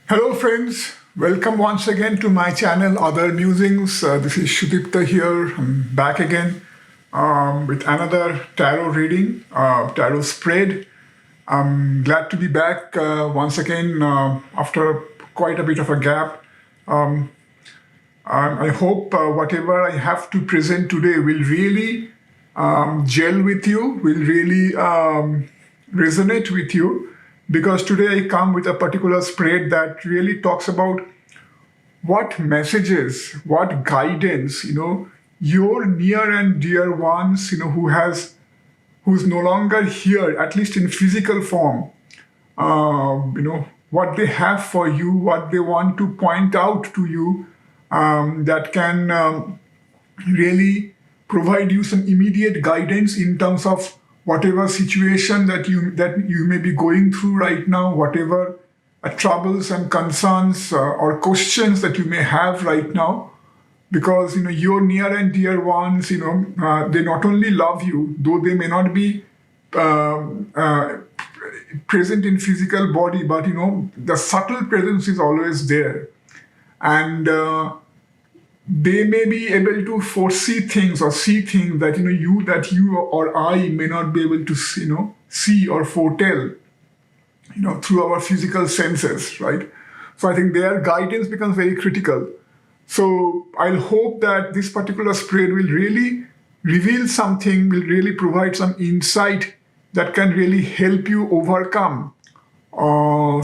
Hello friends, welcome once again to my channel Other Musings. This is Shudipta here. I'm back again with another tarot reading, tarot spread. I'm glad to be back once again after quite a bit of a gap. I hope whatever I have to present today will really gel with you, will really resonate with you, because today I come with a particular spread that really talks about what messages, what guidance, your near and dear ones, who's no longer here, at least in physical form, what they have for you, what they want to point out to you, that can really provide you some immediate guidance in terms of whatever situation that you may be going through right now, whatever troubles and concerns or questions that you may have right now. Because your near and dear ones, they not only love you, though they may not be present in physical body, but the subtle presence is always there, and they may be able to foresee things or see things that you or I may not be able to see or foretell through our physical senses, right? So I think their guidance becomes very critical. So I'll hope that this particular spread will really reveal something, will really provide some insight that can really help you overcome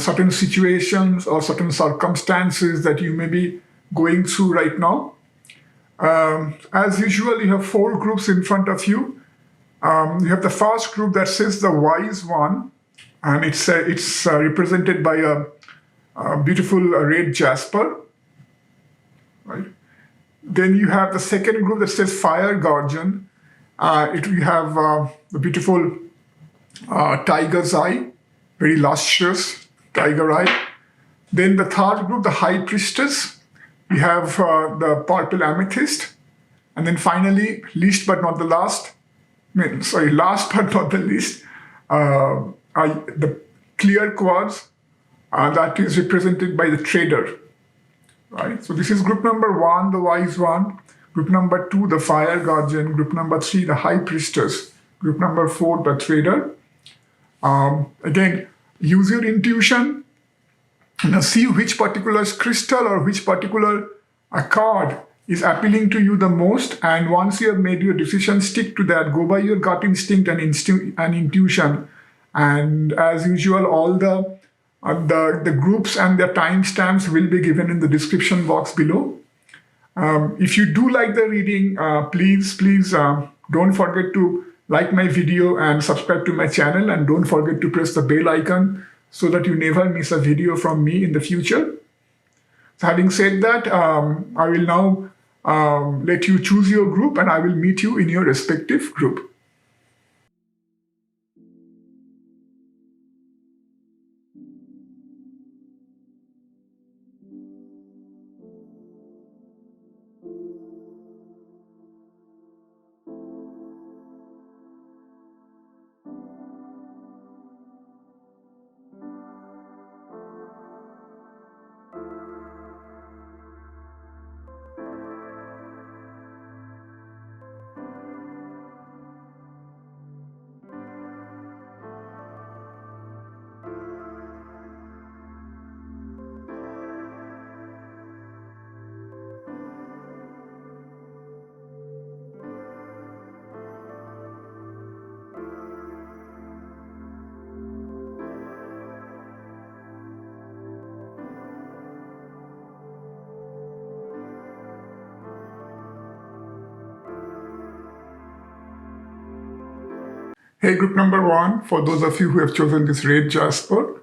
certain situations or certain circumstances that you may be going through right now. As usual, you have 4 groups in front of you. You have the first group that says the wise one, and it's represented by a beautiful red jasper, right? Then you have the second group that says fire guardian. You have the beautiful tiger's eye, very lustrous tiger eye. Then the third group, the high priestess. We have the purple amethyst. And then finally, last but not the least, the clear quartz that is represented by the trader, right? So this is group number 1, the wise one. Group number 2, the fire guardian. Group number 3, the high priestess. Group number 4, the trader. Again, use your intuition. See which particular crystal or which particular card is appealing to you the most, and once you have made your decision, stick to that. Go by your gut instinct and intuition. And as usual, all the groups and their timestamps will be given in the description box below. If you do like the reading, please don't forget to like my video and subscribe to my channel, and don't forget to press the bell icon so that you never miss a video from me in the future. So having said that, I will now let you choose your group, and I will meet you in your respective group. Hey, group number 1, for those of you who have chosen this red jasper,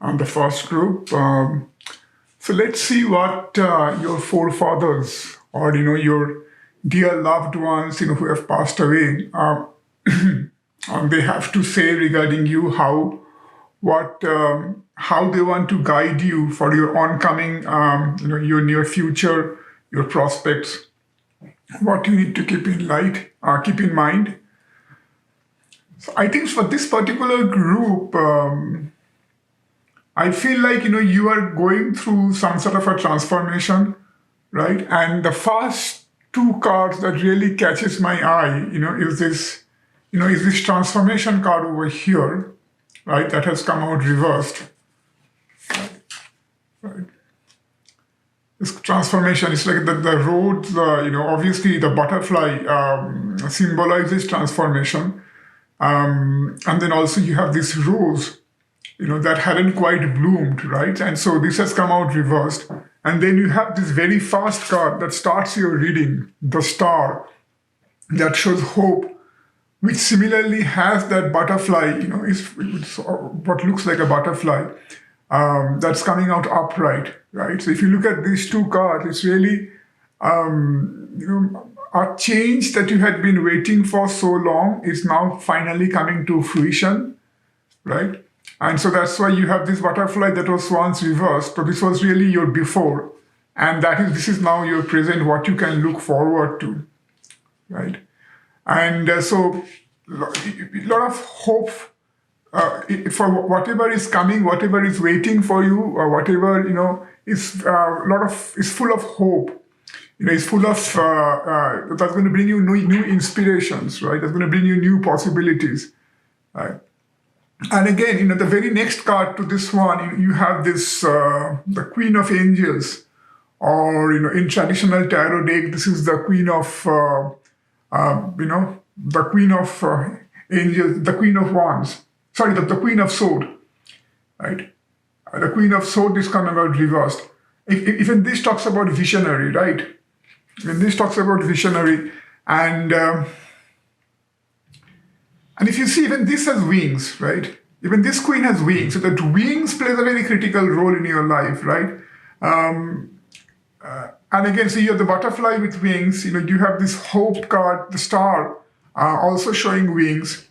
the first group. So let's see what your forefathers or your dear loved ones who have passed away, they have to say regarding you, how they want to guide you for your oncoming, your near future, your prospects, what you need to keep in mind. So I think for this particular group, I feel like, you are going through some sort of a transformation, right? And the first two cards that really catches my eye, is this transformation card over here, right? That has come out reversed, right? This transformation is like the road, obviously the butterfly symbolizes transformation. And then also you have this rose, that hadn't quite bloomed, right? And so this has come out reversed. And then you have this very first card that starts your reading, the star, that shows hope, which similarly has that butterfly, it's what looks like a butterfly that's coming out upright, right? So if you look at these two cards, it's really a change that you had been waiting for so long is now finally coming to fruition, right? And so that's why you have this butterfly that was once reversed. So this was really your before, and this is now your present, what you can look forward to, right? And so a lot of hope for whatever is coming, whatever is waiting for you, or whatever is is full of hope. It's full of that's going to bring you new inspirations, right? That's going to bring you new possibilities, right? And again, the very next card to this one, you have this the Queen of Angels, or in traditional tarot deck, this is the Queen of the Queen of Angels, the Queen of Wands. Sorry, the Queen of Sword, right? The Queen of Sword is coming out reversed. Even this talks about visionary, right? When this talks about visionary, and if you see, even this has wings, right? Even this queen has wings, so that wings plays a very critical role in your life, right? And again, so you have the butterfly with wings. You have this hope card, the star, also showing wings,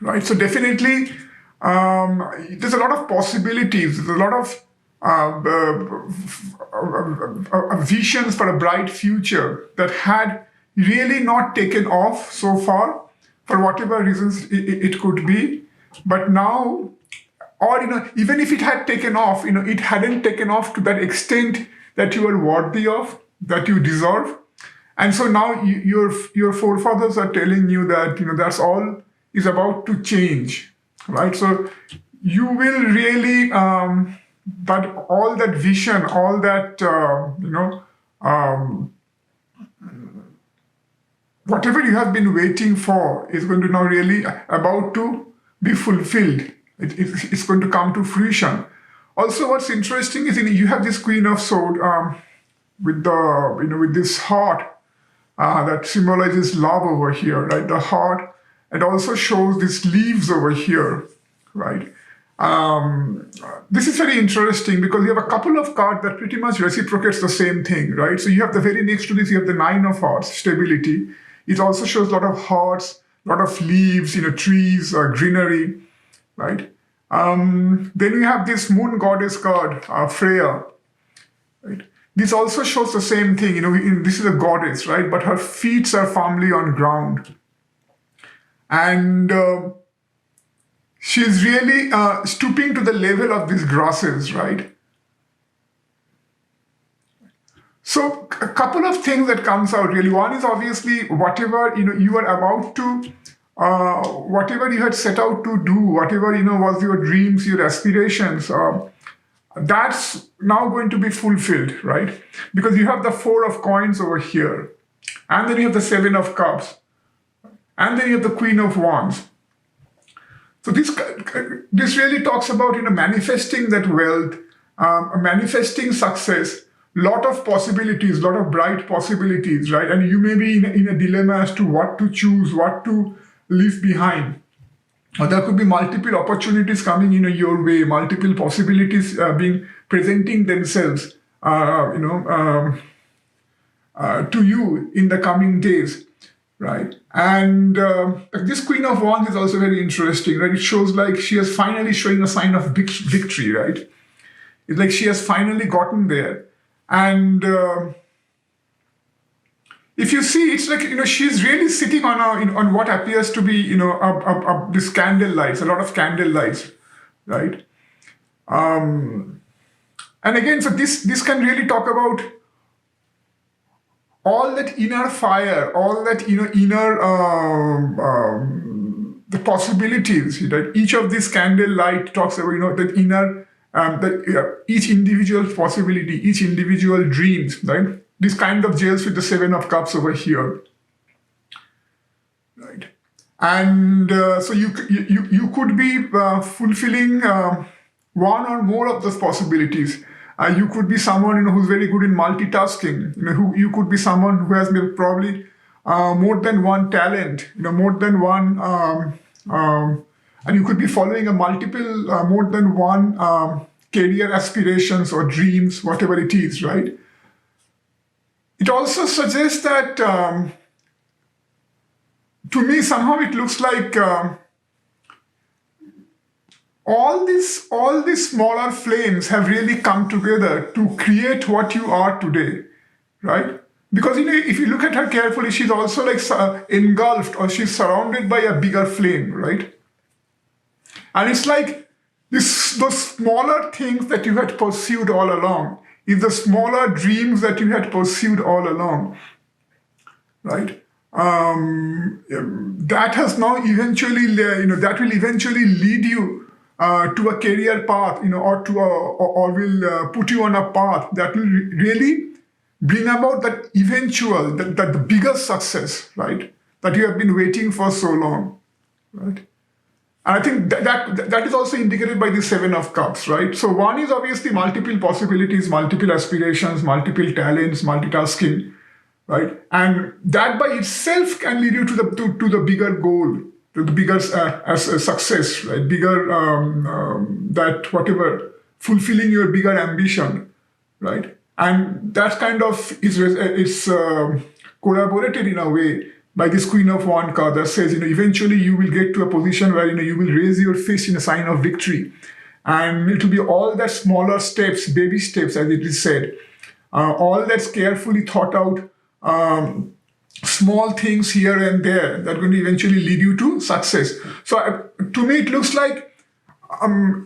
right? So definitely, there's a lot of possibilities. There's a lot of visions for a bright future that had really not taken off so far, for whatever reasons it could be. But now, or even if it had taken off, it hadn't taken off to that extent that you are worthy of, that you deserve. And so now your forefathers are telling you that that's all is about to change, right? So you will really but all that vision, all that whatever you have been waiting for is going to now really about to be fulfilled. It's going to come to fruition. Also, what's interesting is you have this Queen of Sword with with this heart that symbolizes love over here, right? The heart. It also shows these leaves over here, right? This is very interesting because you have a couple of cards that pretty much reciprocates the same thing, right? So you have the very next to this, you have the Nine of Hearts, stability. It also shows a lot of hearts, a lot of leaves, trees, greenery, right? Then we have this Moon Goddess card, Freya, right? This also shows the same thing, this is a goddess, right? But her feet are firmly on ground. And she's really stooping to the level of these grasses, right? So a couple of things that comes out really. One is obviously whatever you are about to, whatever you had set out to do, whatever was your dreams, your aspirations, that's now going to be fulfilled, right? Because you have the Four of Coins over here, and then you have the Seven of Cups, and then you have the Queen of Wands. So this really talks about manifesting that wealth, manifesting success, lot of possibilities, lot of bright possibilities, right? And you may be in a dilemma as to what to choose, what to leave behind. Or there could be multiple opportunities coming your way, multiple possibilities presenting themselves, to you in the coming days. Right. And this Queen of Wands is also very interesting, right? It shows like she is finally showing a sign of victory, right? It's like she has finally gotten there. And if you see, it's like, she's really sitting on what appears to be, this candle lights, a lot of candle lights, right? And again, so this can really talk about all that inner fire, all that inner the possibilities. Right? Each of these candle light talks about that inner each individual possibility, each individual dreams. Right? This kind of gels with the Seven of Cups over here. Right? And so you could be fulfilling one or more of those possibilities. You could be someone who's very good in multitasking. You could be someone who has probably more than one talent. More than one, and you could be following a multiple, more than one career aspirations or dreams, whatever it is. Right. It also suggests that. To me, somehow it looks like all these smaller flames have really come together to create what you are today, right? Because if you look at her carefully, she's also like engulfed, or she's surrounded by a bigger flame, right? And it's like those smaller things that you had pursued all along, is the smaller dreams that you had pursued all along, right? That has now eventually, that will eventually lead you to a career path, or will put you on a path that will really bring about that eventual, that the bigger success, right? That you have been waiting for so long, right? And I think that is also indicated by the Seven of Cups, right? So one is obviously multiple possibilities, multiple aspirations, multiple talents, multitasking. Right, and that by itself can lead you to the bigger goal, to the bigger as a success, right? Bigger that whatever, fulfilling your bigger ambition, right? And that kind of is corroborated in a way by this Queen of Wands card that says eventually you will get to a position where you will raise your fist in a sign of victory, and it will be all that smaller steps, baby steps, as it is said, all that's carefully thought out. Small things here and there that are going to eventually lead you to success. So to me, it looks like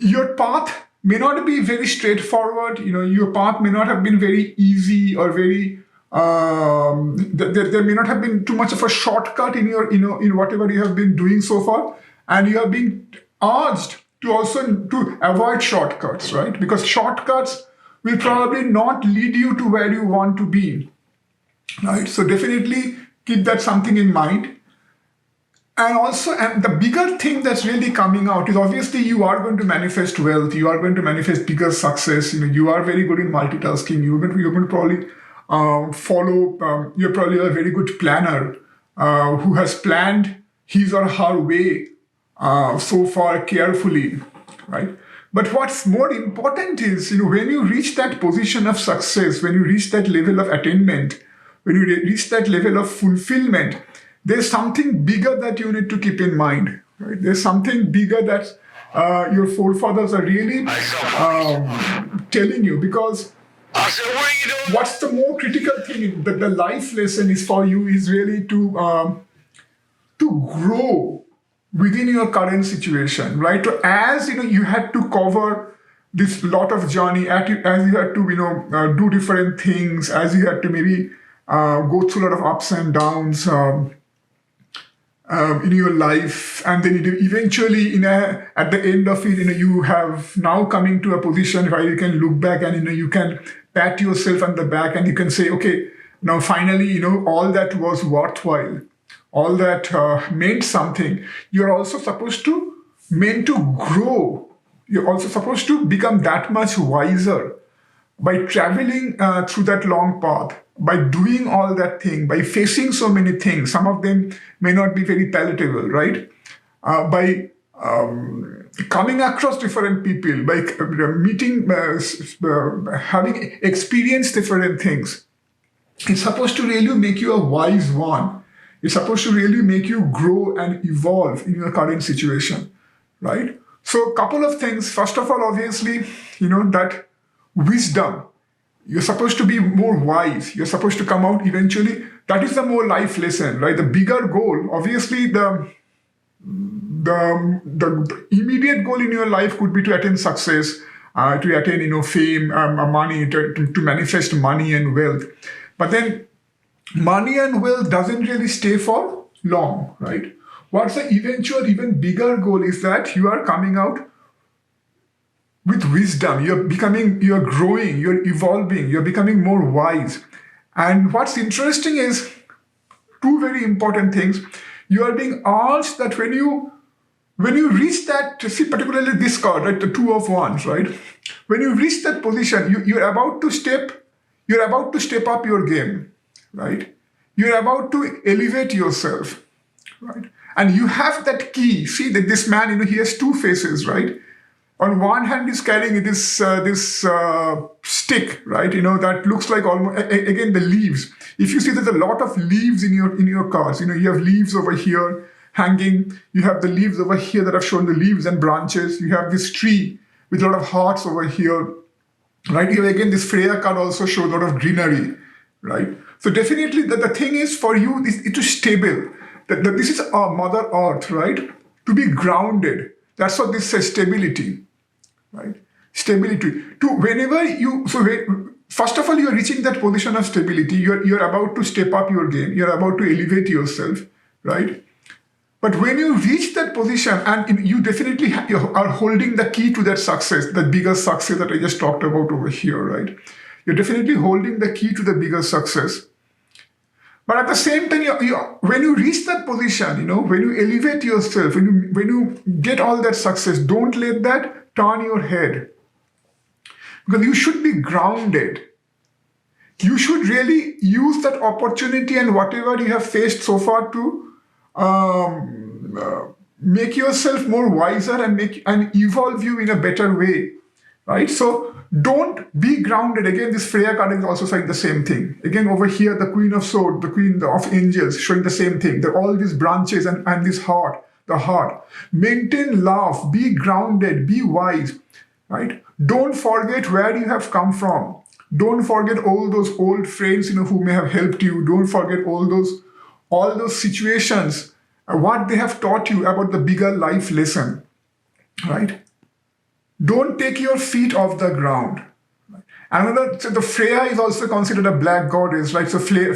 your path may not be very straightforward. Your path may not have been very easy or very. There may not have been too much of a shortcut in your, in whatever you have been doing so far, and you have been urged to also to avoid shortcuts, right? Because shortcuts will probably not lead you to where you want to be. Right, so definitely keep that something in mind. And also, and the bigger thing that's really coming out is obviously you are going to manifest wealth, you are going to manifest bigger success. You are very good in multitasking. You're going to probably follow. You're probably a very good planner who has planned his or her way so far carefully, right? But what's more important is when you reach that position of success, when you reach that level of attainment. When you reach that level of fulfillment, there's something bigger that you need to keep in mind. Right? There's something bigger that your forefathers are really telling you, because what's the more critical thing that the life lesson is for you is really to grow within your current situation, right? So as you had to cover this lot of journey, as you had to do different things, as you had to maybe go through a lot of ups and downs in your life, and then eventually at the end of it, you have now coming to a position where you can look back and you can pat yourself on the back and you can say, okay, now finally all that was worthwhile, all that meant something. You're also meant to grow. You're also supposed to become that much wiser by traveling through that long path, by doing all that thing, by facing so many things. Some of them may not be very palatable, right? By coming across different people, by meeting, having experienced different things. It's supposed to really make you a wise one. It's supposed to really make you grow and evolve in your current situation, right? So a couple of things. First of all, obviously, that wisdom. You're supposed to be more wise. You're supposed to come out eventually. That is the more life lesson, right? The bigger goal, obviously, the immediate goal in your life could be to attain success, to attain, fame, money, to manifest money and wealth. But then money and wealth doesn't really stay for long, right? What's the eventual, even bigger goal is that you are coming out with wisdom. You're growing, you're evolving, you're becoming more wise. And what's interesting is two very important things. You are being asked that when you reach that, see particularly this card, right, the Two of Wands, right? When you reach that position, you're about to step up your game, right? You're about to elevate yourself, right? And you have that key. See that this man, he has two faces, right? On one hand, he's carrying this stick, right? That looks like almost again the leaves. If you see, there's a lot of leaves in your cards. You have leaves over here hanging. You have the leaves over here that have shown the leaves and branches. You have this tree with a lot of hearts over here, right? Here again, this Freya card also shows a lot of greenery, right? So definitely, the thing is for you is to stable. That this is our Mother Earth, right? To be grounded. That's what this says, stability, right? Stability. First of all, you're reaching that position of stability. You're about to step up your game. You're about to elevate yourself, right? But when you reach that position, and you definitely are holding the key to that success, that bigger success that I just talked about over here, right? You're definitely holding the key to the bigger success. But at the same time, when you reach that position, when you elevate yourself, when you get all that success, don't let that turn your head. Because you should be grounded. You should really use that opportunity and whatever you have faced so far to make yourself more wiser and evolve you in a better way, right? So don't be grounded. Again, this Freya card is also saying the same thing. Again, over here, the Queen of Swords, the Queen of Angels, showing the same thing. That all these branches and this heart, the heart. Maintain love, be grounded, be wise, right? Don't forget where you have come from. Don't forget all those old friends, who may have helped you. Don't forget all those situations, what they have taught you about the bigger life lesson, right? Don't take your feet off the ground. So the Freya is also considered a black goddess, right? So Freya,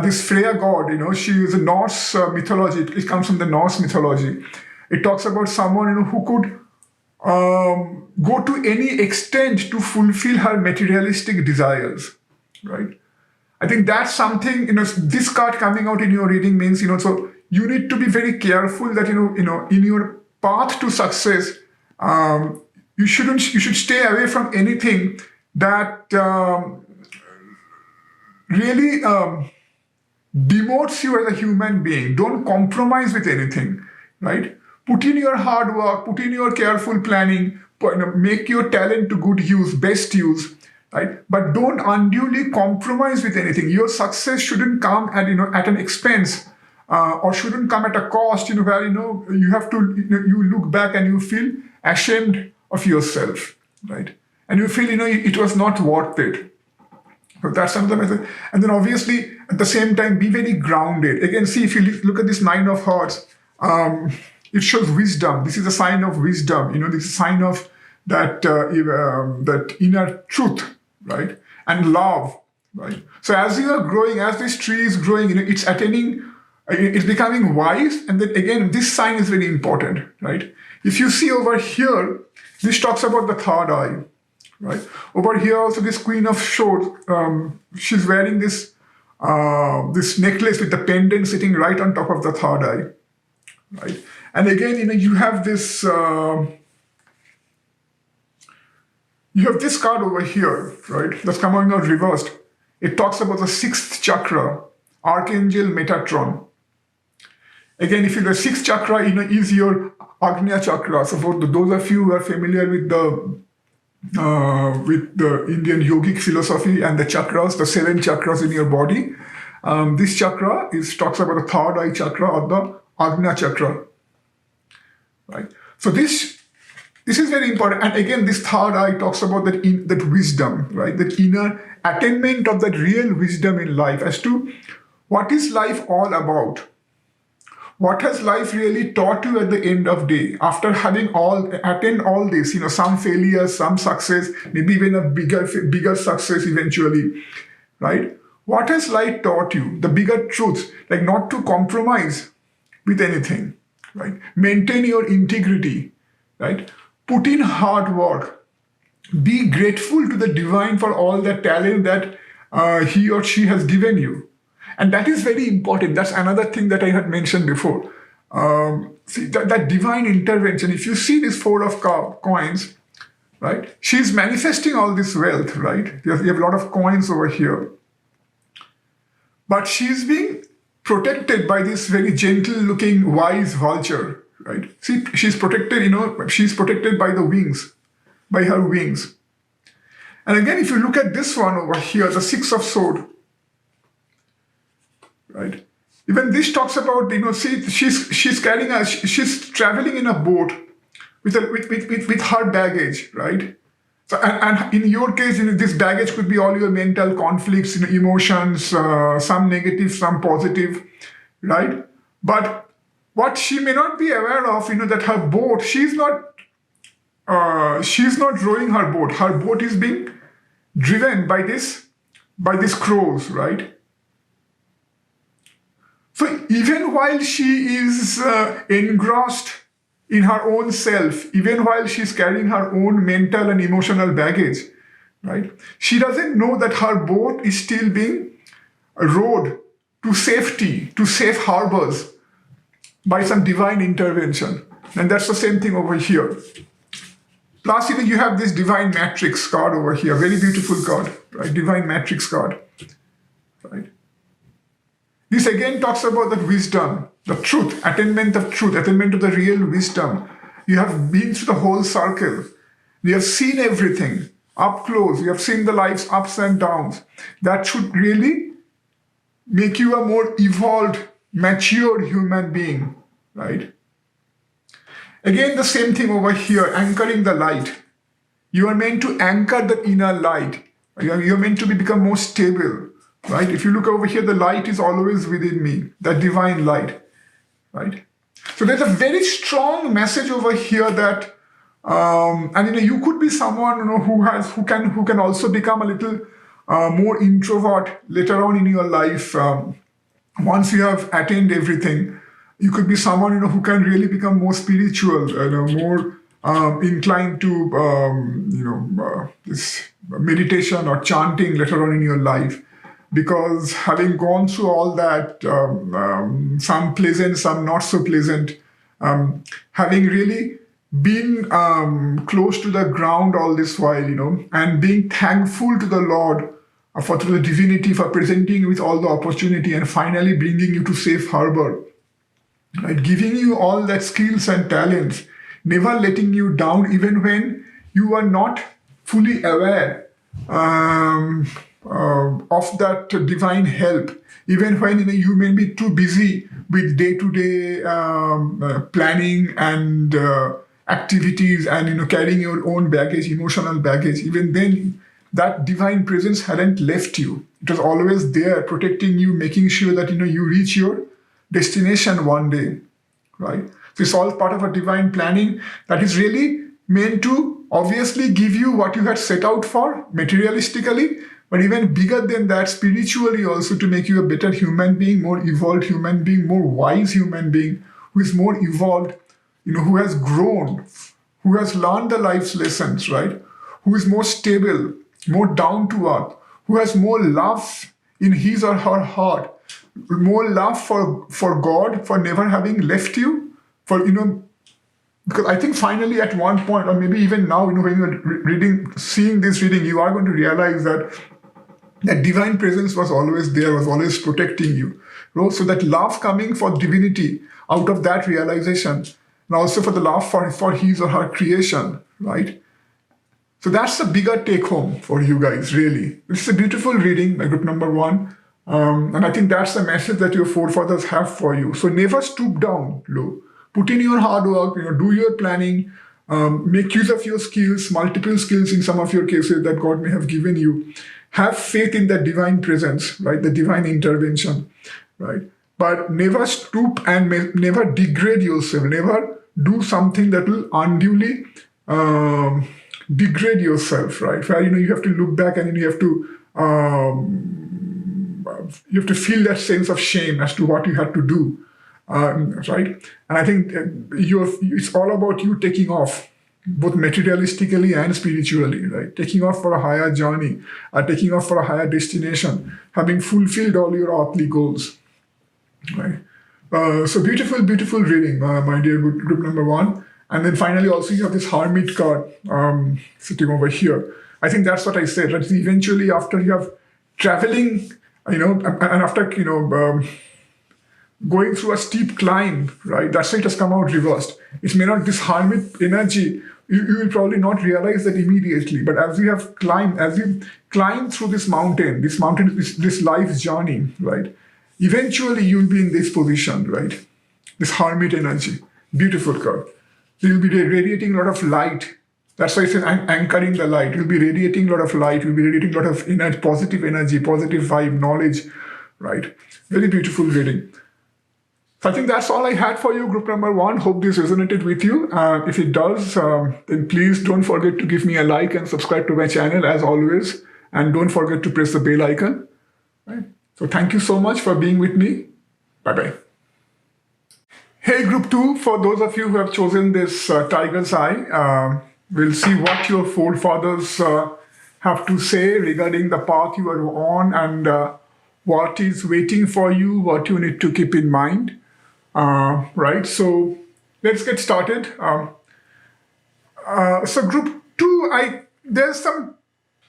this Freya god, she is a Norse mythology. It comes from the Norse mythology. It talks about someone, who could go to any extent to fulfill her materialistic desires, right? I think that's something, this card coming out in your reading means, so you need to be very careful that, in your path to success, you should stay away from anything that really demotes you as a human being. Don't compromise with anything, right? Put in your hard work, put in your careful planning, make your talent to good use, best use, right? But don't unduly compromise with anything. Your success shouldn't come at an expense, or shouldn't come at a cost, where you have to you look back and you feel ashamed of yourself, right? And you feel it was not worth it. So that's another method. And then obviously at the same time be very grounded. Again, see, if you look at this Nine of Hearts, it shows wisdom. This is a sign of wisdom. This is a sign of that inner truth, right? And love, right? So as you are growing, as this tree is growing, it's becoming wise. And then again, this sign is very important, right? If you see over here, this talks about the third eye, right? Over here also, this Queen of Swords, she's wearing this necklace with the pendant sitting right on top of the third eye, right? And again, you have this card over here, right? That's coming out reversed. It talks about the sixth chakra, Archangel Metatron. Again, if the sixth chakra, is your Agnya chakra. So for those of you who are familiar with the Indian yogic philosophy and the chakras, the 7 chakras in your body, this chakra talks about the third eye chakra or the Agnya chakra, right? So this is very important. And again, this third eye talks about that wisdom, right? That inner attainment of that real wisdom in life as to what is life all about. What has life really taught you at the end of day after having attend all this, some failures, some success, maybe even a bigger success eventually, right? What has life taught you? The bigger truths, like not to compromise with anything, right? Maintain your integrity, right? Put in hard work. Be grateful to the divine for all the talent that he or she has given you. And that is very important. That's another thing that I had mentioned before. See, that divine intervention, if you see this four of coins, right? She's manifesting all this wealth, right? You have a lot of coins over here. But she's being protected by this very gentle looking wise vulture, right? See, she's protected, she's protected by the wings, by her wings. And again, if you look at this one over here, the Six of Swords, right? Even this talks about, see, she's traveling in a boat with her baggage, right? So, and in your case, this baggage could be all your mental conflicts, emotions, some negative, some positive, right? But what she may not be aware of, that her boat, she's not rowing her boat. Her boat is being driven by these crows, right? So even while she is engrossed in her own self, even while she's carrying her own mental and emotional baggage, right? She doesn't know that her boat is still being rowed to safety, to safe harbors by some divine intervention. And that's the same thing over here. Plus, you have this divine matrix card over here, very beautiful card, right? Divine matrix card, right? This again talks about the wisdom, the truth, attainment of truth, attainment of the real wisdom. You have been through the whole circle. You have seen everything up close. You have seen the life's ups and downs. That should really make you a more evolved, mature human being, right? Again, the same thing over here, anchoring the light. You are meant to anchor the inner light. You're meant to become more stable. Right? If you look over here, the light is always within me, that divine light, right? So there's a very strong message over here that, and you could be someone who can also become a little more introvert later on in your life. Once you have attained everything, you could be someone who can really become more spiritual, more inclined to this meditation or chanting later on in your life. Because having gone through all that, some pleasant, some not so pleasant, having really been close to the ground all this while, and being thankful to the Lord, to the divinity for presenting you with all the opportunity and finally bringing you to safe harbor, right? Giving you all that skills and talents, never letting you down even when you are not fully aware of that divine help, even when you may be too busy with day-to-day planning and activities and carrying your own baggage, emotional baggage. Even then, that divine presence hadn't left you. It was always there, protecting you, making sure that you reach your destination one day, right? So it's all part of a divine planning that is really meant to obviously give you what you had set out for materialistically, but even bigger than that, spiritually also, to make you a better human being, more evolved human being, more wise human being, who is more evolved, who has grown, who has learned the life's lessons, right? Who is more stable, more down to earth, who has more love in his or her heart, more love for God, for never having left you, because I think finally at one point, or maybe even now, when you're seeing this reading, you are going to realize that divine presence was always there, was always protecting you. So that love coming for divinity out of that realization, and also for the love for his or her creation, right? So that's the bigger take home for you guys, really. It's a beautiful reading by group number 1. And I think that's the message that your forefathers have for you. So never stoop down low. Put in your hard work, do your planning, make use of your skills, multiple skills in some of your cases that God may have given you. Have faith in that divine presence, right? The divine intervention, right? but never stoop and never degrade yourself. Never do something that will unduly degrade yourself, right? Where you have to look back and you have to feel that sense of shame as to what you had to do, right? And I think it's all about you taking off, both materialistically and spiritually, right? Taking off for a higher journey, taking off for a higher destination, having fulfilled all your earthly goals, right? So beautiful, beautiful reading, my dear group number one. And then finally, also you have this hermit card sitting over here. I think that's what I said. Right? Eventually, after you have traveling, and after going through a steep climb, right? That's why it has come out reversed. It may not, this hermit energy, you will probably not realize that immediately. But as you climb through this life's journey, right? Eventually, you'll be in this position, right? This hermit energy, beautiful card. You'll be radiating a lot of light. That's why I said anchoring the light. You'll be radiating a lot of light. You'll be radiating a lot of positive energy, positive vibe, knowledge, right? Very beautiful reading. So I think that's all I had for you, group number one. Hope this resonated with you. If it does, then please don't forget to give me a like and subscribe to my channel as always. And don't forget to press the bell icon. Right? So thank you so much for being with me. Bye-bye. Hey, group two, for those of you who have chosen this tiger's eye, we'll see what your forefathers have to say regarding the path you are on and what is waiting for you, what you need to keep in mind. Right, so let's get started. So group two, there's some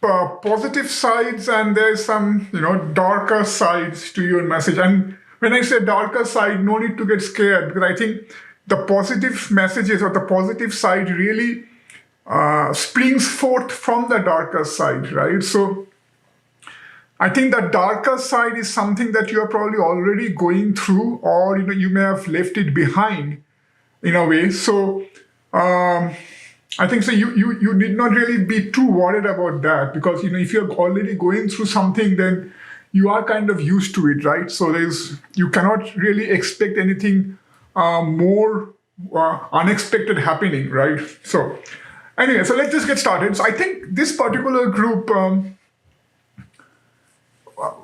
positive sides and there's some darker sides to your message. And when I say darker side, no need to get scared, because I think the positive messages or the positive side really springs forth from the darker side, right? So I think the darker side is something that you are probably already going through, or you may have left it behind in a way. So I think so you need not really be too worried about that, because if you're already going through something, then you are kind of used to it, right? So you cannot really expect anything more unexpected happening, right? So anyway, so let's just get started. So I think this particular group,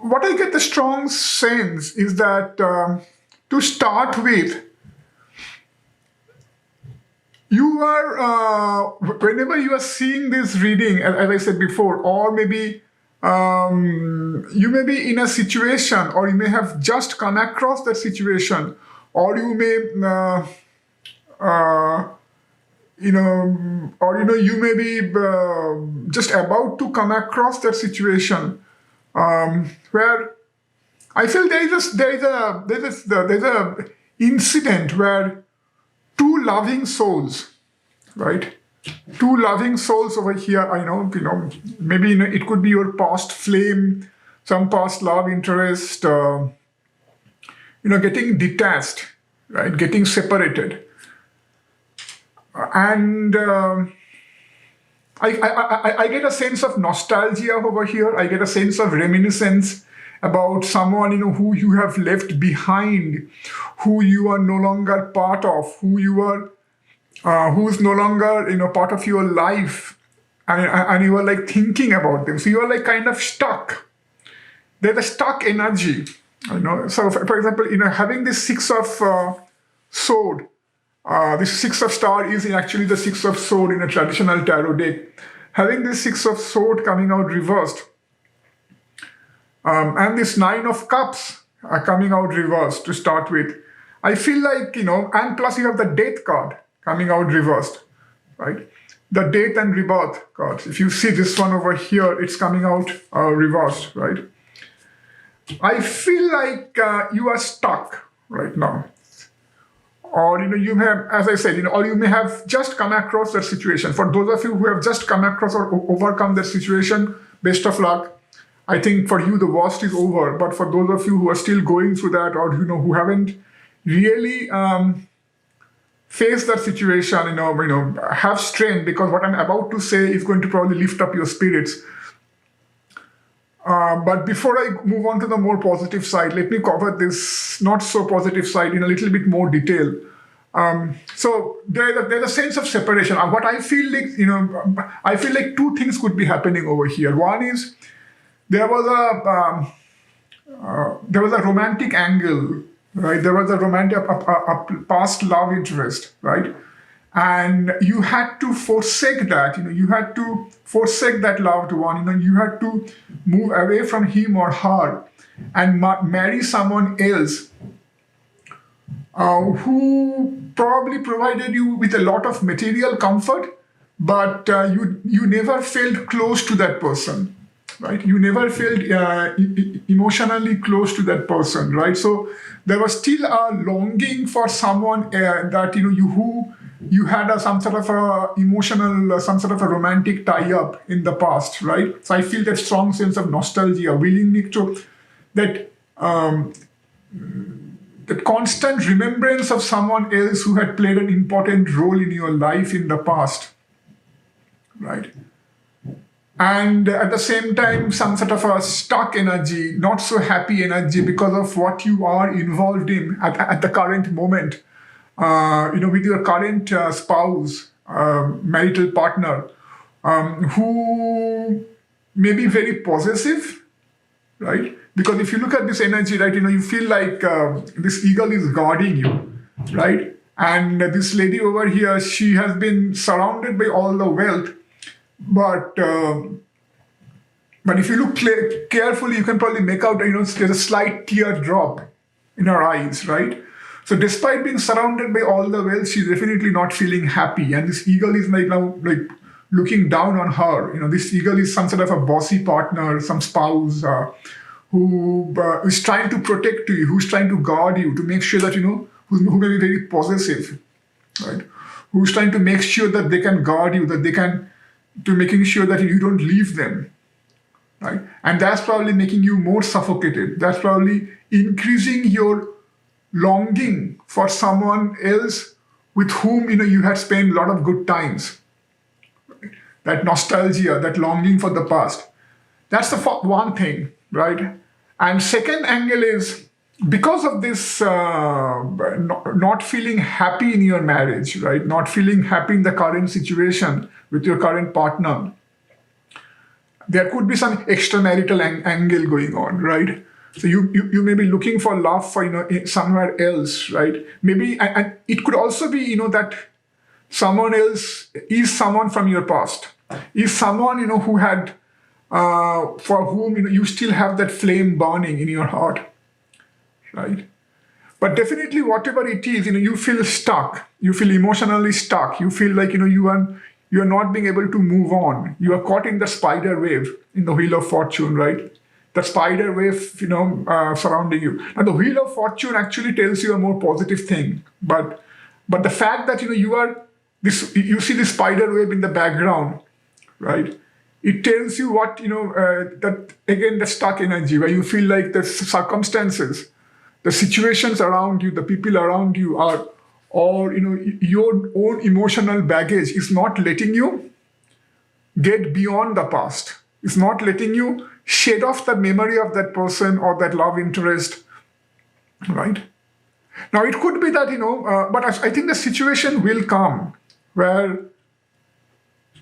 what I get the strong sense is that to start with, you are, whenever you are seeing this reading, as I said before, or maybe you may be in a situation, or you may have just come across that situation, or you may, you may be just about to come across that situation, where I feel there's a incident where two loving souls, right? Two loving souls over here. Maybe it could be your past flame, some past love interest, getting detached, right? Getting separated, and I get a sense of nostalgia over here. I get a sense of reminiscence about someone who you have left behind, who you are no longer part of, who's no longer part of your life, and you are like thinking about them. So you are like kind of stuck. There's a stuck energy. So for example, having this six of sword. This six of star is actually the six of sword in a traditional tarot deck. Having this six of sword coming out reversed, and this nine of cups are coming out reversed to start with, I feel like, and plus you have the death card coming out reversed, right? The death and rebirth cards. If you see this one over here, it's coming out reversed, right? I feel like you are stuck right now. Or you have, as I said, or you may have just come across that situation. For those of you who have just come across or overcome that situation, best of luck. I think for you the worst is over. But for those of you who are still going through that, or who haven't really faced that situation, have strength, because what I'm about to say is going to probably lift up your spirits. But before I move on to the more positive side, let me cover this not so positive side in a little bit more detail. So there's a sense of separation. What I feel like, I feel like two things could be happening over here. One is there was a romantic angle, right? There was a romantic, a past love interest, right? And you had to forsake that, you had to forsake that loved one, you had to move away from him or her and marry someone else who probably provided you with a lot of material comfort, but you never felt close to that person, right? You never felt emotionally close to that person, right? So there was still a longing for someone that who you had some sort of a emotional, some sort of a romantic tie-up in the past, right? So I feel that strong sense of nostalgia, willingness to that. That constant remembrance of someone else who had played an important role in your life in the past, right? And at the same time, some sort of a stuck energy, not so happy energy because of what you are involved in at the current moment, with your current spouse, marital partner, who may be very possessive, right? Because if you look at this energy, right, you feel like this eagle is guarding you, right? And this lady over here, she has been surrounded by all the wealth, but if you look carefully, you can probably make out, there's a slight tear drop in her eyes, right? So despite being surrounded by all the wealth, she's definitely not feeling happy. And this eagle is now looking down on her. This eagle is some sort of a bossy partner, some spouse who is trying to protect you, who's trying to guard you, to make sure that, who may be very possessive, right? Who's trying to make sure that they can guard you, that they can, to making sure that you don't leave them, right? And that's probably making you more suffocated. That's probably increasing your longing for someone else with whom you had spent a lot of good times. Right? That nostalgia, that longing for the past. That's the one thing, right? And second angle is because of this not feeling happy in your marriage, right? Not feeling happy in the current situation with your current partner. There could be some extramarital angle going on, right? So you may be looking for love for somewhere else, right? Maybe, and it could also be that someone else is someone from your past, is someone who had for whom you still have that flame burning in your heart, right? But definitely, whatever it is, you feel stuck. You feel emotionally stuck. You feel like you are not being able to move on. You are caught in the spider web in the wheel of fortune, right? The spider wave, surrounding you. Now, the wheel of fortune actually tells you a more positive thing, but the fact that you see the spider web in the background, right? It tells you what that again the stuck energy where you feel like the circumstances, the situations around you, the people around you are, or your own emotional baggage is not letting you get beyond the past. It's not letting you shed off the memory of that person or that love interest, right? Now, it could be that, but I think the situation will come where,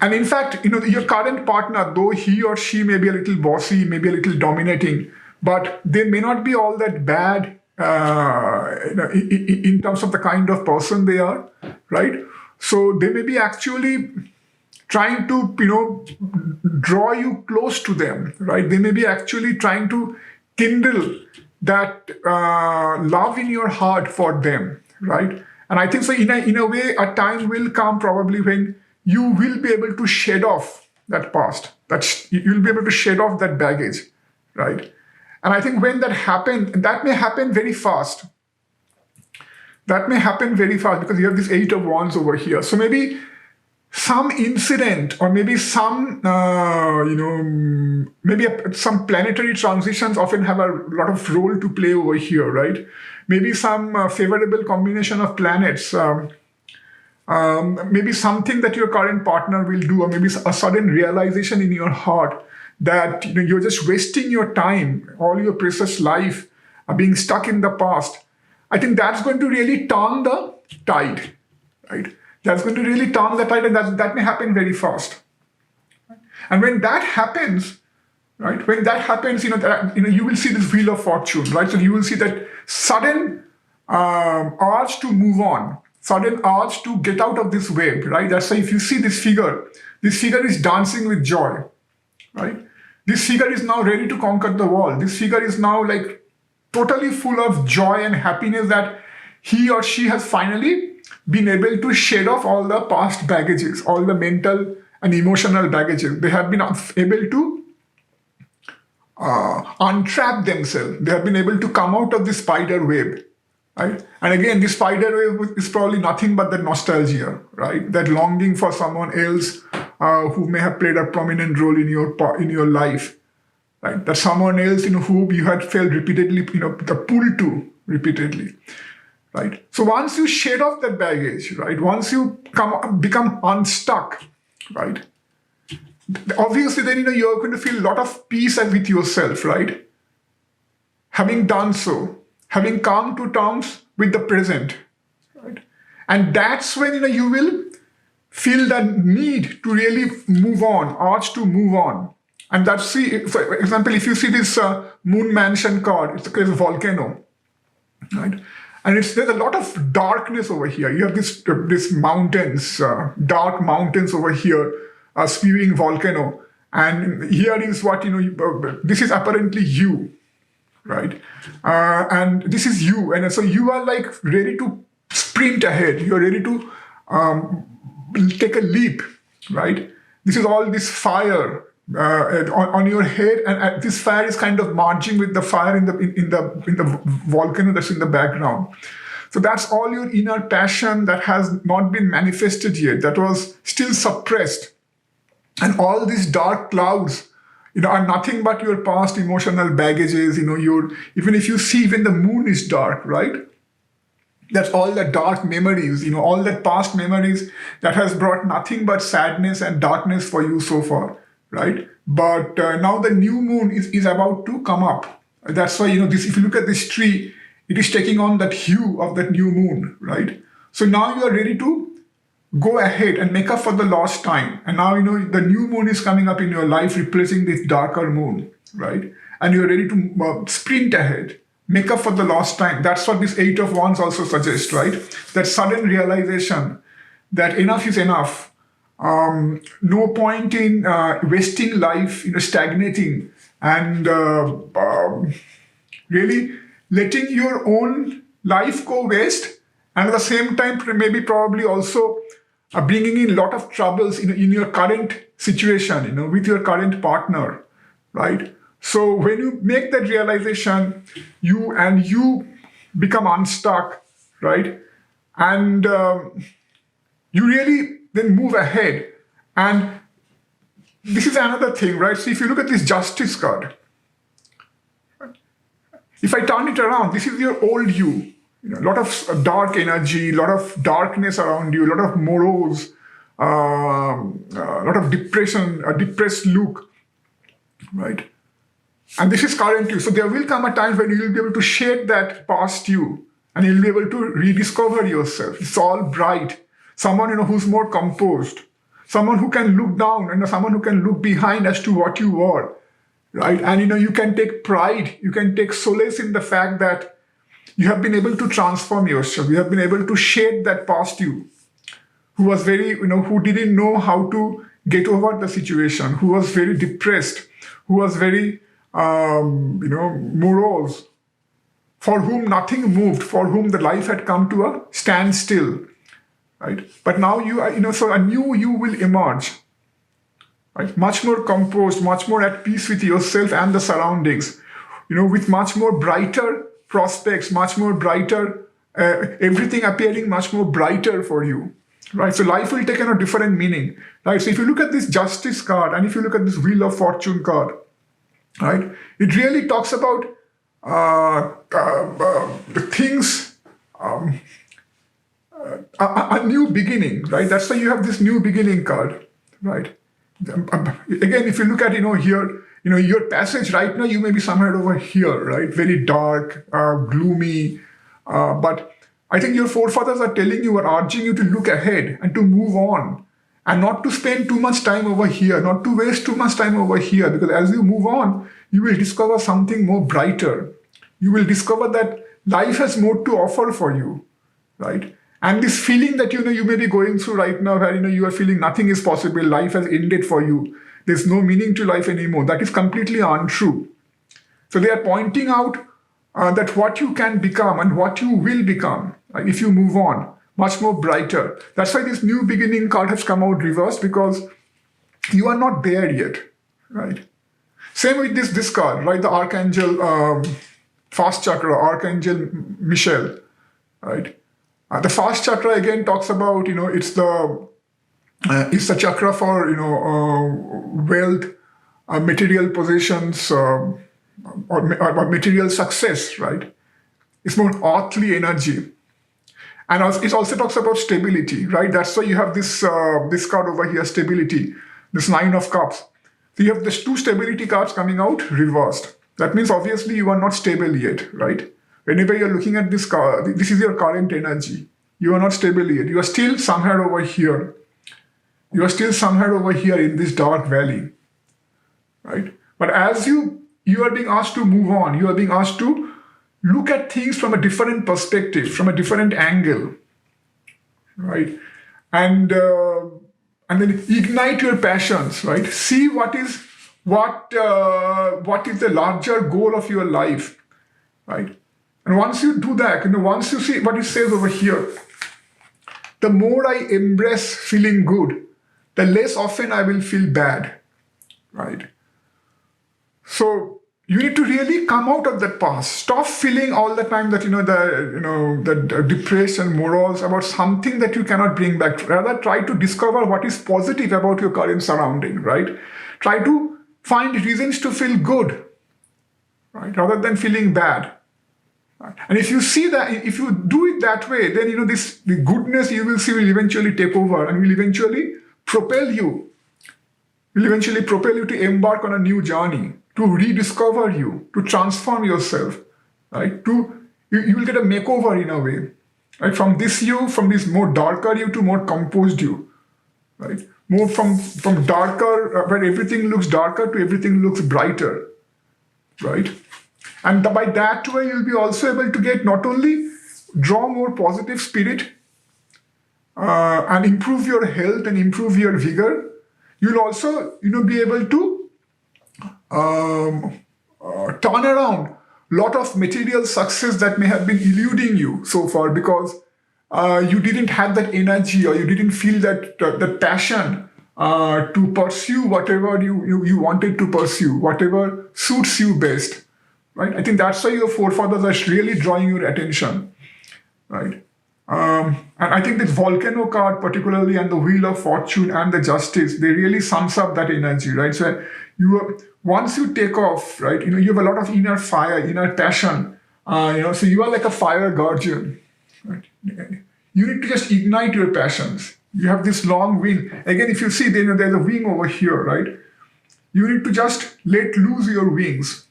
and in fact, your current partner, though he or she may be a little bossy, maybe a little dominating, but they may not be all that bad in terms of the kind of person they are, right? So they may be actually trying to, draw you close to them, right? They may be actually trying to kindle that love in your heart for them, right? And I think so in a way, a time will come probably when you will be able to shed off that past, you'll be able to shed off that baggage, right? And I think when that happens, that may happen very fast. That may happen very fast because you have this 8 of Wands over here. So maybe some incident or maybe some, some planetary transitions often have a lot of role to play over here, right? Maybe some favorable combination of planets, maybe something that your current partner will do, or maybe a sudden realization in your heart that you're just wasting your time, all your precious life being stuck in the past, I think that's going to really turn the tide, right? That's going to really turn the tide, and that may happen very fast. And when that happens, right? When that happens, you will see this wheel of fortune, right? So you will see that sudden urge to move on, sudden urge to get out of this web, right? That's why if you see this figure is dancing with joy, right? This figure is now ready to conquer the world. This figure is now like totally full of joy and happiness that he or she has finally been able to shed off all the past baggages, all the mental and emotional baggages. They have been able to untrap themselves. They have been able to come out of the spider web, right? And again, this spider web is probably nothing but that nostalgia, right? That longing for someone else who may have played a prominent role in your life, right? That someone else, who you had felt repeatedly, the pull to repeatedly, right? So once you shed off that baggage, right? Once you become unstuck, right? Obviously, then you're going to feel a lot of peace with yourself, right? Having done so, having come to terms with the present, right? And that's when you will feel the need to really move on, urge to move on. And that's, for example, if you see this Moon Mansion card, it's a volcano, right? And there's a lot of darkness over here. You have this mountains, dark mountains over here, a spewing volcano. And here is what, this is apparently you, right? And this is you. And so you are like ready to sprint ahead. You're ready to take a leap, right? This is all this fire on your head, and this fire is kind of merging with the fire in the volcano that's in the background. So that's all your inner passion that has not been manifested yet, that was still suppressed. And all these dark clouds, are nothing but your past emotional baggages. Even if you see, even the moon is dark, right? That's all the dark memories, all the past memories that has brought nothing but sadness and darkness for you so far, right? But now the new moon is about to come up. That's why, if you look at this tree, it is taking on that hue of that new moon, right? So now you are ready to go ahead and make up for the lost time. And now, the new moon is coming up in your life, replacing this darker moon, right? And you're ready to sprint ahead, make up for the lost time. That's what this Eight of Wands also suggests, right? That sudden realization that enough is enough. No point in wasting life, stagnating and really letting your own life go waste, and at the same time probably also bringing in a lot of troubles in your current situation, with your current partner, right? So when you make that realization, you become unstuck, right? And you really then move ahead. And this is another thing, right? So if you look at this Justice card, if I turn it around, this is your old you. A lot of dark energy, a lot of darkness around you, a lot of morose, a lot of depression, a depressed look, right? And this is current you. So there will come a time when you will be able to shed that past you, and you'll be able to rediscover yourself. It's all bright. Someone, who's more composed. Someone who can look down, and someone who can look behind as to what you are, right? And, you can take pride, you can take solace in the fact that you have been able to transform yourself. You have been able to shed that past you, who was very, who didn't know how to get over the situation, who was very depressed, who was very, morose, for whom nothing moved, for whom the life had come to a standstill, right? But now you are, so a new you will emerge, right? Much more composed, much more at peace with yourself and the surroundings, with much more brighter prospects, much more brighter, everything appearing much more brighter for you, right? So life will take on a different meaning, right? So if you look at this Justice card, and if you look at this Wheel of Fortune card, right, it really talks about the things, a new beginning, right? That's why you have this new beginning card, right? Again, if you look at, here, your passage right now, you may be somewhere over here, right? Very dark, gloomy. But I think your forefathers are telling you or urging you to look ahead and to move on and not to spend too much time over here, not to waste too much time over here, because as you move on, you will discover something more brighter. You will discover that life has more to offer for you, right? And this feeling that you may be going through right now, where you are feeling nothing is possible, life has ended for you, there's no meaning to life anymore, that is completely untrue. So they are pointing out that what you can become and what you will become, right, if you move on, much more brighter. That's why this new beginning card has come out reversed, because you are not there yet, right? Same with this card, right? The Archangel Fast Chakra, Archangel Michel, right? The fast chakra again talks about, it's the chakra for, wealth, material possessions, or material success, right? It's more earthly energy. And it also talks about stability, right? That's why you have this card over here, stability, this Nine of Cups. So you have these two stability cards coming out reversed. That means obviously you are not stable yet, right? Whenever you're looking at this card, this is your current energy. You are not stable yet. You are still somewhere over here. You are still somewhere over here in this dark valley, right? But as you are being asked to move on, you are being asked to look at things from a different perspective, from a different angle, right? And then ignite your passions, right? See what is the larger goal of your life, right? And once you do that, once you see what it says over here, the more I embrace feeling good, the less often I will feel bad, right? So you need to really come out of that past. Stop feeling all the time that the depression, morals about something that you cannot bring back. Rather, try to discover what is positive about your current surrounding, right? Try to find reasons to feel good, right? Rather than feeling bad. And if you see that, if you do it that way, then the goodness you will see will eventually take over and will eventually propel you. Will eventually propel you to embark on a new journey, to rediscover you, to transform yourself, right? You will get a makeover in a way, right? From this more darker you to more composed you, right? More from darker, where everything looks darker to everything looks brighter, right? And by that way, you'll be also able to get not only draw more positive spirit and improve your health and improve your vigor, you'll also be able to turn around a lot of material success that may have been eluding you so far, because you didn't have that energy, or you didn't feel that passion to pursue whatever you wanted to pursue, whatever suits you best. Right? I think that's why your forefathers are really drawing your attention, right? And I think this volcano card particularly, and the Wheel of Fortune and the Justice, they really sums up that energy, right? So once you take off, right, you have a lot of inner fire, inner passion, so you are like a fire guardian, right? You need to just ignite your passions. You have this long wing. Again, if you see, there's a wing over here, right? You need to just let loose your wings.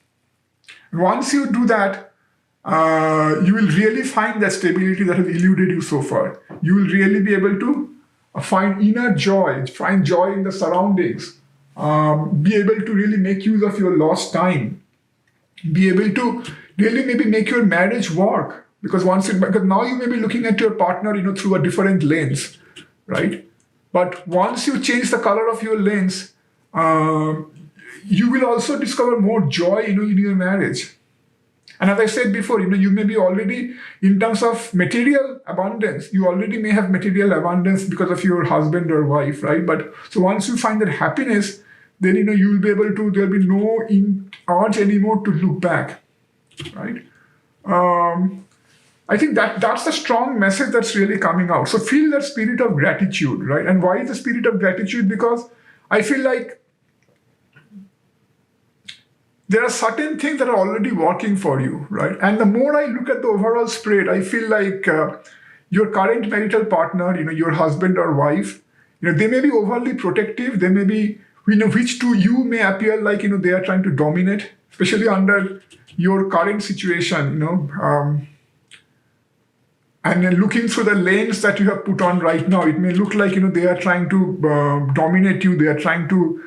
Once you do that, you will really find that stability that has eluded you so far. You will really be able to find inner joy, find joy in the surroundings, be able to really make use of your lost time, be able to really maybe make your marriage work. Because now you may be looking at your partner, through a different lens, right? But once you change the color of your lens, you will also discover more joy, in your marriage. And as I said before, you may be already, in terms of material abundance, you already may have material abundance because of your husband or wife, right? But so once you find that happiness, then, you will be able to, there'll be no urge anymore to look back, right? I think that's the strong message that's really coming out. So feel that spirit of gratitude, right? And why is the spirit of gratitude? Because I feel like there are certain things that are already working for you, right? And the more I look at the overall spread, I feel like your current marital partner, your husband or wife, they may be overly protective, they may be which to you may appear like, they are trying to dominate, especially under your current situation, and then looking through the lens that you have put on right now, it may look like, they are trying to dominate you, they are trying to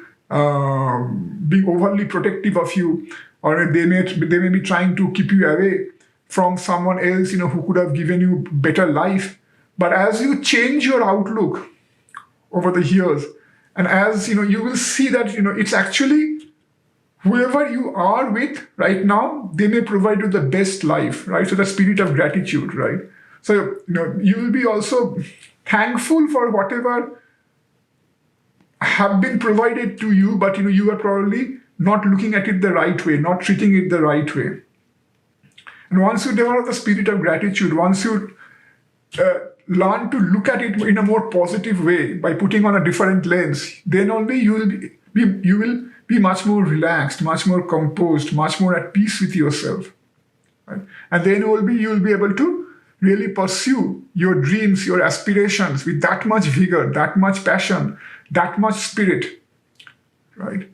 be overly protective of you, or they may be trying to keep you away from someone else, who could have given you better life. But as you change your outlook over the years, and as you will see that it's actually whoever you are with right now, they may provide you the best life, right? So the spirit of gratitude, right? So you will be also thankful for whatever have been provided to you, but you are probably not looking at it the right way, not treating it the right way. And once you develop the spirit of gratitude, once you learn to look at it in a more positive way by putting on a different lens, then only you will be much more relaxed, much more composed, much more at peace with yourself, right? And then you will be able to really pursue your dreams, your aspirations with that much vigor, that much passion, that much spirit, right?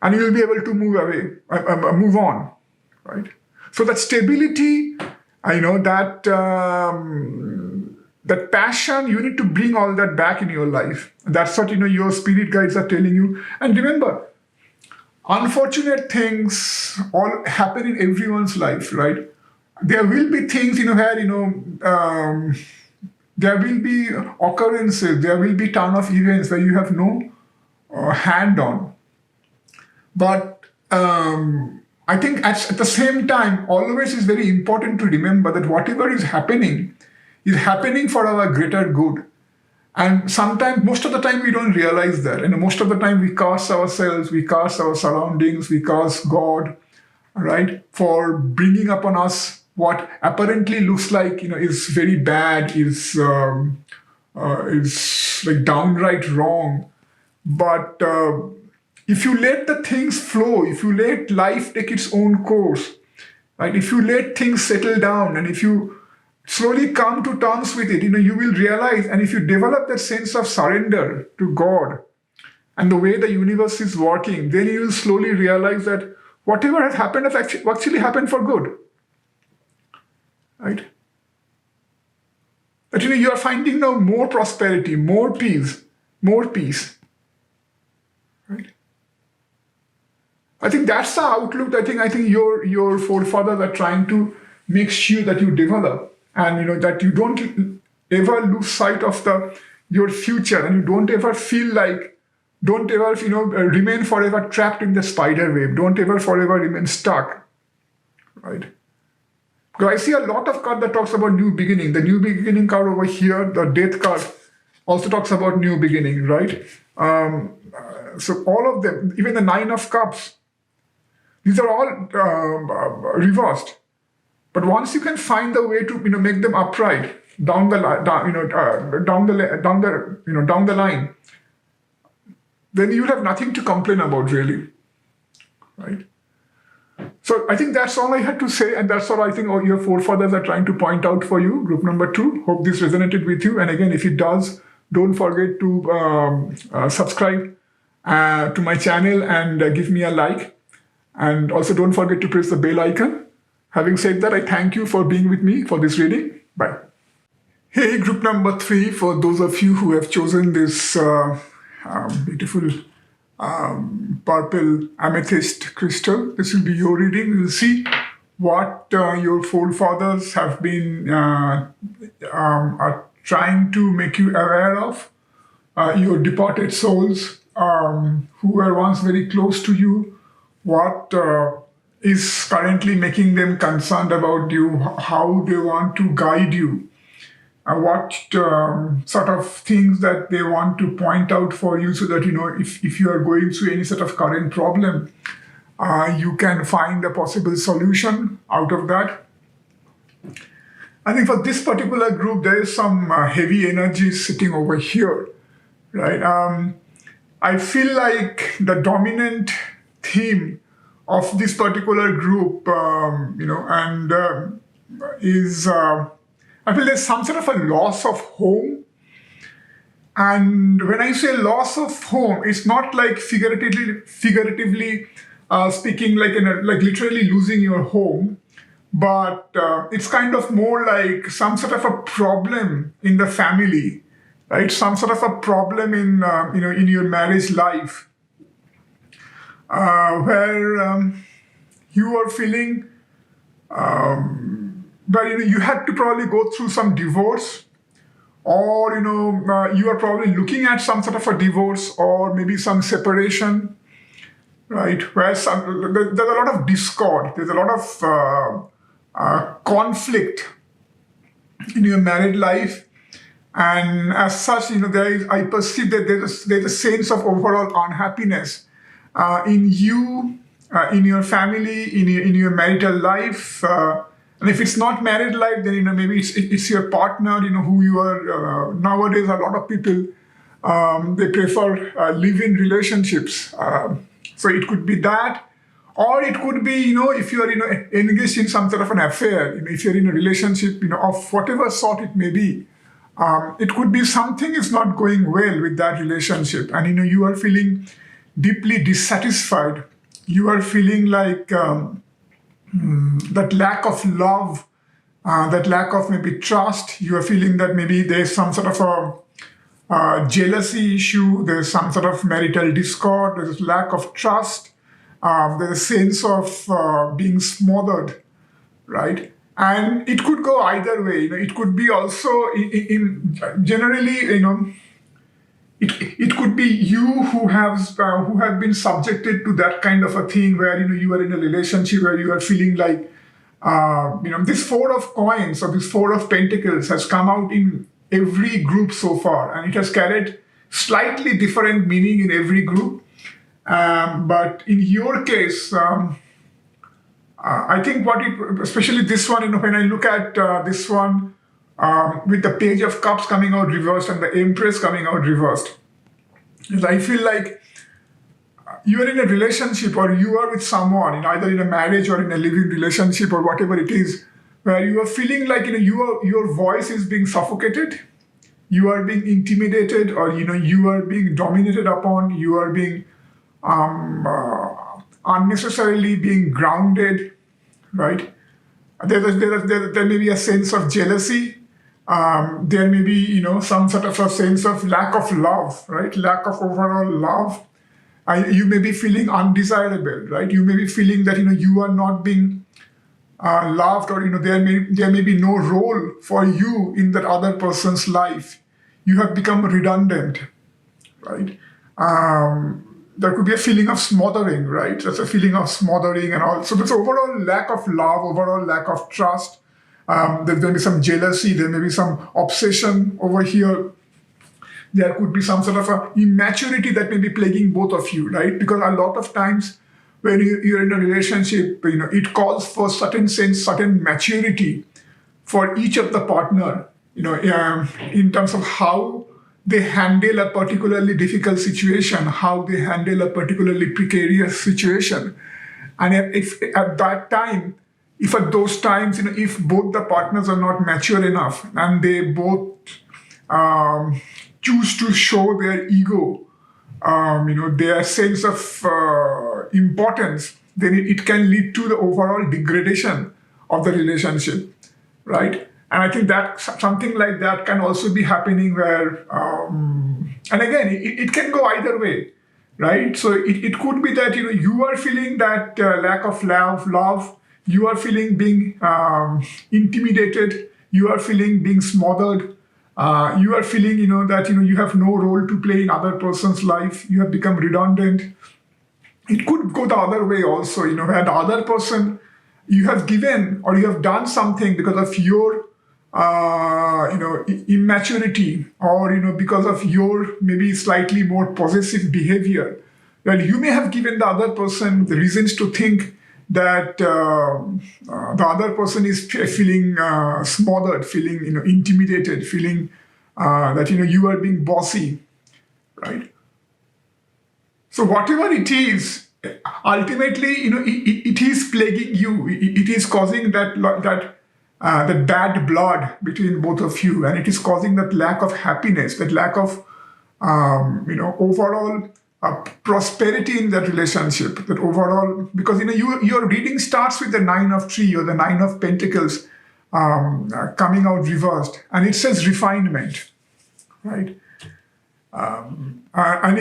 And you will be able to move on, right? So that stability, that passion, you need to bring all that back in your life. That's what, your spirit guides are telling you. And remember, unfortunate things all happen in everyone's life, right? There will be things, where, there will be occurrences, there will be ton of events where you have no hand on. But I think at the same time, always is very important to remember that whatever is happening for our greater good. And sometimes, most of the time, we don't realize that. And most of the time, we curse ourselves, we curse our surroundings, we curse God, right, for bringing upon us what apparently looks like, is very bad, is like downright wrong. But if you let the things flow, if you let life take its own course, right, if you let things settle down, and if you slowly come to terms with it, you will realize, and if you develop that sense of surrender to God and the way the universe is working, then you will slowly realize that whatever has happened has actually happened for good, right? That you are finding now more prosperity, more peace, right? I think that's the outlook that I think your forefathers are trying to make sure that you develop. And that you don't ever lose sight of your future, and you don't ever remain forever trapped in the spider web. Don't ever forever remain stuck, right? Because I see a lot of card that talks about new beginning. The new beginning card over here, the death card, also talks about new beginning, right? So all of them, even the 9 of Cups, these are all reversed. But once you can find the way to make them upright down the line, then you have nothing to complain about, really, right? So I think that's all I had to say, and that's all I think all your forefathers are trying to point out for you. Group number 2. Hope this resonated with you. And again, if it does, don't forget to subscribe to my channel and give me a like, and also don't forget to press the bell icon. Having said that, I thank you for being with me for this reading. Bye. Hey, group number 3, for those of you who have chosen this beautiful purple amethyst crystal, this will be your reading. We'll see what your forefathers have been are trying to make you aware of, your departed souls who were once very close to you, what is currently making them concerned about you, how they want to guide you, what sort of things that they want to point out for you, so that if you are going through any sort of current problem, you can find a possible solution out of that. I think for this particular group, there is some heavy energy sitting over here, right? I feel like the dominant theme of this particular group, is I feel there's some sort of a loss of home. And when I say loss of home, it's not like figuratively speaking, like like literally losing your home, but it's kind of more like some sort of a problem in the family, right? Some sort of a problem in in your marriage life, where you are feeling, but you had to probably go through some divorce, or you are probably looking at some sort of a divorce or maybe some separation, right? Where there's a lot of discord, there's a lot of conflict in your married life, and as such, I perceive that there's a sense of overall unhappiness in you, in your family, in your marital life. And if it's not married life, then maybe it's your partner, who you are. Nowadays, a lot of people they prefer live-in relationships. So it could be that, or it could be if you are engaged in some sort of an affair. If you're in a relationship, of whatever sort it may be. It could be something is not going well with that relationship, and you are feeling deeply dissatisfied. You are feeling like that lack of love, that lack of maybe trust. You are feeling that maybe there's some sort of a jealousy issue. There's some sort of marital discord. There's lack of trust. There's a sense of being smothered, right? And it could go either way. It could be also in generally, it could be you who have been subjected to that kind of a thing where you are in a relationship where you are feeling like this four of coins or this four of pentacles has come out in every group so far, and it has carried slightly different meaning in every group. But in your case, I think especially this one, when I look at this one with the Page of Cups coming out reversed and the Empress coming out reversed, I feel like you are in a relationship or you are with someone, either in a marriage or in a living relationship or whatever it is, where you are feeling like your voice is being suffocated, you are being intimidated, or you are being dominated upon, you are being unnecessarily being grounded, right? There may be a sense of jealousy. There may be, some sort of a sense of lack of love, right? Lack of overall love. You may be feeling undesirable, right? You may be feeling that, you are not being loved, or, there may be no role for you in that other person's life. You have become redundant, right? There could be a feeling of smothering, right? There's a feeling of smothering and all. So there's overall lack of love, overall lack of trust. There may be some jealousy. There may be some obsession over here. There could be some sort of a immaturity that may be plaguing both of you, right? Because a lot of times when you're in a relationship, it calls for certain maturity for each of the partner, in terms of how they handle a particularly difficult situation, how they handle a particularly precarious situation. And if at that time, if at those times, if both the partners are not mature enough and they both choose to show their ego, their sense of importance, then it can lead to the overall degradation of the relationship, right? And I think that something like that can also be happening where, and again, it can go either way, right? So it could be that, you are feeling that lack of love, you are feeling being intimidated, you are feeling being smothered, you are feeling, that, you have no role to play in other person's life, you have become redundant. It could go the other way also, where the other person, you have given or you have done something because of your immaturity, or because of your maybe slightly more possessive behavior. Well, you may have given the other person the reasons to think that the other person is feeling smothered, feeling intimidated, feeling that you are being bossy, right? So whatever it is, ultimately, it is plaguing you. It is causing that bad blood between both of you, and it is causing that lack of happiness, that lack of overall prosperity in that relationship. That overall, because your reading starts with the 9 of Tree or the 9 of Pentacles coming out reversed, and it says refinement, right? And when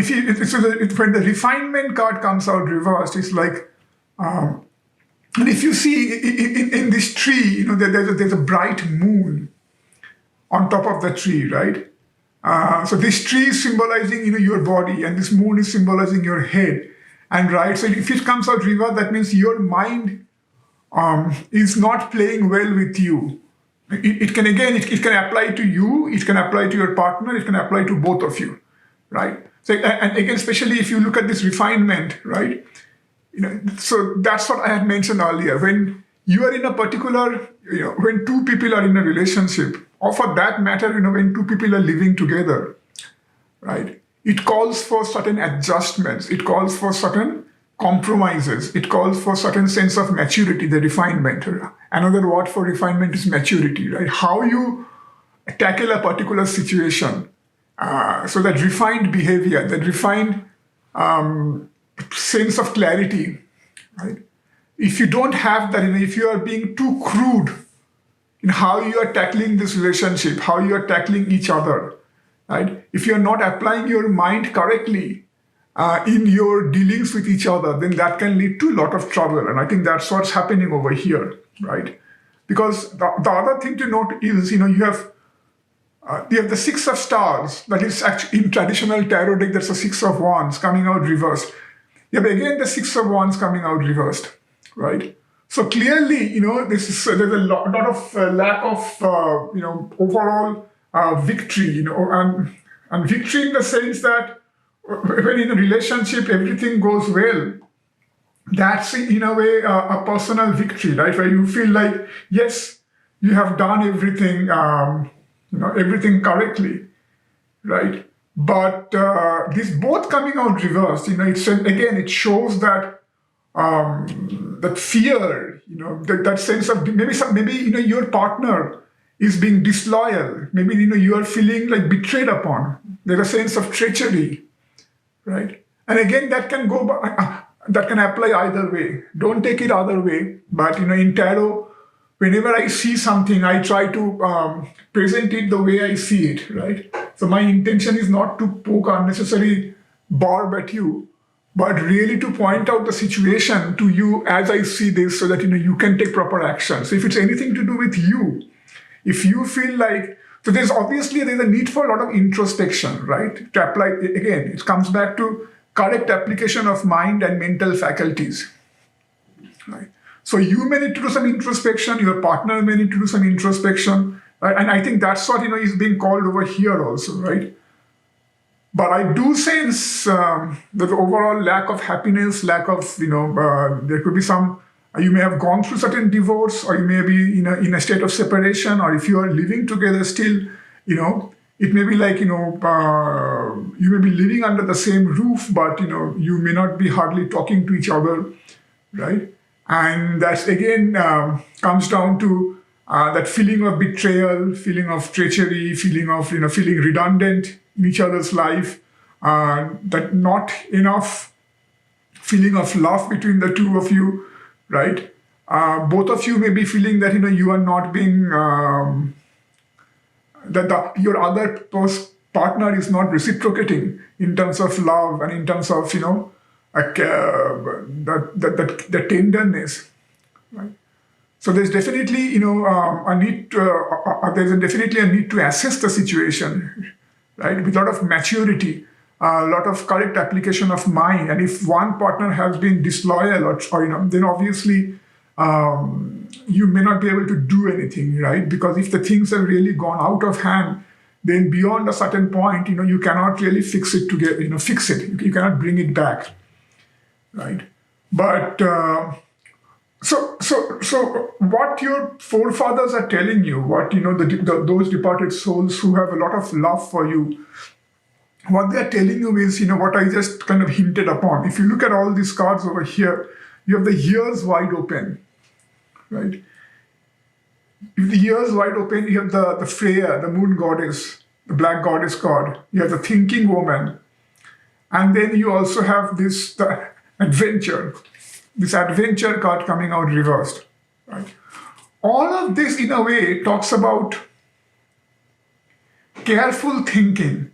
the refinement card comes out reversed, it's like, and if you see in this tree, there's a bright moon on top of the tree, right? So this tree is symbolizing, your body, and this moon is symbolizing your head, and right. So if it comes out reversed, that means your mind is not playing well with you. It can apply to you, it can apply to your partner, it can apply to both of you, right? So, and again, especially if you look at this refinement, right? So that's what I had mentioned earlier. When you are in a particular, when two people are in a relationship, or for that matter, when two people are living together, right? It calls for certain adjustments. It calls for certain compromises. It calls for certain sense of maturity, the refinement. Another word for refinement is maturity, right? How you tackle a particular situation. So that refined behavior, that refined sense of clarity, right? If you don't have that, if you are being too crude in how you are tackling this relationship, how you are tackling each other, right? If you are not applying your mind correctly in your dealings with each other, then that can lead to a lot of trouble. And I think that's what's happening over here, right? Because the other thing to note is, you have the 6 of Stars, that is actually in traditional tarot deck, that's a 6 of Wands coming out reversed. You have again the 6 of Wands coming out reversed, right? So clearly, there's a lot of lack of, overall victory, and victory in the sense that when in a relationship everything goes well, that's in a way a personal victory, right? Where you feel like, yes, you have done everything, everything correctly, right? But this both coming out reversed, it shows that that fear, that sense of maybe your partner is being disloyal. Maybe you are feeling like betrayed upon. There's a sense of treachery, right? And again, that can that can apply either way. Don't take it other way. But in tarot, whenever I see something, I try to present it the way I see it, right? So my intention is not to poke unnecessary barb at you, but really to point out the situation to you as I see this, so that you can take proper action. So if it's anything to do with you, if you feel like, so there's a need for a lot of introspection, right? To apply, again, it comes back to correct application of mind and mental faculties, right? So you may need to do some introspection, your partner may need to do some introspection, right? And I think that's what is being called over here also, right? But I do sense the overall lack of happiness, lack of, there could be some, you may have gone through certain divorce, or you may be in a state of separation, or if you are living together still, it may be like, you may be living under the same roof, but, you may not be hardly talking to each other, right? And that again comes down to that feeling of betrayal, feeling of treachery, feeling of, feeling redundant in each other's life, that not enough feeling of love between the two of you, right? Both of you may be feeling that, you are not being, your other partner is not reciprocating in terms of love and in terms of, the tenderness, right? So there's definitely, a need to, definitely a need to assess the situation, right? With a lot of maturity, a lot of correct application of mind. And if one partner has been disloyal or then obviously you may not be able to do anything, right? Because if the things have really gone out of hand, then beyond a certain point, you cannot really fix it together, fix it. You cannot bring it back, right? But so what your forefathers are telling you, what those departed souls who have a lot of love for you, what they are telling you is, what I just kind of hinted upon. If you look at all these cards over here, you have the ears wide open, right? If the ears wide open, you have the Freya, the moon goddess, the black goddess card. You have the thinking woman. And then you also have the adventure. This adventure card coming out reversed. Right? All of this, in a way, talks about careful thinking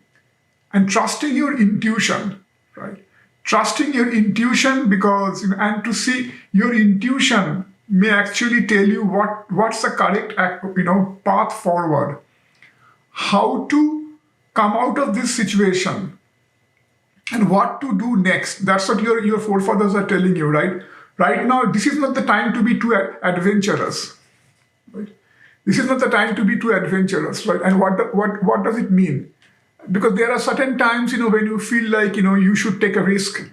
and trusting your intuition, right? Trusting your intuition because, and to see your intuition may actually tell you what's the correct, path forward, how to come out of this situation, and what to do next. That's what your forefathers are telling you, right? Right now, this is not the time to be too adventurous, right? This is not the time to be too adventurous, right? And what does it mean? Because there are certain times, when you feel like, you should take a risk,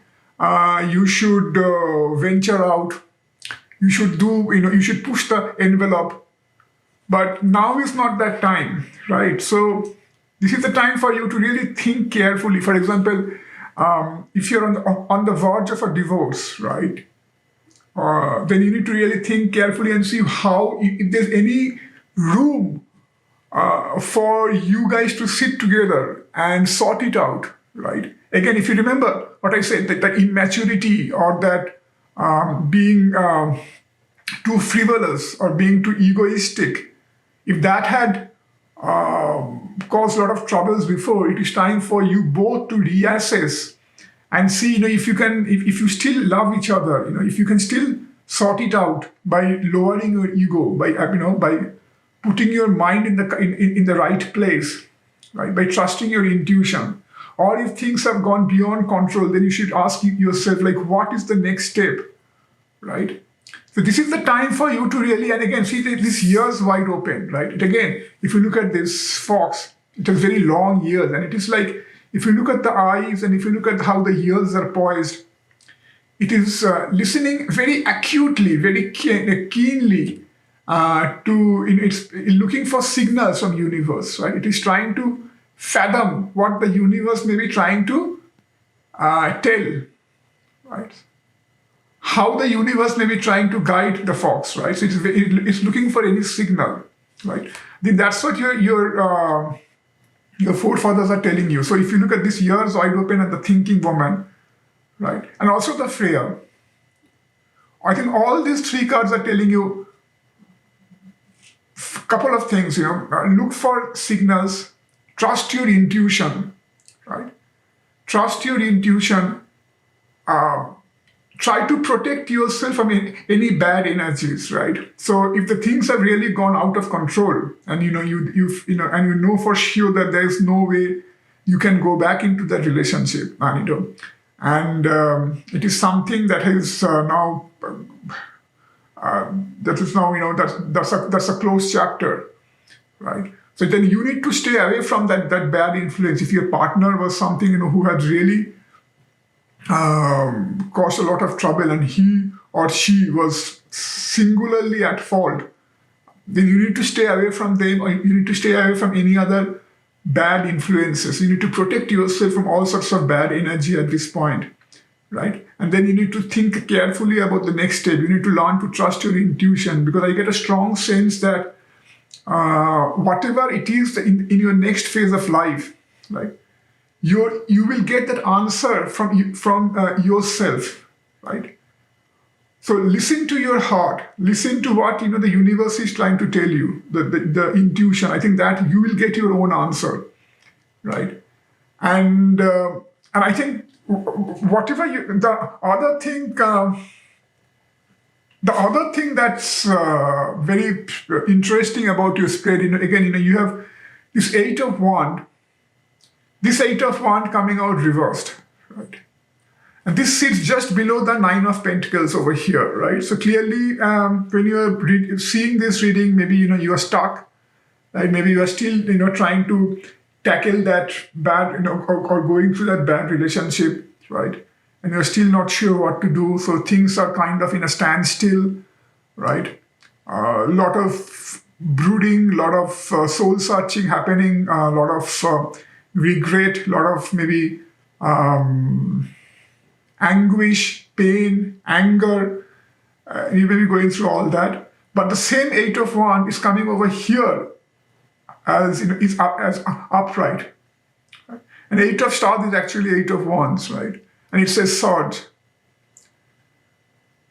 you should venture out, you should do, you should push the envelope. But now is not that time, right? So this is the time for you to really think carefully. For example, if you're on the verge of a divorce, right? Then you need to really think carefully and see if there's any room for you guys to sit together and sort it out, right? Again, if you remember what I said, that immaturity or that being too frivolous or being too egoistic, if that had caused a lot of troubles before, it is time for you both to reassess and see, if you still love each other, if you can still sort it out by lowering your ego, by putting your mind in the right place, right? By trusting your intuition. Or if things have gone beyond control, then you should ask yourself, what is the next step, right? So this is the time for you to really, and again, see this ears wide open, right? Again, if you look at this fox, it has very long ears, and it is like, if you look at the eyes and if you look at how the ears are poised, it is listening very acutely, very keenly, it's looking for signals from universe, right? It is trying to fathom what the universe may be trying to tell, right? How the universe may be trying to guide the fox, right? So it's looking for any signal, right? Then that's what your forefathers are telling you. So if you look at this ears wide open and the thinking woman, right? And also the Freya. I think all these three cards are telling you a couple of things, look for signals, trust your intuition, right? Trust your intuition, try to protect yourself from any bad energies, right? So if the things have really gone out of control and you for sure that there is no way you can go back into that relationship, and it is something that is now that's a closed chapter, right? So then you need to stay away from that bad influence. If your partner was something who had really caused a lot of trouble and he or she was singularly at fault, then you need to stay away from them, or you need to stay away from any other bad influences. You need to protect yourself from all sorts of bad energy at this point, right? And then you need to think carefully about the next step. You need to learn to trust your intuition, because I get a strong sense that whatever it is in your next phase of life, right, you will get that answer from yourself, right? So listen to your heart, listen to what the universe is trying to tell you, the intuition. I think that you will get your own answer, right? And I think the other thing that's very interesting about your spread, again, you have this Eight of Wands. This Eight of Wands coming out reversed, right? And this sits just below the Nine of Pentacles over here, right? So clearly, when you are seeing this reading, maybe you are stuck, right? Maybe you are still trying to tackle that bad, or going through that bad relationship, right? And you're still not sure what to do. So things are kind of in a standstill, right? A lot of brooding, a lot of soul searching happening, a lot of regret, a lot of maybe anguish, pain, anger. You may be going through all that. But the same Eight of Wands is coming over here as is as upright. And Eight of Stars is actually Eight of Wands, right? And it says Swords.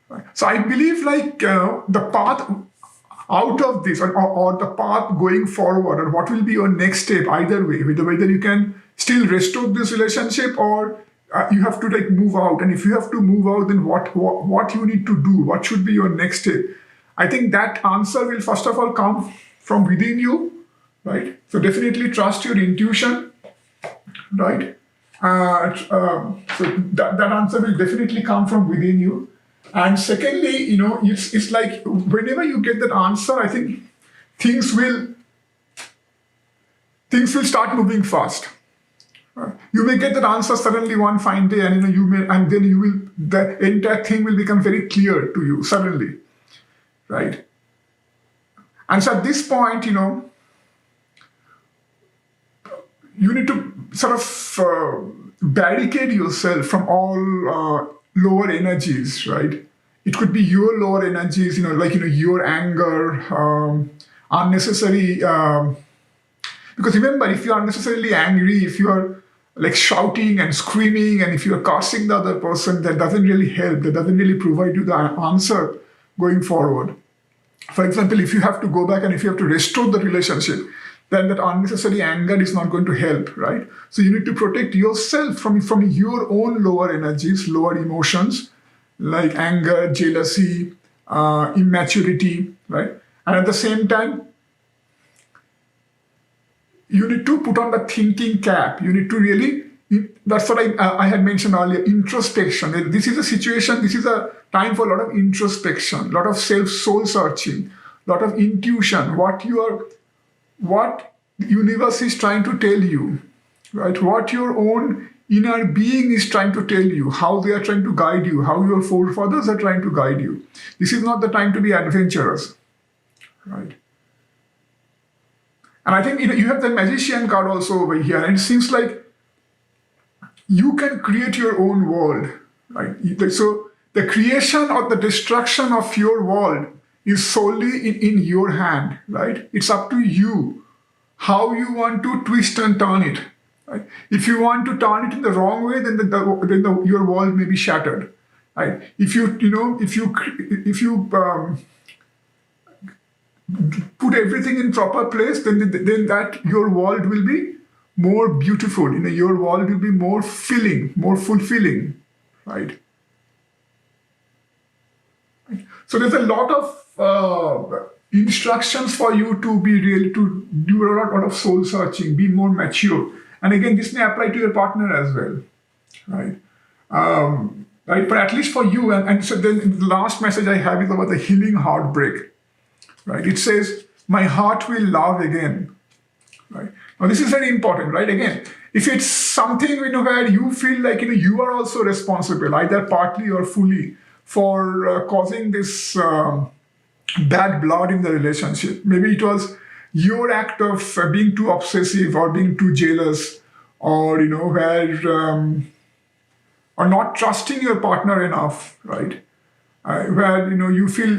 Right? So I believe the path out of this, or the path going forward, or what will be your next step, either way, whether you can still restore this relationship, or you have to move out. And if you have to move out, then what you need to do, what should be your next step? I think that answer will first of all come from within you, right? So definitely trust your intuition, right? So that answer will definitely come from within you. And secondly, it's like whenever you get that answer, I think things will start moving fast. You may get that answer suddenly one fine day, and the entire thing will become very clear to you suddenly, right? And so at this point, you need to sort of barricade yourself from all lower energies, right? It could be your lower energies, your anger, unnecessary. Because remember, if you are unnecessarily angry, if you are shouting and screaming, and if you are cursing the other person, that doesn't really help. That doesn't really provide you the answer going forward. For example, if you have to go back and if you have to restore the relationship, then that unnecessary anger is not going to help, right? So you need to protect yourself from your own lower energies, lower emotions, like anger, jealousy, immaturity, right? And at the same time, you need to put on the thinking cap. You need to really, that's what I had mentioned earlier, introspection. This is a situation, this is a time for a lot of introspection, a lot of soul searching, a lot of intuition, what the universe is trying to tell you, right? What your own inner being is trying to tell you, how they are trying to guide you, how your forefathers are trying to guide you. This is not the time to be adventurous, right? And I think you have the Magician card also over here, and it seems like you can create your own world, right? So the creation or the destruction of your world is solely in your hand, right? It's up to you how you want to twist and turn it. Right? If you want to turn it in the wrong way, then your world may be shattered. Right? If you put everything in proper place, then that your world will be more beautiful. Your world will be more filling, more fulfilling, right? So there's a lot of instructions for you to to do a lot of soul searching, be more mature. And again, this may apply to your partner as well, right? Right, but at least for you, and so then the last message I have is about the healing heartbreak, right? It says, my heart will love again, right? Now this is very important, right? Again, if it's something where you feel like you are also responsible, either partly or fully, for causing this bad blood in the relationship. Maybe it was your act of being too obsessive or being too jealous, or or not trusting your partner enough, right? Where you feel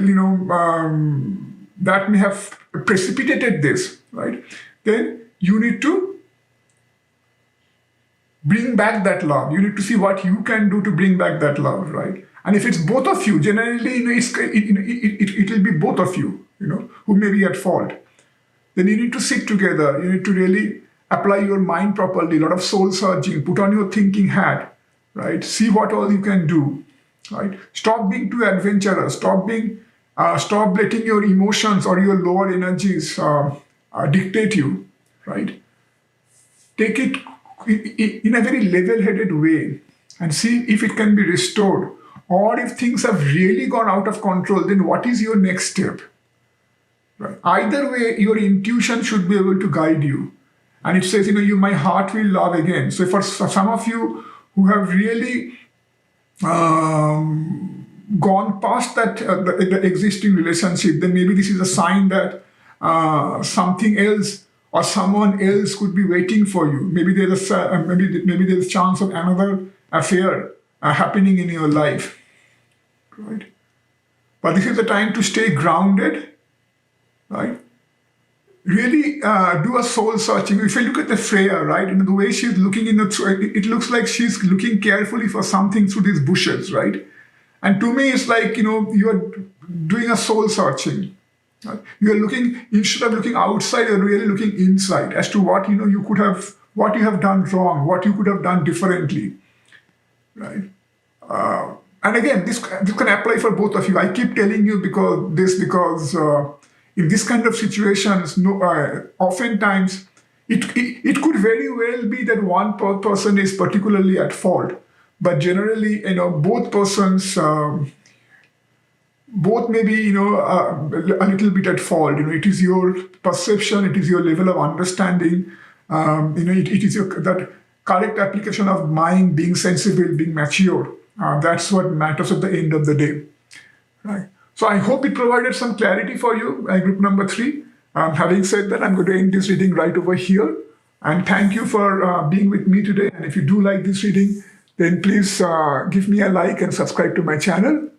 that may have precipitated this, right? Then you need to bring back that love. You need to see what you can do to bring back that love, right? And if it's both of you, generally, it will be both of you, who may be at fault. Then you need to sit together. You need to really apply your mind properly, a lot of soul searching, put on your thinking hat, right? See what all you can do, right? Stop being too adventurous. Stop letting your emotions or your lower energies dictate you, right? Take it in a very level-headed way and see if it can be restored. Or if things have really gone out of control, then what is your next step? Right? Either way, your intuition should be able to guide you. And it says, my heart will love again. So for some of you who have really gone past that the existing relationship, then maybe this is a sign that something else or someone else could be waiting for you. Maybe there's a chance of another affair happening in your life, right? But this is the time to stay grounded, right? really do a soul searching. If you look at the Freya, right, the way she's looking it looks like she's looking carefully for something through these bushes, right? And to me, it's like, you're doing a soul searching. Right? You're looking, instead of looking outside, you're really looking inside as to what, what you have done wrong, what you could have done differently, right? And again, this can apply for both of you. I keep telling you because in this kind of situations, oftentimes it could very well be that one person is particularly at fault, but generally, both persons, both maybe a little bit at fault. It is your perception, it is your level of understanding. It is that correct application of mind, being sensible, being mature. That's what matters at the end of the day, right? So I hope it provided some clarity for you, group number 3. Having said that, I'm going to end this reading right over here. And thank you for being with me today. And if you do like this reading, then please give me a like and subscribe to my channel.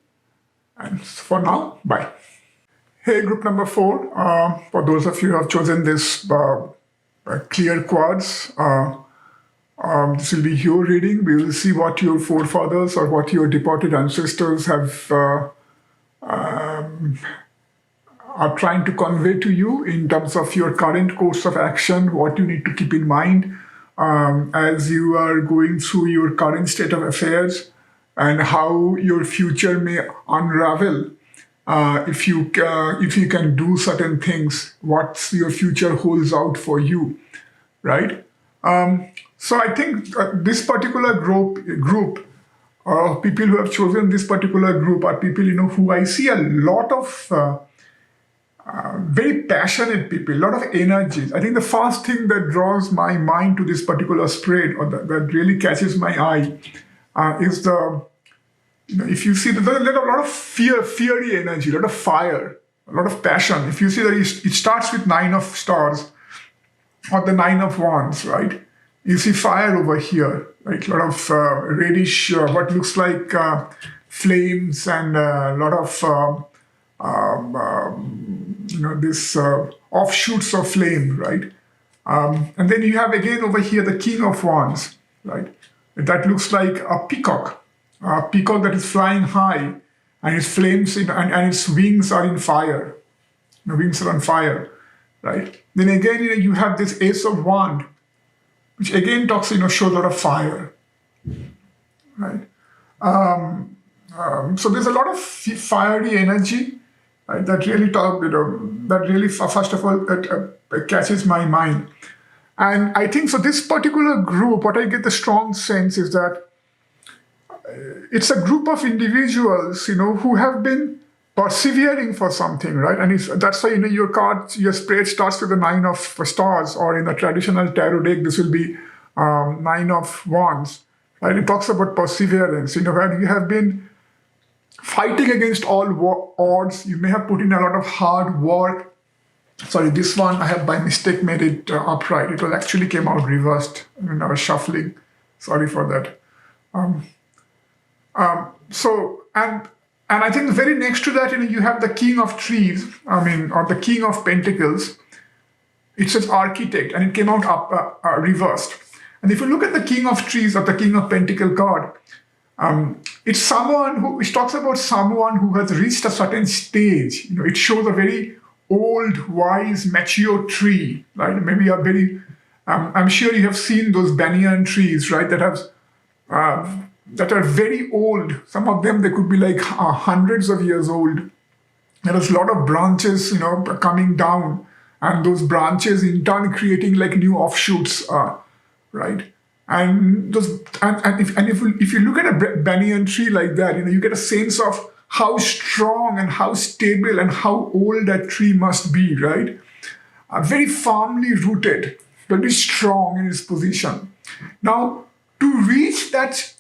And for now, bye. Hey, group number 4. For those of you who have chosen this clear quartz, this will be your reading. We will see what your forefathers or what your departed ancestors have are trying to convey to you in terms of your current course of action, what you need to keep in mind as you are going through your current state of affairs, and how your future may unravel if you can do certain things, what your future holds out for you, right? So I think this particular group of people who have chosen this particular group are people, who I see a lot of very passionate people, a lot of energy. I think the first thing that draws my mind to this particular spread, or that really catches my eye, is if you see, there's a lot of fiery energy, a lot of fire, a lot of passion. If you see that it starts with 9 of stars or the 9 of wands, right? You see fire over here, right? A lot of reddish, what looks like flames, and a lot of this offshoots of flame, right? And then you have again over here the King of Wands, right? That looks like a peacock that is flying high, and its flames and its wings are in fire. The wings are on fire, right? Then again, you have this Ace of Wand, which again talks, shows a lot of fire, right? So there's a lot of fiery energy, right, that really first of all catches my mind. And I think so this particular group, what I get the strong sense is that it's a group of individuals, who have been persevering for something, right? And that's why, your spread starts with the 9 of stars, or in the traditional tarot deck, this will be 9 of wands, right? It talks about perseverance, where you have been fighting against all odds. You may have put in a lot of hard work. Sorry, this one I have by mistake made it upright. It actually came out reversed when I was shuffling. Sorry for that. And I think very next to that, you have the King of Trees, or the King of Pentacles. It says Architect, and it came out reversed. And if you look at the King of Trees or the King of Pentacle card, it's it talks about someone who has reached a certain stage. It shows a very old, wise, mature tree, right? Maybe a very, I'm sure you have seen those banyan trees, right? That are very old. Some of them, they could be like hundreds of years old. There is a lot of branches, coming down, and those branches in turn creating like new offshoots, right? And if you look at a banyan tree like that, you get a sense of how strong and how stable and how old that tree must be, right? Very firmly rooted, very strong in its position. Now, to reach that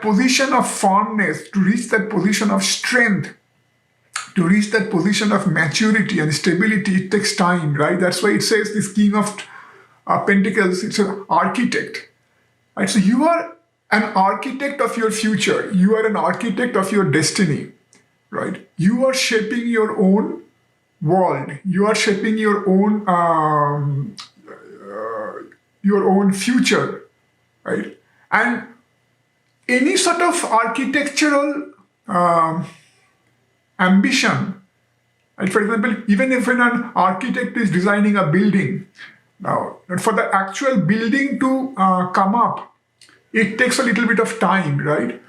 position of firmness, to reach that position of strength, to reach that position of maturity and stability, it takes time, right? That's why it says this King of Pentacles, it's an architect, right? So you are an architect of your future. You are an architect of your destiny, right? You are shaping your own world. You are shaping your own future, right? And any sort of architectural um, ambition, right? For example, even if when an architect is designing a building, now for the actual building to come up, it takes a little bit of time, right?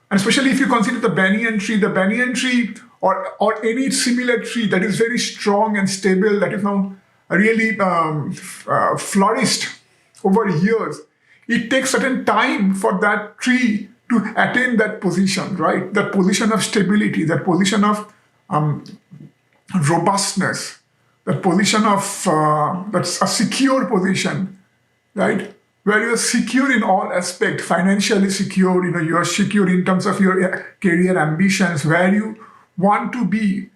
And especially if you consider the banyan tree or any similar tree that is very strong and stable, that is now really flourished over years, it takes certain time for that tree to attain that position, right? That position of stability, that position of um, robustness, that position of that's a secure position, right? Where you're secure in all aspects, financially secure, you are secure in terms of your career ambitions, where you want to be,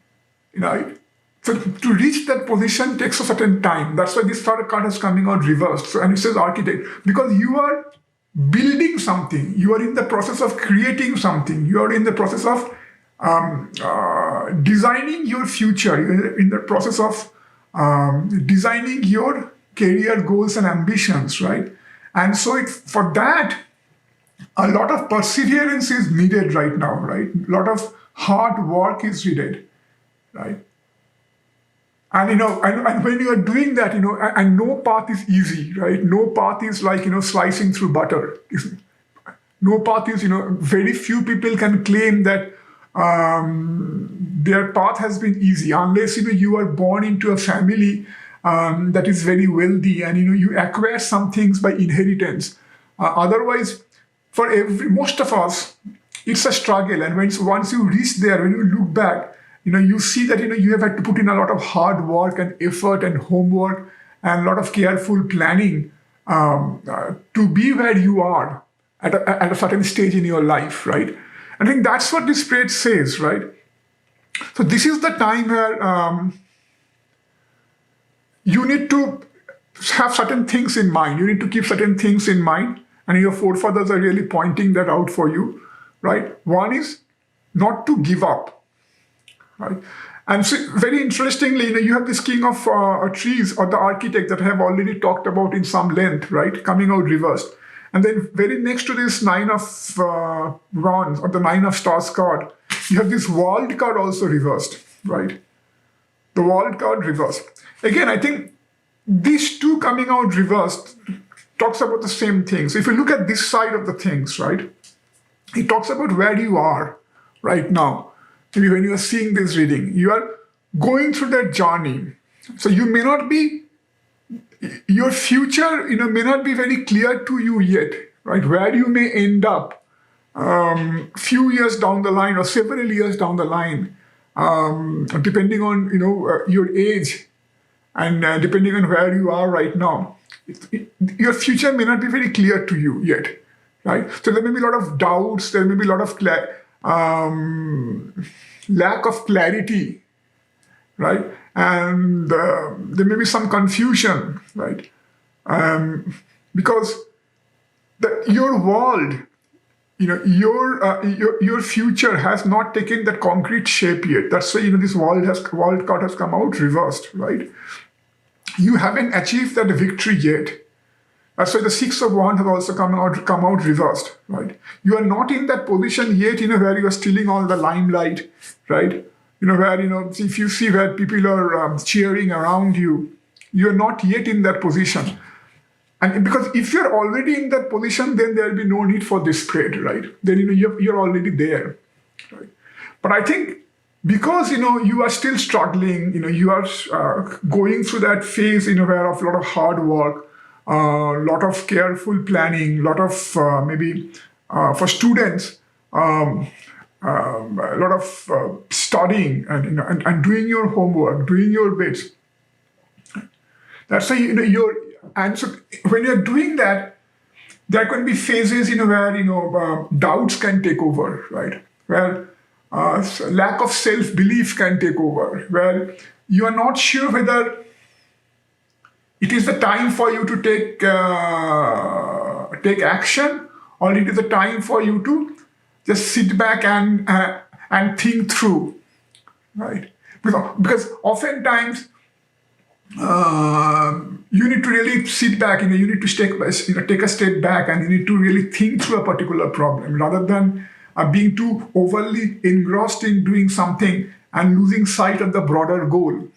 right? So to reach that position takes a certain time. That's why this third card is coming out reversed. So, and it says architect, because you are building something, you are in the process of creating something, you are in the process of designing your future, you're in the process of designing your career goals and ambitions, right? And so for that, a lot of perseverance is needed right now, right? A lot of hard work is needed, right? And and when you are doing that, and no path is easy, right? No path is like slicing through butter. No path is, very few people can claim that their path has been easy, unless you are born into a family that is very wealthy, and you acquire some things by inheritance. Otherwise, for most of us, it's a struggle. And once you reach there, when you look back, you see that you have had to put in a lot of hard work and effort and homework and a lot of careful planning to be where you are at a certain stage in your life, right? I think that's what this phrase says, right? So this is the time where you need to have certain things in mind. You need to keep certain things in mind, and your forefathers are really pointing that out for you, right? One is not to give up, right? And so very interestingly, you have this king of trees, or the architect, that I have already talked about in some length, right? Coming out reversed. And then very next to this nine of wands, or the nine of stars card, you have this world card also reversed, right? The world card reversed. Again, I think these two coming out reversed talks about the same thing. So if you look at this side of the things, right, it talks about where you are right now. Maybe when you are seeing this reading, you are going through that journey. So you may not be, your future, may not be very clear to you yet, right? Where you may end up few years down the line or several years down the line, depending on, your age and depending on where you are right now. Your future may not be very clear to you yet, right? So there may be a lot of doubts, there may be a lot of lack of clarity, right? And there may be some confusion, right? Because your world, your future has not taken that concrete shape yet. That's why this world card has come out reversed, right? You haven't achieved that victory yet. That's why the Six of Wands have also come out reversed, right? You are not in that position yet, where you are stealing all the limelight, right? Where, if you see where people are cheering around you, you are not yet in that position. And because if you're already in that position, then there'll be no need for this spread, right? Then, you're already there, right? But I think because, you are still struggling, you are going through that phase, where of a lot of hard work, a lot of careful planning, a lot of maybe for students, a lot of studying and doing your homework, doing your bits. That's why and so when you're doing that, there can be phases where doubts can take over, right? Where lack of self-belief can take over, where you are not sure whether it is the time for you to take action, or it is the time for you to just sit back and think through, right? Because oftentimes you need to really sit back, you need to take a step back, and you need to really think through a particular problem rather than being too overly engrossed in doing something and losing sight of the broader goal.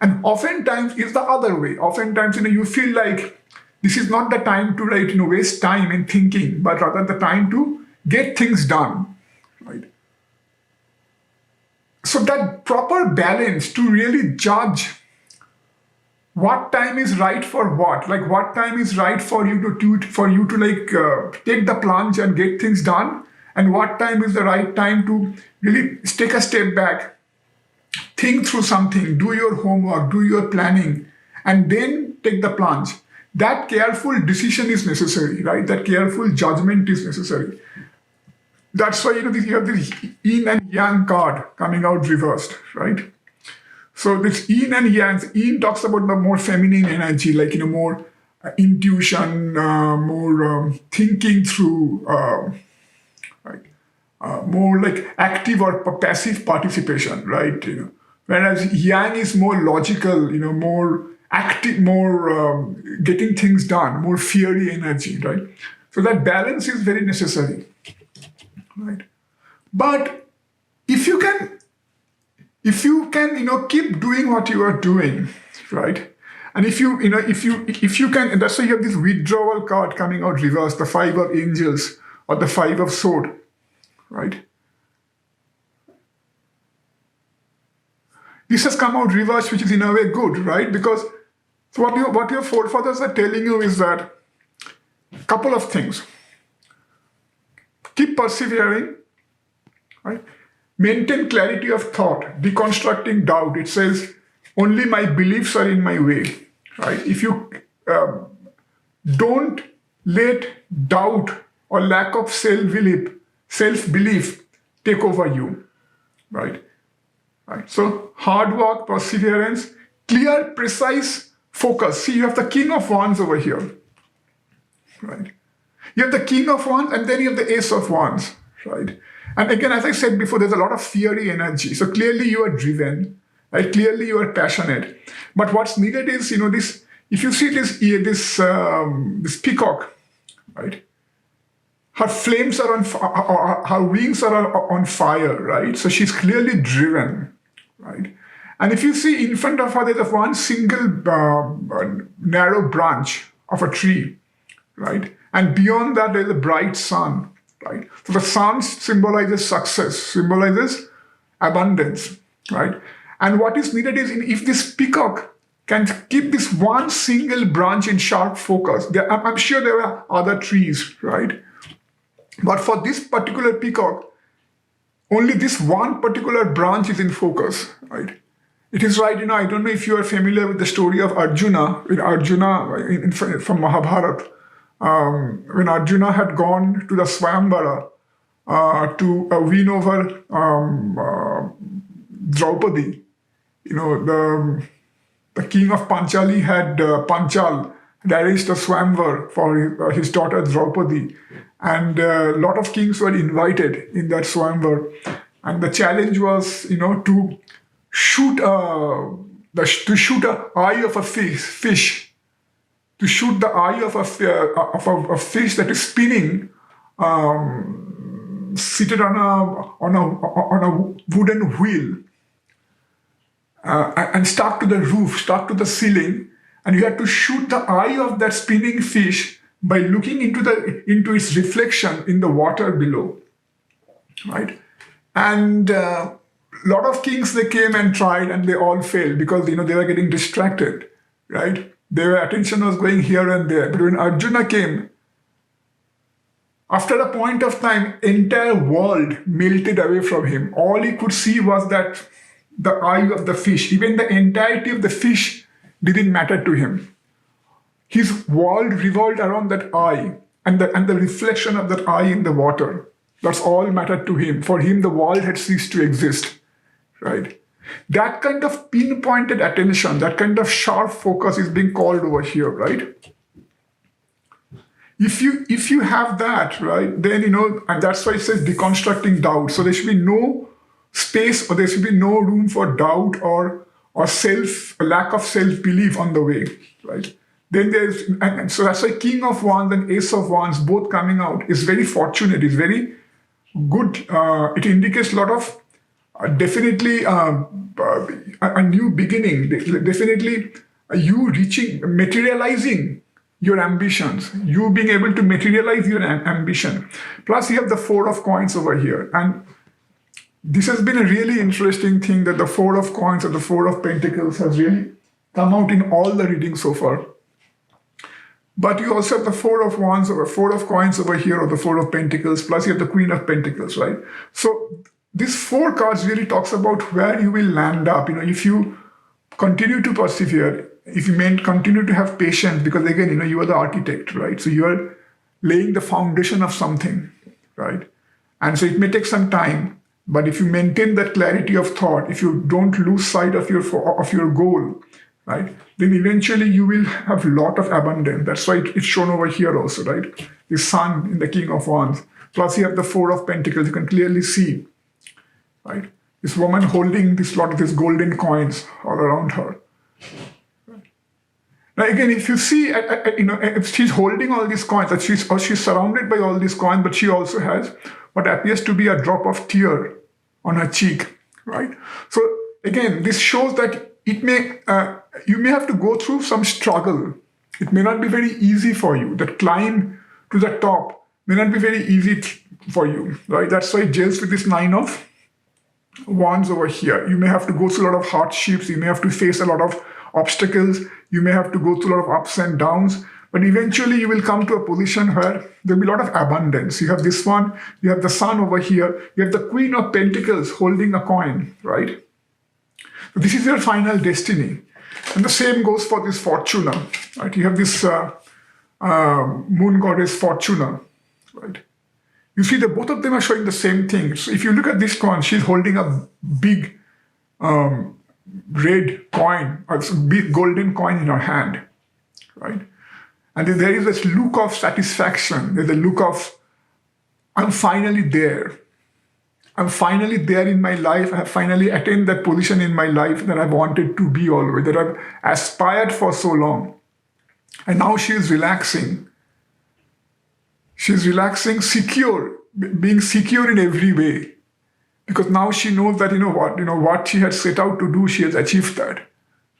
And oftentimes it's the other way. Oftentimes, you feel like this is not the time to waste time in thinking, but rather the time to get things done, right? So that proper balance to really judge what time is right for what, like what time is right for you to take the plunge and get things done, and what time is the right time to really take a step back, think through something, do your homework, do your planning, and then take the plunge. That careful decision is necessary, right? That careful judgment is necessary. That's why you have this yin and yang card coming out reversed, right? So this yin and yang, yin talks about the more feminine energy, like more intuition, more thinking through, right? More like active or passive participation, right? Whereas yang is more logical, more active, more getting things done, more fiery energy, right? So that balance is very necessary, right? But if you can keep doing what you are doing, right? And if you can, that's why you have this withdrawal card coming out reversed, the 5 of angels or the 5 of sword, right? This has come out reversed, which is in a way good, right? Because so what your forefathers are telling you is that couple of things. Keep persevering, right? Maintain clarity of thought, deconstructing doubt. It says, only my beliefs are in my way, right? If you don't let doubt or lack of self-belief take over you, right? Right. So hard work, perseverance, clear, precise focus. See, you have the King of Wands over here, right? You have the King of Wands, and then you have the Ace of Wands, right? And again, as I said before, there's a lot of fiery energy. So clearly you are driven, right? Clearly you are passionate. But what's needed is, this. If you see this peacock, right? Her flames are her wings are on fire, right? So she's clearly driven, right? And if you see in front of her, there's one single narrow branch of a tree, right? And beyond that, there's a bright sun, right? So the sun symbolizes success, symbolizes abundance, right? And what is needed is, if this peacock can keep this one single branch in sharp focus, I'm sure there are other trees, right? But for this particular peacock, only this one particular branch is in focus, right? It is right, I don't know if you are familiar with the story of Arjuna, from Mahabharata. When Arjuna had gone to the Swayamvara to win over Draupadi, the king of Panchali had Panchal had arranged a Swayamvar for his daughter Draupadi, and a lot of kings were invited in that Swayamvar, and the challenge was, to shoot a eye of a fish, to shoot the eye of a fish that is spinning, seated on a wooden wheel, and stuck to the roof, stuck to the ceiling, and you had to shoot the eye of that spinning fish by looking into its reflection in the water below, right? And a lot of kings, they came and tried, and they all failed because they were getting distracted, right? Their attention was going here and there. But when Arjuna came, after a point of time, entire world melted away from him. All he could see was that the eye of the fish. Even the entirety of the fish didn't matter to him. His world revolved around that eye and the reflection of that eye in the water. That's all mattered to him. For him, the world had ceased to exist, right? That kind of pinpointed attention, that kind of sharp focus is being called over here, right? If you have that, right, then, and that's why it says deconstructing doubt. So there should be no space, or there should be no room for doubt or lack of self-belief on the way, right? Then and so that's why King of Wands and Ace of Wands both coming out is very fortunate, is very good. It indicates a lot of definitely a new beginning, definitely you materializing your ambitions, you being able to materialize your ambition. Plus you have the Four of Coins over here, and this has been a really interesting thing that the Four of Coins or the Four of Pentacles has really come out in all the readings so far. But you also have the Four of Wands or Four of Coins over here, or the Four of Pentacles, plus you have the Queen of Pentacles, right? So this four cards really talks about where you will land up. If you continue to persevere, if you continue to have patience, because again, you are the architect, right? So you are laying the foundation of something, right? And so it may take some time, but if you maintain that clarity of thought, if you don't lose sight of your goal, right, then eventually you will have a lot of abundance. That's why it's shown over here also, right? The Sun in the King of Wands. Plus you have the Four of Pentacles. You can clearly see, right? This woman holding lot of these golden coins all around her. Now again, if you see, if she's holding all these coins, that she's surrounded by all these coins, but she also has what appears to be a drop of tear on her cheek, right? So again, this shows that you may have to go through some struggle. It may not be very easy for you. The climb to the top may not be very easy for you, right? That's why it gels with this Nine of Wands over here. You may have to go through a lot of hardships. You may have to face a lot of obstacles. You may have to go through a lot of ups and downs. But eventually you will come to a position where there'll be a lot of abundance. You have this one. You have the Sun over here. You have the Queen of Pentacles holding a coin, right? So this is your final destiny. And the same goes for this Fortuna, right? You have this moon goddess Fortuna, right? You see that both of them are showing the same thing. So if you look at this coin, she's holding a big red coin, or big golden coin in her hand, right? And then there is this look of satisfaction. There's a look of, I'm finally there. I'm finally there in my life. I have finally attained that position in my life that I've wanted to be always, that I've aspired for so long. And now she is relaxing. She's relaxing, secure, being secure in every way. Because now she knows that, what she had set out to do, she has achieved that,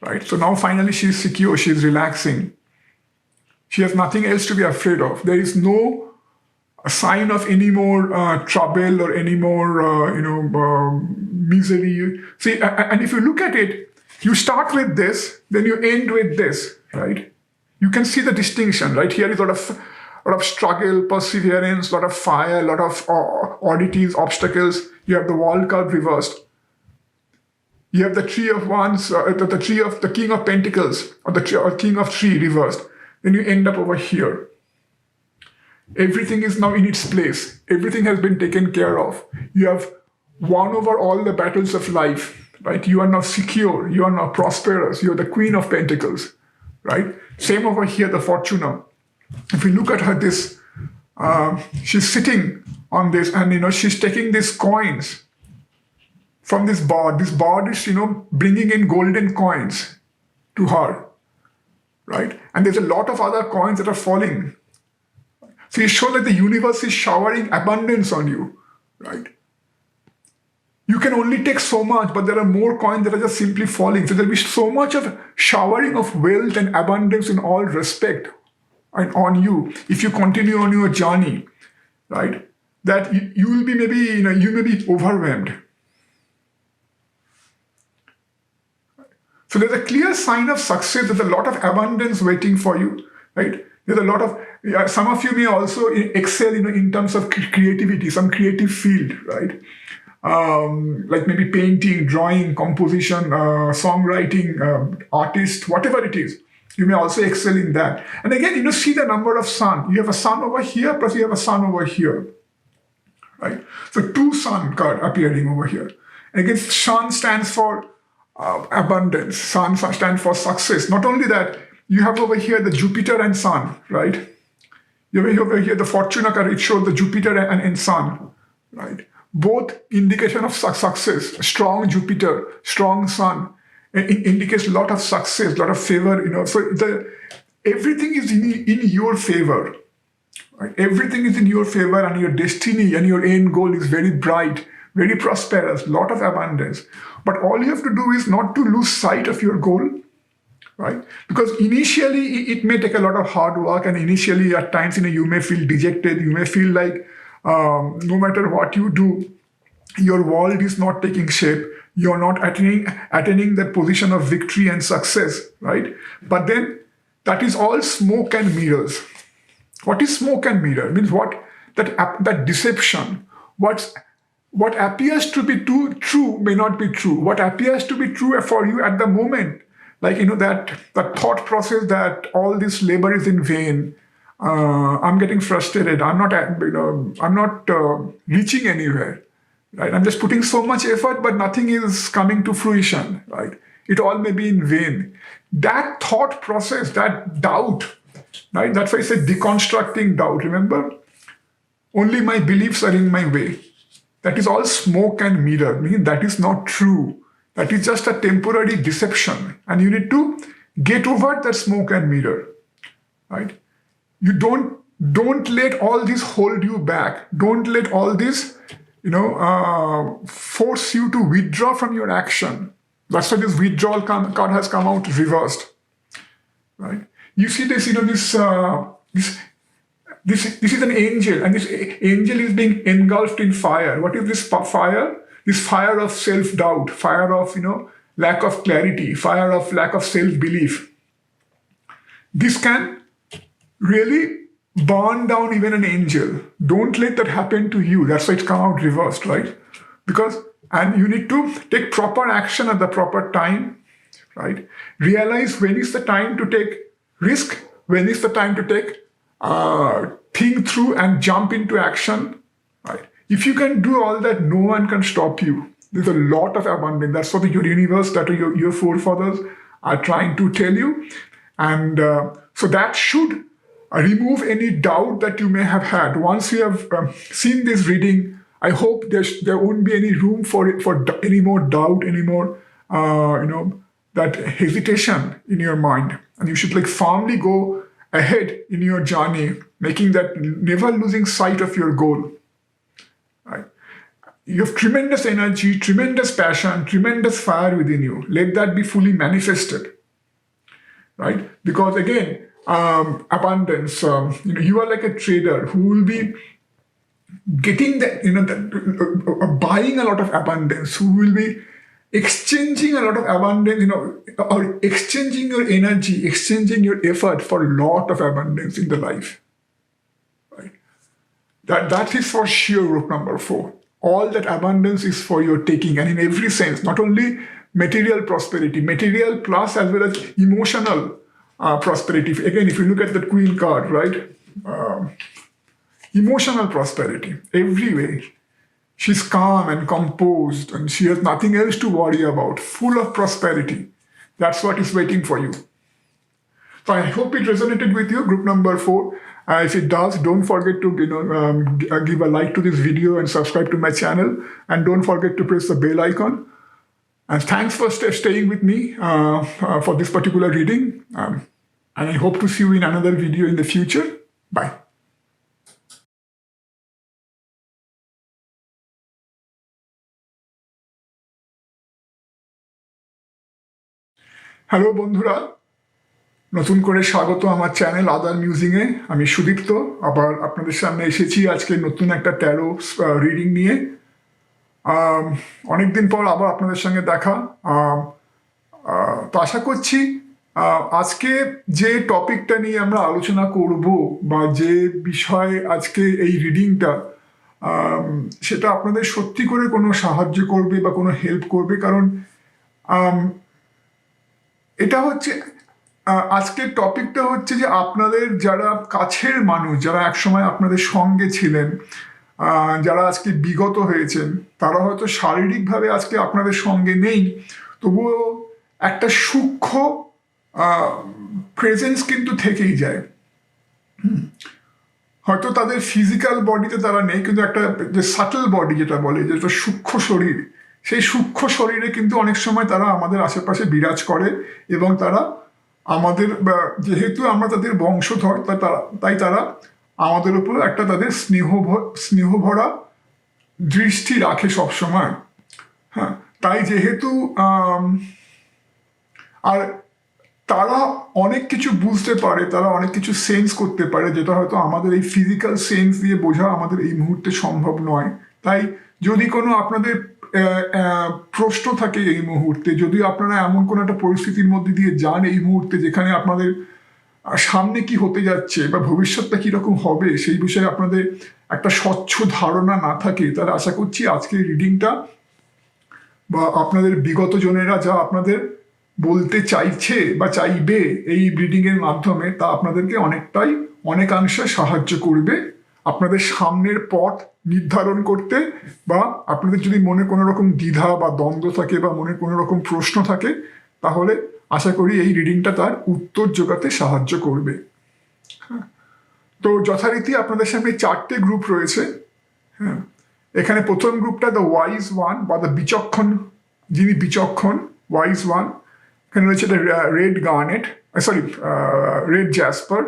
right? So now finally she's secure, she's relaxing. She has nothing else to be afraid of. There is no sign of any more trouble or any more, misery. See, and if you look at it, you start with this, then you end with this, right? You can see the distinction, right? Here is a lot of struggle, perseverance, a lot of fire, a lot of oddities, obstacles. You have the World card reversed. You have the Tree of Wands, the Tree of the King of Pentacles, or the King of Tree reversed. Then you end up over here. Everything is now in its place. Everything has been taken care of. You have won over all the battles of life, right? You are now secure. You are now prosperous. You are the Queen of Pentacles, right? Same over here, the Fortuna. If you look at her, she's sitting on this, and she's taking these coins from this board. This board is, bringing in golden coins to her, right? And there's a lot of other coins that are falling. So you show that the universe is showering abundance on you, right? You can only take so much, but there are more coins that are just simply falling. So there'll be so much of showering of wealth and abundance in all respect and on you if you continue on your journey, right? That you will be maybe, you may be overwhelmed. So there's a clear sign of success. There's a lot of abundance waiting for you, right? There's a lot of, some of you may also excel, in terms of creativity, some creative field, right? Like maybe painting, drawing, composition, songwriting, artist, whatever it is. You may also excel in that. And again, see the number of sun. You have a sun over here, plus you have a sun over here, right? So two sun card appearing over here. And again, sun stands for abundance. Sun stands for success. Not only that, you have over here the Jupiter and Sun, right? You have over here the Fortuna card. It shows the Jupiter and Sun, right? both indication of success. Strong Jupiter, strong Sun indicates a lot of success, lot of favor. So everything is in your favor. Right? Everything is in your favor, and your destiny and your end goal is very bright, very prosperous, lot of abundance. But all you have to do is not to lose sight of your goal, right? Because initially it may take a lot of hard work, and initially at times you may feel dejected. You may feel like no matter what you do, your world is not taking shape. You're not attaining that position of victory and success, right? But then that is all smoke and mirrors. What is smoke and mirror? Means that deception. What appears to be true may not be true. What appears to be true for you at the moment, like that thought process that all this labor is in vain. I'm getting frustrated. I'm not reaching anywhere. Right? I'm just putting so much effort, but nothing is coming to fruition. Right? It all may be in vain. That thought process, that doubt. Right? That's why I said deconstructing doubt. Remember, only my beliefs are in my way. That is all smoke and mirror, meaning that is not true. That is just a temporary deception, and you need to get over that smoke and mirror. Right? You don't let all this hold you back. Don't let all this, force you to withdraw from your action. That's why this withdrawal card has come out reversed. Right? You see this, this is an angel, and this angel is being engulfed in fire. What is this fire? This fire of self-doubt, fire of, lack of clarity, fire of lack of self-belief. This can really burn down even an angel. Don't let that happen to you. That's why it's come out reversed, right? And you need to take proper action at the proper time, right? Realize when is the time to take risk, when is the time to take think through and jump into action, right? If you can do all that, no one can stop you. There's a lot of abundance. That's what your universe, that your forefathers are trying to tell you. And so that should remove any doubt that you may have had. Once you have seen this reading, I hope there won't be any room for any more doubt, any more, that hesitation in your mind. And you should firmly go ahead in your journey, making that never losing sight of your goal. Right? You have tremendous energy, tremendous passion, tremendous fire within you. Let that be fully manifested. Right? Because again, abundance, you are like a trader who will be getting buying a lot of abundance, who will be exchanging a lot of abundance, or exchanging your energy, exchanging your effort for a lot of abundance in the life. Right? That is for sure group number 4. All that abundance is for your taking, and in every sense, not only material prosperity, material plus as well as emotional prosperity. Again, if you look at the Queen card, right? Emotional prosperity, every way. She's calm and composed, and she has nothing else to worry about, full of prosperity. That's what is waiting for you. So I hope it resonated with you, group number 4. If it does, don't forget to give a like to this video and subscribe to my channel. And don't forget to press the bell icon. And thanks for staying with me for this particular reading. And I hope to see you in another video in the future. Bye. Hello বন্ধুরা, নতুন করে স্বাগত আমার channel আদার মিউজিংয়ে। আমি সুদীপ্ত, আবার আপনাদের সামনে এসেছি আজকে নতুন একটা ট্যারো রিডিং নিয়ে। অনেকদিন পর আবার আপনাদের সঙ্গে দেখা। তো আশা করছি আজকে যে টপিকটা নিয়ে আমরা আলোচনা করব, বা যে বিষয়ে আজকে এই রিডিংটা, সেটা আপনাদের সত্যি করে কোনো সাহায্য করবে বা কোনো হেল্প করবে। কারণ এটা হচ্ছে, আজকের টপিকটা হচ্ছে যে আপনাদের যারা কাছের মানুষ, যারা একসময় আপনাদের সঙ্গে ছিলেন, যারা আজকে বিগত হয়েছেন, তারা হয়তো শারীরিকভাবে আজকে আপনাদের সঙ্গে নেই, তবুও একটা সূক্ষ্ম প্রেজেন্স কিন্তু থেকেই যায়। হয়তো তাদের ফিজিক্যাল বডিতে তারা নেই, কিন্তু একটা যে সাটল বডি যেটা বলে, যেটা সূক্ষ্ম শরীর, সেই সূক্ষ্ম শরীরে কিন্তু অনেক সময় তারা আমাদের আশেপাশে বিরাজ করে, এবং তারা আমাদের যেহেতু আমরা তাদের বংশধর, তাই তারা আমাদের উপর একটা তাদের স্নেহভরা দৃষ্টি রাখে সবসময়। হ্যাঁ, তাই যেহেতু আর তারা অনেক কিছু বুঝতে পারে, তারা অনেক কিছু সেন্স করতে পারে, যেটা হয়তো আমাদের এই ফিজিক্যাল সেন্স দিয়ে বোঝা আমাদের এই মুহূর্তে সম্ভব নয়। তাই যদি কোনো আপনাদের প্রশ্ন থাকে এই মুহূর্তে, যদি আপনারা এমন কোনো একটা পরিস্থিতির মধ্যে দিয়ে যান এই মুহূর্তে যেখানে আপনাদের সামনে কি হতে যাচ্ছে বা ভবিষ্যৎটা কিরকম হবে সেই বিষয়ে আপনাদের একটা স্বচ্ছ ধারণা না থাকে, তাহলে আশা করছি আজকের রিডিংটা বা আপনাদের বিগত জনেরা যা আপনাদের বলতে চাইছে বা চাইবে এই রিডিং এর মাধ্যমে, তা আপনাদেরকে অনেকাংশে সাহায্য করবে আপনাদের সামনের পথ নির্ধারণ করতে, বা আপনাদের যদি মনে কোনো রকম দ্বিধা বা দ্বন্দ্ব থাকে বা মনে কোনো রকম প্রশ্ন থাকে, তাহলে আশা করি এই রিডিংটা তার উত্তর জোগাতে সাহায্য করবে। তো যথারীতি আপনাদের সামনে 4টে গ্রুপ রয়েছে। হ্যাঁ, এখানে প্রথম গ্রুপটা দ্য ওয়াইজ ওয়ান বা দ্য বিচক্ষণ, যিনি বিচক্ষণ, ওয়াইজ ওয়ান। এখানে রয়েছে the red garnet, sorry red Jasper.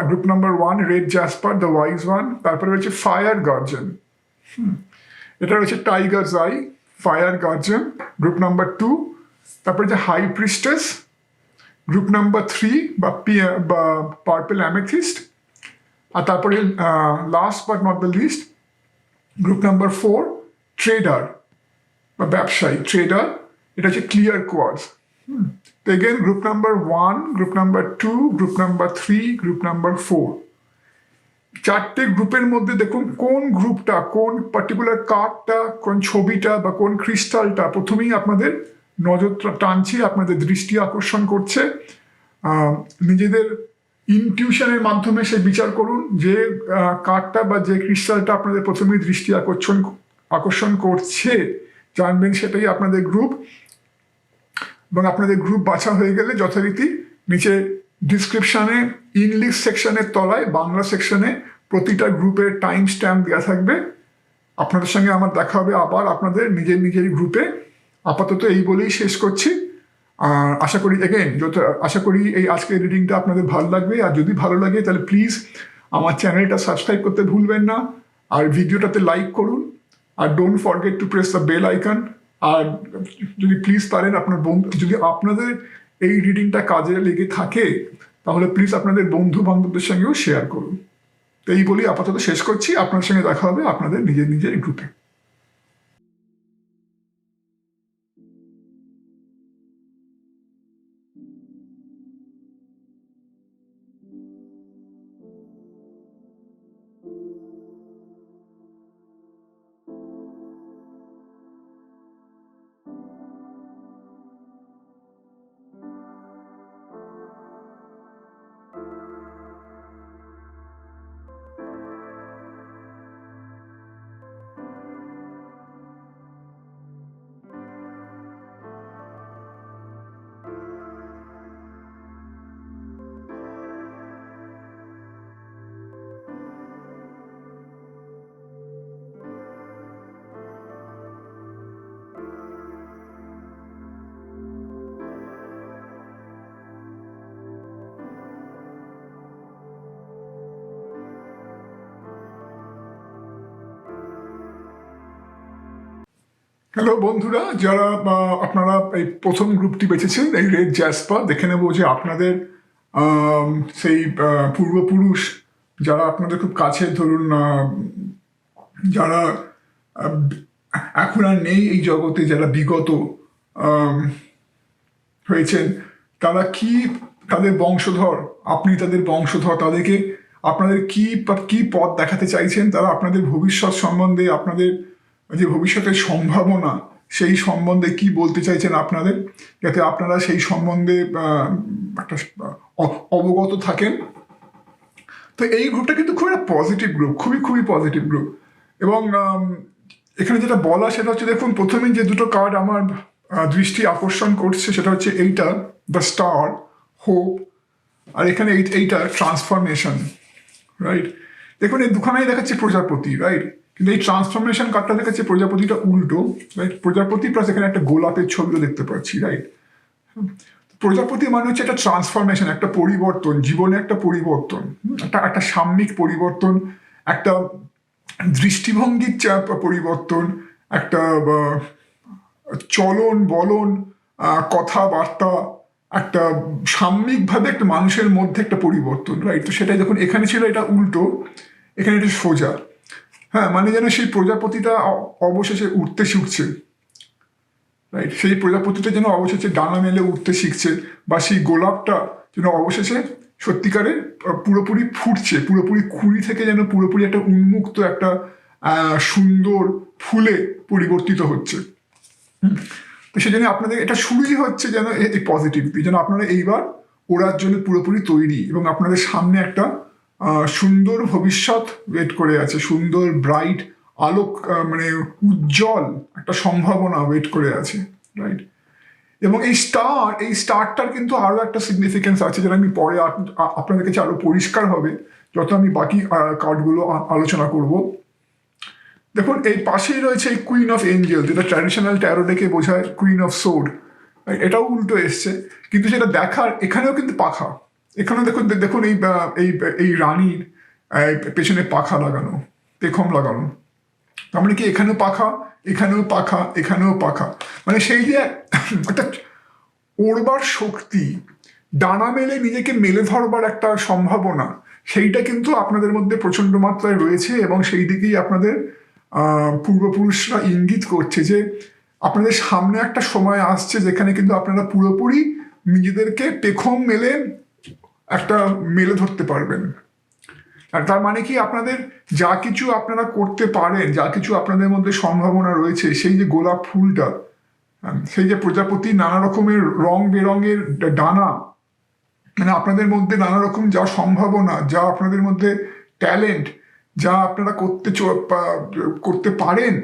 Group number 1 red Jasper, the wise one. তারপরে রয়েছে ফায়ার গার্জেন, এটা রয়েছে tigers I, fire guardian. Group number 2, তারপরে যে হাই প্রিস্টেস। গ্রুপ নাম্বার 3 বা পার্পল অ্যামেথিস্ট। আর তারপরে last but not the least group number 4 trader বা ব্যবসায়ী, ট্রেডার, এটা হচ্ছে ক্লিয়ার কোয়ার্টজ। তো again group number 1, group number 2, group number 3, group number 4। 4টে গ্রুপের মধ্যে দেখুন কোন গ্রুপটা, কোন পার্টিকুলার কার্ডটা, কোন ছবিটা বা কোন ক্রিস্টালটা প্রথমেই আপনাদের নজর টানছে, আপনাদের দৃষ্টি আকর্ষণ করছে। নিজেদের ইনটিউশনের মাধ্যমে সে বিচার করুন যে কার্ডটা বা যে ক্রিস্টালটা আপনাদের প্রথমেই দৃষ্টি আকর্ষণ করছে, জানবেন সেটাই আপনাদের গ্রুপ। এবং আপনাদের গ্রুপ বাছা হয়ে গেলে যথারীতি নিচে ডিসক্রিপশানে ইংলিশ সেকশনের তলায় বাংলা সেকশনে প্রতিটা গ্রুপের টাইম স্ট্যাম্প দেওয়া থাকবে। আপনাদের সঙ্গে আমার দেখা হবে আবার আপনাদের নিজের গ্রুপে। আপাতত এই বলেই শেষ করছি। আশা করি এই আজকের রিডিংটা আপনাদের ভালো লাগবে। আর যদি ভালো লাগে তাহলে প্লিজ আমার চ্যানেলটা সাবস্ক্রাইব করতে ভুলবেন না, আর ভিডিওটাতে লাইক করুন, আর don't forget to press the bell icon. আর যদি প্লিজ পারেন যদি আপনাদের এই রিডিংটা কাজে লেগে থাকে তাহলে প্লিজ আপনাদের বন্ধু বান্ধবদের সঙ্গেও শেয়ার করুন। তো এই বলি আপাতত শেষ করছি। আপনার সঙ্গে দেখা হবে আপনাদের নিজের গ্রুপে। হ্যালো বন্ধুরা, যারা আপনারা এই প্রথম গ্রুপটি বেছেছেন এই রেড জ্যাসপার, দেখে নেব যে আপনাদের সেই পূর্বপুরুষ যারা আপনাদের খুব কাছে, ধরুন যারা এখন আর নেই এই জগতে, যারা বিগত হয়েছেন, তারা কি, তাদের বংশধর, আপনি তাদের বংশধর, তাদেরকে আপনাদের কি পথ দেখাতে চাইছেন, তারা আপনাদের ভবিষ্যৎ সম্বন্ধে, আপনাদের যে ভবিষ্যতের সম্ভাবনা সেই সম্বন্ধে কি বলতে চাইছেন আপনাদের, যাতে আপনারা সেই সম্বন্ধে একটা অবগত থাকেন। তো এই গ্রুপটা কিন্তু খুব একটা পজিটিভ গ্রুপ, খুবই পজিটিভ গ্রুপ। এবং এখানে যেটা বলা সেটা হচ্ছে, দেখুন প্রথমে যে দুটো কার্ড আমার দৃষ্টি আকর্ষণ করছে সেটা হচ্ছে এইটা দ্য স্টার, হোপ, আর এখানে এইটা ট্রান্সফরমেশন, রাইট। দেখুন এই দুখানাই দেখাচ্ছে প্রজাপতি, রাইট? কিন্তু এই ট্রান্সফরমেশন কার্ডটা দেখাচ্ছে প্রজাপতিটা উল্টো, রাইট? প্রজাপতি প্লাস এখানে একটা গোলাপের ছবিও দেখতে পাচ্ছি, রাইট? প্রজাপতি মানে হচ্ছে একটা ট্রান্সফরমেশন, একটা পরিবর্তন, জীবনে একটা পরিবর্তন, একটা একটা সাম্যিক পরিবর্তন, একটা দৃষ্টিভঙ্গির পরিবর্তন, একটা চলন বলন, কথাবার্তা, একটা সাম্যিকভাবে একটা মানুষের মধ্যে একটা পরিবর্তন, রাইট? তো সেটাই যখন এখানে ছিল এটা উল্টো, এখানে এটা সোজা। হ্যাঁ, মানে যেন সেই প্রজাপতিটা অবশেষে উঠতে শিখছে, রাইট? সেই প্রজাপতিটা যেন অবশেষে ডানা মেলে উঠতে শিখছে, বা সেই গোলাপটা যেন অবশেষে সত্যিকারে পুরোপুরি ফুটছে, পুরোপুরি কুড়ি থেকে যেন পুরোপুরি একটা উন্মুক্ত একটা সুন্দর ফুলে পরিবর্তিত হচ্ছে। তো সেই জন্য আপনাদের এটা শুরুই হচ্ছে যেন এই পজিটিভলি, যেন আপনারা এইবার ওড়ার জন্য পুরোপুরি তৈরি, এবং আপনাদের সামনে একটা সুন্দর ভবিষ্যৎ ওয়েট করে আছে, সুন্দর ব্রাইট আলোক, মানে উজ্জ্বল একটা সম্ভাবনা ওয়েট করে আছে, রাইট? এবং এই স্টারটার কিন্তু আরো একটা সিগনিফিকেন্স আছে, যেটা আমি পরে আপনাদের কাছে আরো পরিষ্কার হবে যত আমি বাকি কার্ডগুলো আলোচনা করব। দেখুন এই পাশেই রয়েছে এই কুইন অফ এঞ্জেল, যেটা ট্র্যাডিশনাল ট্যারো ডেকে বোঝায় কুইন অফ সোর্ড। এটাও উল্টো এসছে, কিন্তু যেটা দেখার এখানেও কিন্তু পাখা, এখানেও দেখুন দেখুন এই এই রানীর পেছনে পাখা লাগানো, পেখম লাগানো। তার মানে কি এখানেও পাখা, এখানেও পাখা, এখানেও পাখা, মানে সেই যে একটা ওড়বার শক্তি, ডানা মেলে নিজেকে মেলে ধরবার একটা সম্ভাবনা, সেইটা কিন্তু আপনাদের মধ্যে প্রচন্ড মাত্রায় রয়েছে, এবং সেই দিকেই আপনাদের পূর্বপুরুষরা ইঙ্গিত করছে যে আপনাদের সামনে একটা সময় আসছে যেখানে কিন্তু আপনারা পুরোপুরি নিজেদেরকে পেখম মেলে একটা মেলে ধরতে পারবেন। আর তার মানে কি আপনাদের যা কিছু আপনারা করতে পারেন, যা কিছু আপনাদের মধ্যে সম্ভাবনা রয়েছে, সেই যে গোলাপ ফুলটা, সেই যে প্রজাপতি, নানা রকমের রং বেরঙের ডানা, মানে আপনাদের মধ্যে নানা রকম যা সম্ভাবনা, যা আপনাদের মধ্যে ট্যালেন্ট, যা আপনারা করতে পারেন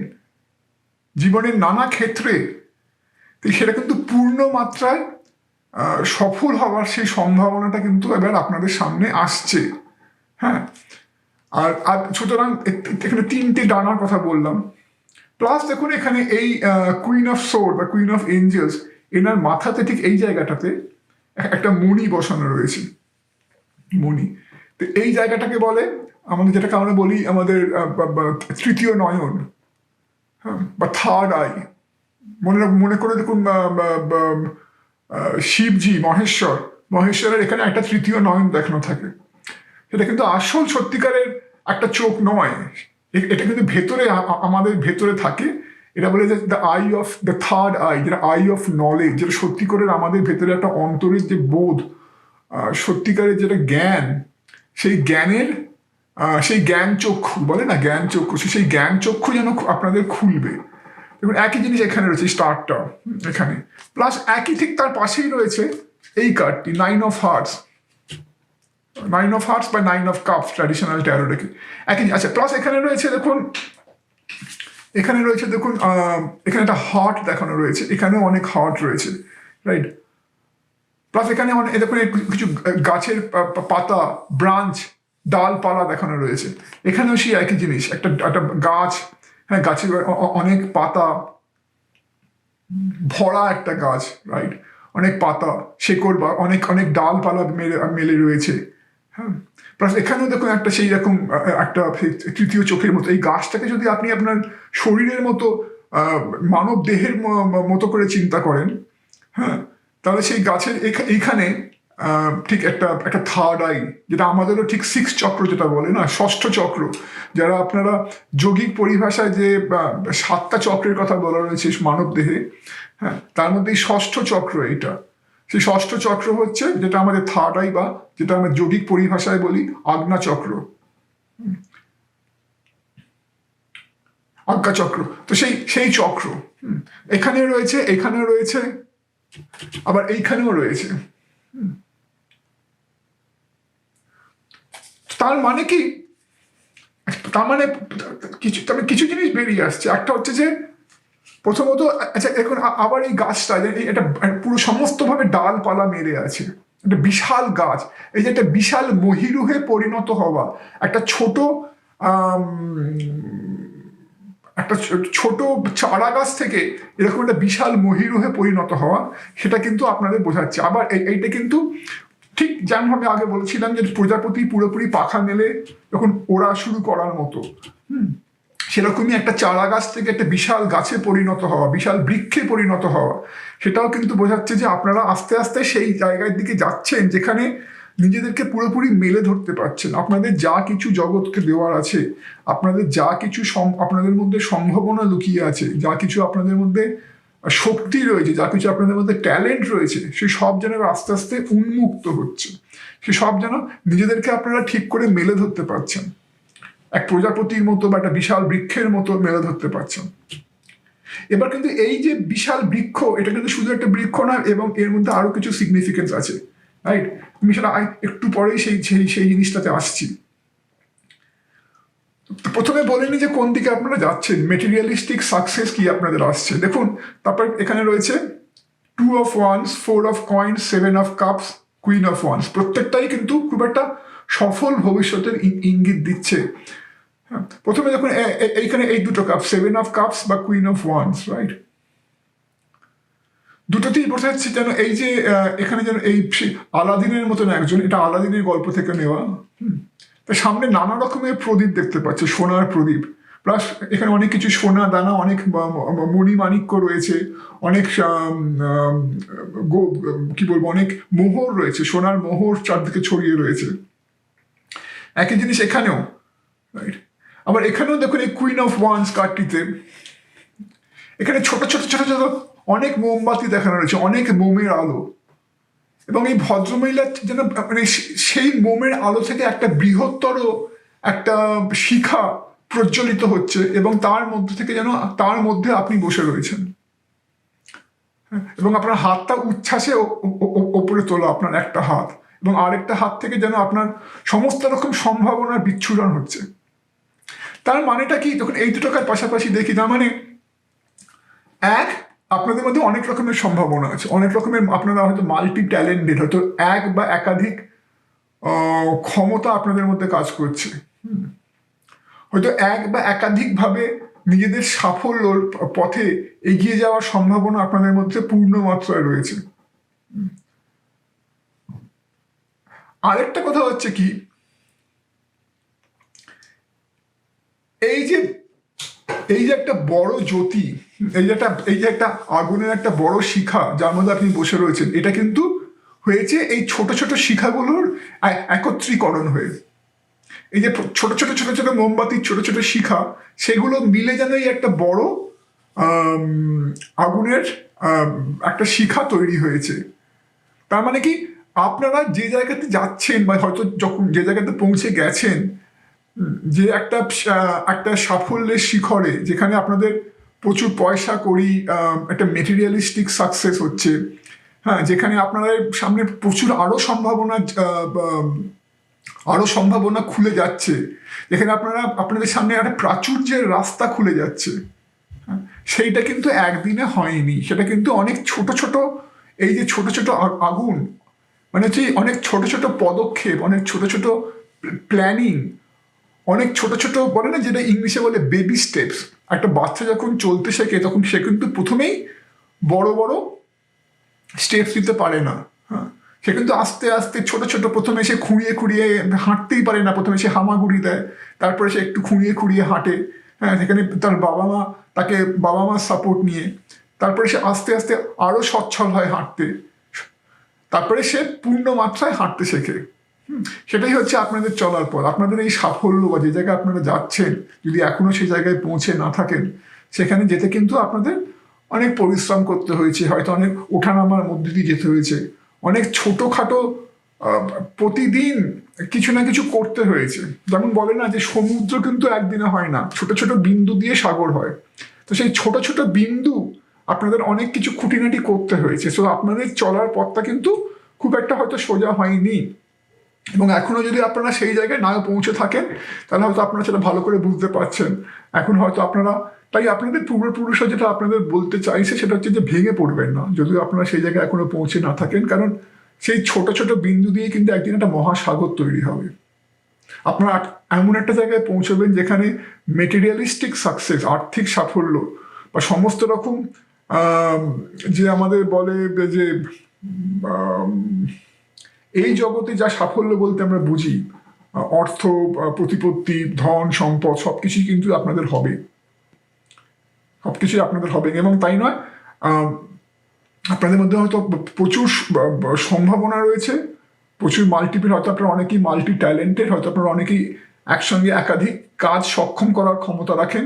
জীবনের নানা ক্ষেত্রে, সেটা কিন্তু পূর্ণ মাত্রায় সফল হওয়ার সেই সম্ভাবনাটা কিন্তু এবার আপনাদের সামনে আসছে। হ্যাঁ, আর সুতরাং এখানে তিনটে ডানার কথা বললাম, প্লাস দেখুন এখানে এই কুইন অফ সোর্ড বা কুইন অফ এঞ্জেলস, এনার মাথাতে ঠিক এই জায়গাটাতে একটা মণি বসানো রয়েছে, মণি। তো এই জায়গাটাকে বলে আমাদের, যেটাকে আমরা বলি আমাদের তৃতীয় নয়ন, হ্যাঁ, বা থার্ড আই। মনে করে দেখুন শিবজি, মহেশ্বরের এখানে একটা তৃতীয় নয়ন দেখানো থাকে। সেটা কিন্তু আসল সত্যিকারের একটা চোখ নয়, এটা কিন্তু ভেতরে আমাদের ভেতরে থাকে। এটা বলে যে the I of the third eye, যেটা আই অফ নলেজ, যেটা সত্যি করে আমাদের ভেতরে একটা অন্তরের যে বোধ, সত্যিকারের যেটা জ্ঞান, সেই জ্ঞানের সেই জ্ঞান চক্ষু বলে না, জ্ঞান চক্ষু, সেই জ্ঞান চক্ষু যেন আপনাদের খুলবে। দেখুন একই জিনিস এখানে রয়েছে, স্টারটা এখানে, প্লাস একই ঠিক তার পাশেই রয়েছে এই কার্ডটি, নাইন অফ হার্টস বা nine of cups traditional tarot ডেকে একই। আচ্ছা, প্লাস এখানে রয়েছে দেখুন, এখানে একটা হার্ট দেখানো রয়েছে, এখানেও অনেক হার্ট রয়েছে, রাইট? প্লাস এখানে দেখুন কিছু গাছের পাতা, ব্রাঞ্চ, ডালপালা দেখানো রয়েছে, এখানেও সেই একই জিনিস, একটা গাছ, হ্যাঁ, গাছের অনেক পাতা ভরা একটা গাছ, রাইট? অনেক পাতা, শেকড় বা অনেক অনেক ডালপালা মেলে রয়েছে। হ্যাঁ, প্লাস এখানেও দেখুন একটা সেই রকম একটা তৃতীয় চোখের মতো, এই গাছটাকে যদি আপনি আপনার শরীরের মতো, মানব দেহের মতো করে চিন্তা করেন, হ্যাঁ, তাহলে সেই গাছের এইখানে ঠিক একটা থার্ড আই, যেটা আমাদেরও ঠিক সিক্স চক্র যেটা বলে না, ষষ্ঠ চক্র, যারা আপনারা যোগিক পরিভাষায় যে 7টা চক্রের কথা বলা রয়েছে মানব দেহে, হ্যাঁ, তার মধ্যে এই ষষ্ঠ চক্র, এইটা সেই ষষ্ঠ চক্র হচ্ছে যেটা আমাদের থার্ড আই, বা যেটা আমরা যোগিক পরিভাষায় বলি আজ্ঞা চক্র, আজ্ঞা চক্র। তো সেই চক্র এখানে রয়েছে, এখানেও রয়েছে, আবার এইখানেও রয়েছে। তার মানে কি, তার মানে কিছু জিনিস বেরিয়ে আসছে। একটা হচ্ছে যে প্রথমত, আচ্ছা এখন আবার এই গাছটা, এটা পুরো সমস্তভাবে ডালপালা মেরে আছে, একটা বিশাল গাছ, এই যে একটা বিশাল মহিরুহে পরিণত হওয়া, একটা ছোট একটা ছোট চারা গাছ থেকে এরকম একটা বিশাল মহিরুহে পরিণত হওয়া, সেটা কিন্তু আপনাদের বোঝাচ্ছে। আবার এইটা কিন্তু ঠিক যেমনভাবে আগে বলেছিলাম যে প্রজাপতি পুরোপুরি পাখা মেলে যখন ওড়া শুরু করার মতো, সেরকমই একটা চারা গাছ থেকে একটা বিশাল গাছে পরিণত হওয়া, বিশাল বৃক্ষে পরিণত হওয়া, সেটাও কিন্তু বোঝাচ্ছে যে আপনারা আস্তে আস্তে সেই জায়গার দিকে যাচ্ছেন যেখানে নিজেদেরকে পুরোপুরি মেলে ধরতে পারছেন। আপনাদের যা কিছু জগৎকে দেওয়ার আছে, আপনাদের যা কিছু আপনাদের মধ্যে সম্ভাবনা লুকিয়ে আছে, যা কিছু আপনাদের মধ্যে শক্তি রয়েছে, যা কিছু আপনাদের মধ্যে ট্যালেন্ট রয়েছে, সেই সব যেন আস্তে আস্তে উন্মুক্ত হচ্ছে, সে সব যেন নিজেদেরকে আপনারা ঠিক করে মেলে ধরতে পারছেন, এক প্রজাপতির মতো বা একটা বিশাল বৃক্ষের মতো মেলে ধরতে পারছেন। এবার কিন্তু এই যে বিশাল বৃক্ষ, এটা কিন্তু শুধু একটা বৃক্ষ না, এবং এর মধ্যে আরো কিছু সিগনিফিকেন্স আছে, রাইট? আমি সেটা একটু পরেই সেই জিনিসটাতে আসছি। প্রথমে বলিনি যে কোন দিকে আপনারা যাচ্ছেন, মেটেরিয়ালিস্টিক সাকসেস কি আপনাদের আসছে। দেখুন, তারপর এখানে রয়েছে 2 of Wands, 4 of Coins, 7 of Cups, Queen of Wands। প্রত্যেকটাই কিন্তু খুব একটা সফল ভবিষ্যতের ইঙ্গিত দিচ্ছে। প্রথমে দেখুন এইখানে এই দুটো কাপ, 7 of Cups বা Queen of Wands, রাইট? দুটোতেই বোঝা যাচ্ছে যেন এই যে এখানে যেন এই আলাদিনের মতন একজন, এটা আলাদিনের গল্প থেকে নেওয়া, তার সামনে নানা রকমের প্রদীপ দেখতে পাচ্ছে, সোনার প্রদীপ, প্লাস এখানে অনেক কিছু সোনা দানা, অনেক মণিমাণিক্য রয়েছে, অনেক কি বলবো, অনেক মোহর রয়েছে, সোনার মোহর চারদিকে ছড়িয়ে রয়েছে। একই জিনিস এখানেও, রাইট? আবার এখানেও দেখুন এই কুইন অফ ওয়ান্স কার্ডটিতে এখানে ছোট ছোট ছোট ছোট অনেক মোমবাতি দেখানো রয়েছে, অনেক মোমের আলো, এবং এই ভদ্রমহিলার যেন মানে সেই মোমের আলো থেকে একটা বৃহত্তর একটা শিখা প্রজ্বলিত হচ্ছে, এবং তার মধ্যে থেকে যেন তার মধ্যে আপনি বসে রয়েছেন, এবং আপনার হাতটা উচ্ছ্বাসে ওপরে তোলা, আপনার একটা হাত, এবং আরেকটা হাত থেকে যেন আপনার সমস্ত রকম সম্ভাবনার বিচ্ছুরণ হচ্ছে। তার মানেটা কি? যখন এই দুটোকার পাশাপাশি দেখি, তার মানে এক, আপনাদের মধ্যে অনেক রকমের সম্ভাবনা আছে, অনেক রকমের আপনারা হয়তো মাল্টি ট্যালেন্টেড, হয়তো এক বা একাধিক ক্ষমতা আপনাদের মধ্যে কাজ করছে, হয়তো এক বা একাধিকভাবে নিজেদের সাফল্যর পথে এগিয়ে যাওয়ার সম্ভাবনা আপনাদের মধ্যে পূর্ণ মাত্রায় রয়েছে। আরেকটা কথা হচ্ছে কি, এই যে একটা বড় জ্যোতি, এই যে একটা আগুনের একটা বড় শিখা যার মধ্যে আপনি বসে রয়েছেন, এটা কিন্তু হয়েছে এই ছোট ছোট শিখাগুলোর একত্রীকরণ হয়ে। এই যে ছোট ছোট ছোট ছোট মোমবাতির ছোট ছোট শিখা, সেগুলো মিলে যেন এই একটা বড় আগুনের একটা শিখা তৈরি হয়েছে। তার মানে কি, আপনারা যে জায়গাতে যাচ্ছেন বা হয়তো যখন যে জায়গাতে পৌঁছে গেছেন, যে একটা সাফল্যের শিখরে, যেখানে আপনাদের প্রচুর পয়সা করি, একটা মেটেরিয়ালিস্টিক সাকসেস হচ্ছে, হ্যাঁ, যেখানে আপনাদের সামনে প্রচুর আরো সম্ভাবনা খুলে যাচ্ছে, যেখানে আপনাদের সামনে একটা প্রাচুর্যের রাস্তা খুলে যাচ্ছে, সেইটা কিন্তু একদিনে হয়নি, সেটা কিন্তু অনেক ছোট ছোট, এই যে ছোট ছোট আগুন, মানে হচ্ছে অনেক ছোট ছোট পদক্ষেপ, অনেক ছোট ছোট প্ল্যানিং, অনেক ছোট ছোট বলে না, যেটা ইংলিশে বলে বেবি স্টেপস। একটা বাচ্চা যখন চলতে শেখে, তখন সে কিন্তু প্রথমেই বড় বড় স্টেপস নিতে পারে না, হ্যাঁ, সে কিন্তু আস্তে আস্তে ছোট ছোট, প্রথমে সে খুঁড়িয়ে খুঁড়িয়ে হাঁটতেই পারে না, প্রথমে সে হামাগুড়ি দেয়, তারপরে সে একটু খুঁড়িয়ে খুঁড়িয়ে হাঁটে, হ্যাঁ, সেখানে তার বাবা মার সাপোর্ট নিয়ে, তারপরে সে আস্তে আস্তে আরো সচ্ছল হয় হাঁটতে, তারপরে সে পূর্ণ মাত্রায় হাঁটতে শেখে। সেটাই হচ্ছে আপনাদের চলার পর, আপনাদের এই সাফল্য বা যে জায়গায় আপনারা যাচ্ছেন, যদি এখনো সেই জায়গায় পৌঁছে না থাকেন, সেখানে যেতে কিন্তু আপনাদের অনেক পরিশ্রম করতে হয়েছে, হয়তো অনেক ওঠানামার মধ্যে দিয়ে যেতে হয়েছে, অনেক ছোটোখাটো প্রতিদিন কিছু না কিছু করতে হয়েছে। যেমন বলে না যে সমুদ্র কিন্তু একদিনে হয় না, ছোট ছোট বিন্দু দিয়ে সাগর হয়। তো সেই ছোট ছোট বিন্দু আপনাদের অনেক কিছু খুঁটিনাটি করতে হয়েছে। সো আপনাদের চলার পথটা কিন্তু খুব একটা হয়তো সোজা হয়নি, এবং এখনো যদি আপনারা সেই জায়গায় না পৌঁছে থাকেন, তাহলে হয়তো আপনারা সেটা ভালো করে বুঝতে পারছেন। এখন হয়তো আপনারা, তাই আপনাদের পূর্বপুরুষরা যেটা আপনাদের বলতে চাইছে সেটা হচ্ছে যে ভেঙে পড়বেন না, যদিও আপনারা সেই জায়গায় এখনো পৌঁছে না থাকেন, কারণ সেই ছোট ছোট বিন্দু দিয়ে কিন্তু একদিন একটা মহাসাগর তৈরি হবে। আপনারা এমন একটা জায়গায় পৌঁছবেন যেখানে মেটেরিয়ালিস্টিক সাকসেস, আর্থিক সাফল্য বা সমস্ত রকম যে আমাদের বলে যে এই জগতে যা সাফল্য বলতে আমরা বুঝি, অর্থ, প্রতিপত্তি, ধন, সম্পদ, সবকিছুই কিন্তু আপনাদের হবে, সবকিছুই আপনাদের হবে। এবং তাই নয়, আপনাদের মধ্যে হয়তো প্রচুর সম্ভাবনা রয়েছে, প্রচুর মাল্টিপল, হয়তো আপনারা অনেকেই মাল্টি ট্যালেন্টেড, হয়তো আপনারা অনেকেই একসঙ্গে একাধিক কাজ সক্ষম করার ক্ষমতা রাখেন।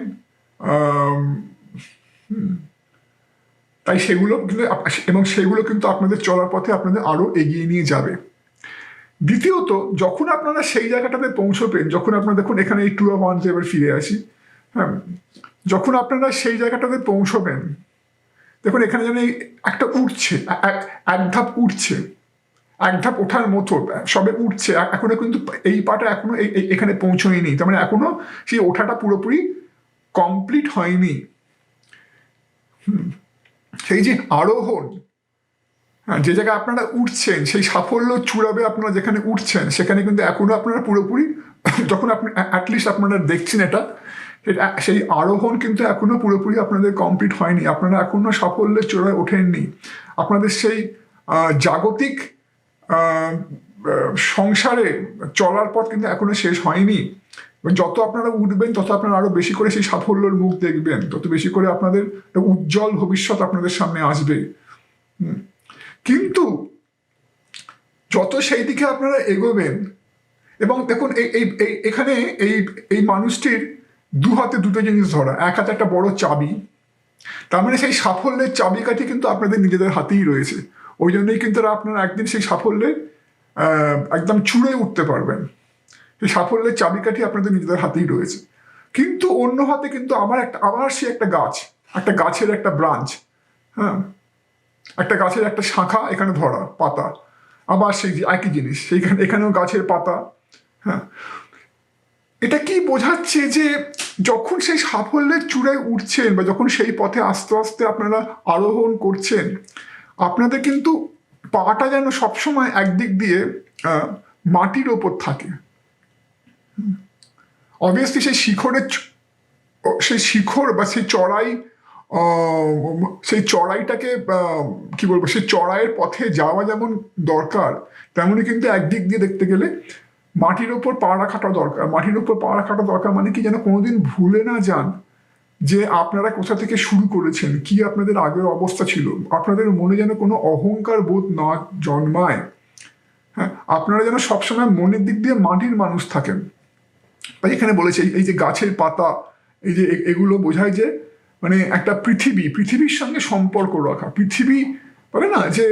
তাই সেগুলো কিন্তু, এবং সেগুলো কিন্তু আপনাদের চলার পথে আপনাদের আরো এগিয়ে নিয়ে যাবে। দ্বিতীয়ত, যখন আপনারা সেই জায়গাটাতে পৌঁছবেন, যখন আপনারা দেখুন এখানে এই 2 of Wands এবার ফিরে আসি, হ্যাঁ, যখন আপনারা সেই জায়গাটাতে পৌঁছবেন, দেখুন এখানে যেন একটা উঠছে, এক ধাপ উঠছে, এক ধাপ ওঠার মতো সবে উঠছে, এখনো কিন্তু এই পাটা এখনো এখানে পৌঁছয়নি, তার মানে এখনো সেই ওঠাটা পুরোপুরি কমপ্লিট হয়নি। সেই যে আরোহণ, যে জায়গায় আপনারা উঠছেন, সেই সাফল্য চূড়াবে আপনারা যেখানে উঠছেন, সেখানে কিন্তু এখনো আপনারা পুরোপুরি, যখন আপনি অ্যাটলিস্ট আপনারা দেখছেন এটা, সেই আরোহণ কিন্তু এখনো পুরোপুরি আপনাদের কমপ্লিট হয়নি, আপনারা এখনো সাফল্যের চূড়ায় ওঠেননি। আপনাদের সেই জাগতিক সংসারে চলার পথ কিন্তু এখনো শেষ হয়নি। যত আপনারা উঠবেন তত আপনারা আরো বেশি করে সেই সাফল্যের মুখ দেখবেন, তত বেশি করে আপনাদের উজ্জ্বল ভবিষ্যৎ আপনাদের সামনে আসবে। কিন্তু যত সেই দিকে আপনারা এগোবেন, এবং দেখুন এখানে এই মানুষটির 2 হাতে 2টো জিনিস ধরা, এক হাতে একটা বড় চাবি, তার মানে সেই সাফল্যের চাবিকাঠি কিন্তু আপনাদের নিজেদের হাতেই রয়েছে। ওই জন্যই কিন্তু আপনারা একদিন সেই সাফল্যে একদম চূড়ে উঠতে পারবেন। সেই সাফল্যের চাবিকাঠি আপনাদের নিজেদের হাতেই রয়েছে। কিন্তু অন্য হাতে কিন্তু আবার সে একটা গাছের একটা ব্রাঞ্চ, হ্যাঁ, একটা গাছের একটা শাখা এখানে ধরা, পাতা, আবার সেই একই জিনিস, এখানেও গাছের পাতা। হ্যাঁ, এটা কি বোঝাচ্ছে যে যখন সেই সাফল্যের চূড়ায় উঠছেন বা যখন সেই পথে আস্তে আস্তে আপনারা আরোহণ করছেন, আপনাদের কিন্তু পাটা যেন সবসময় একদিক দিয়ে মাটির ওপর থাকে। অবভিয়াসলি সেই শিখর বা সেই চড়াইটাকে কি বলবো, সেই চড়াইয়ের পথে যাওয়া যেমন দরকার, তেমনি কিন্তু একদিক দিয়ে দেখতে গেলে মাটির ওপর পা রাখাটা দরকার। মাটির ওপর পা রাখাটা দরকার মানে কি, যেন কোনোদিন ভুলে না যান যে আপনারা কোথা থেকে শুরু করেছেন, কি আপনাদের আগের অবস্থা ছিল। আপনাদের মনে যেন কোনো অহংকার বোধ না জন্মায়। হ্যাঁ, আপনারা যেন সবসময় মনের দিক দিয়ে মাটির মানুষ থাকেন। তাই এখানে বলেছে এই যে গাছের পাতা, এই যে এগুলো বোঝায় যে মানে একটা পৃথিবীর সঙ্গে সম্পর্ক রাখা, পৃথিবী বলে না যে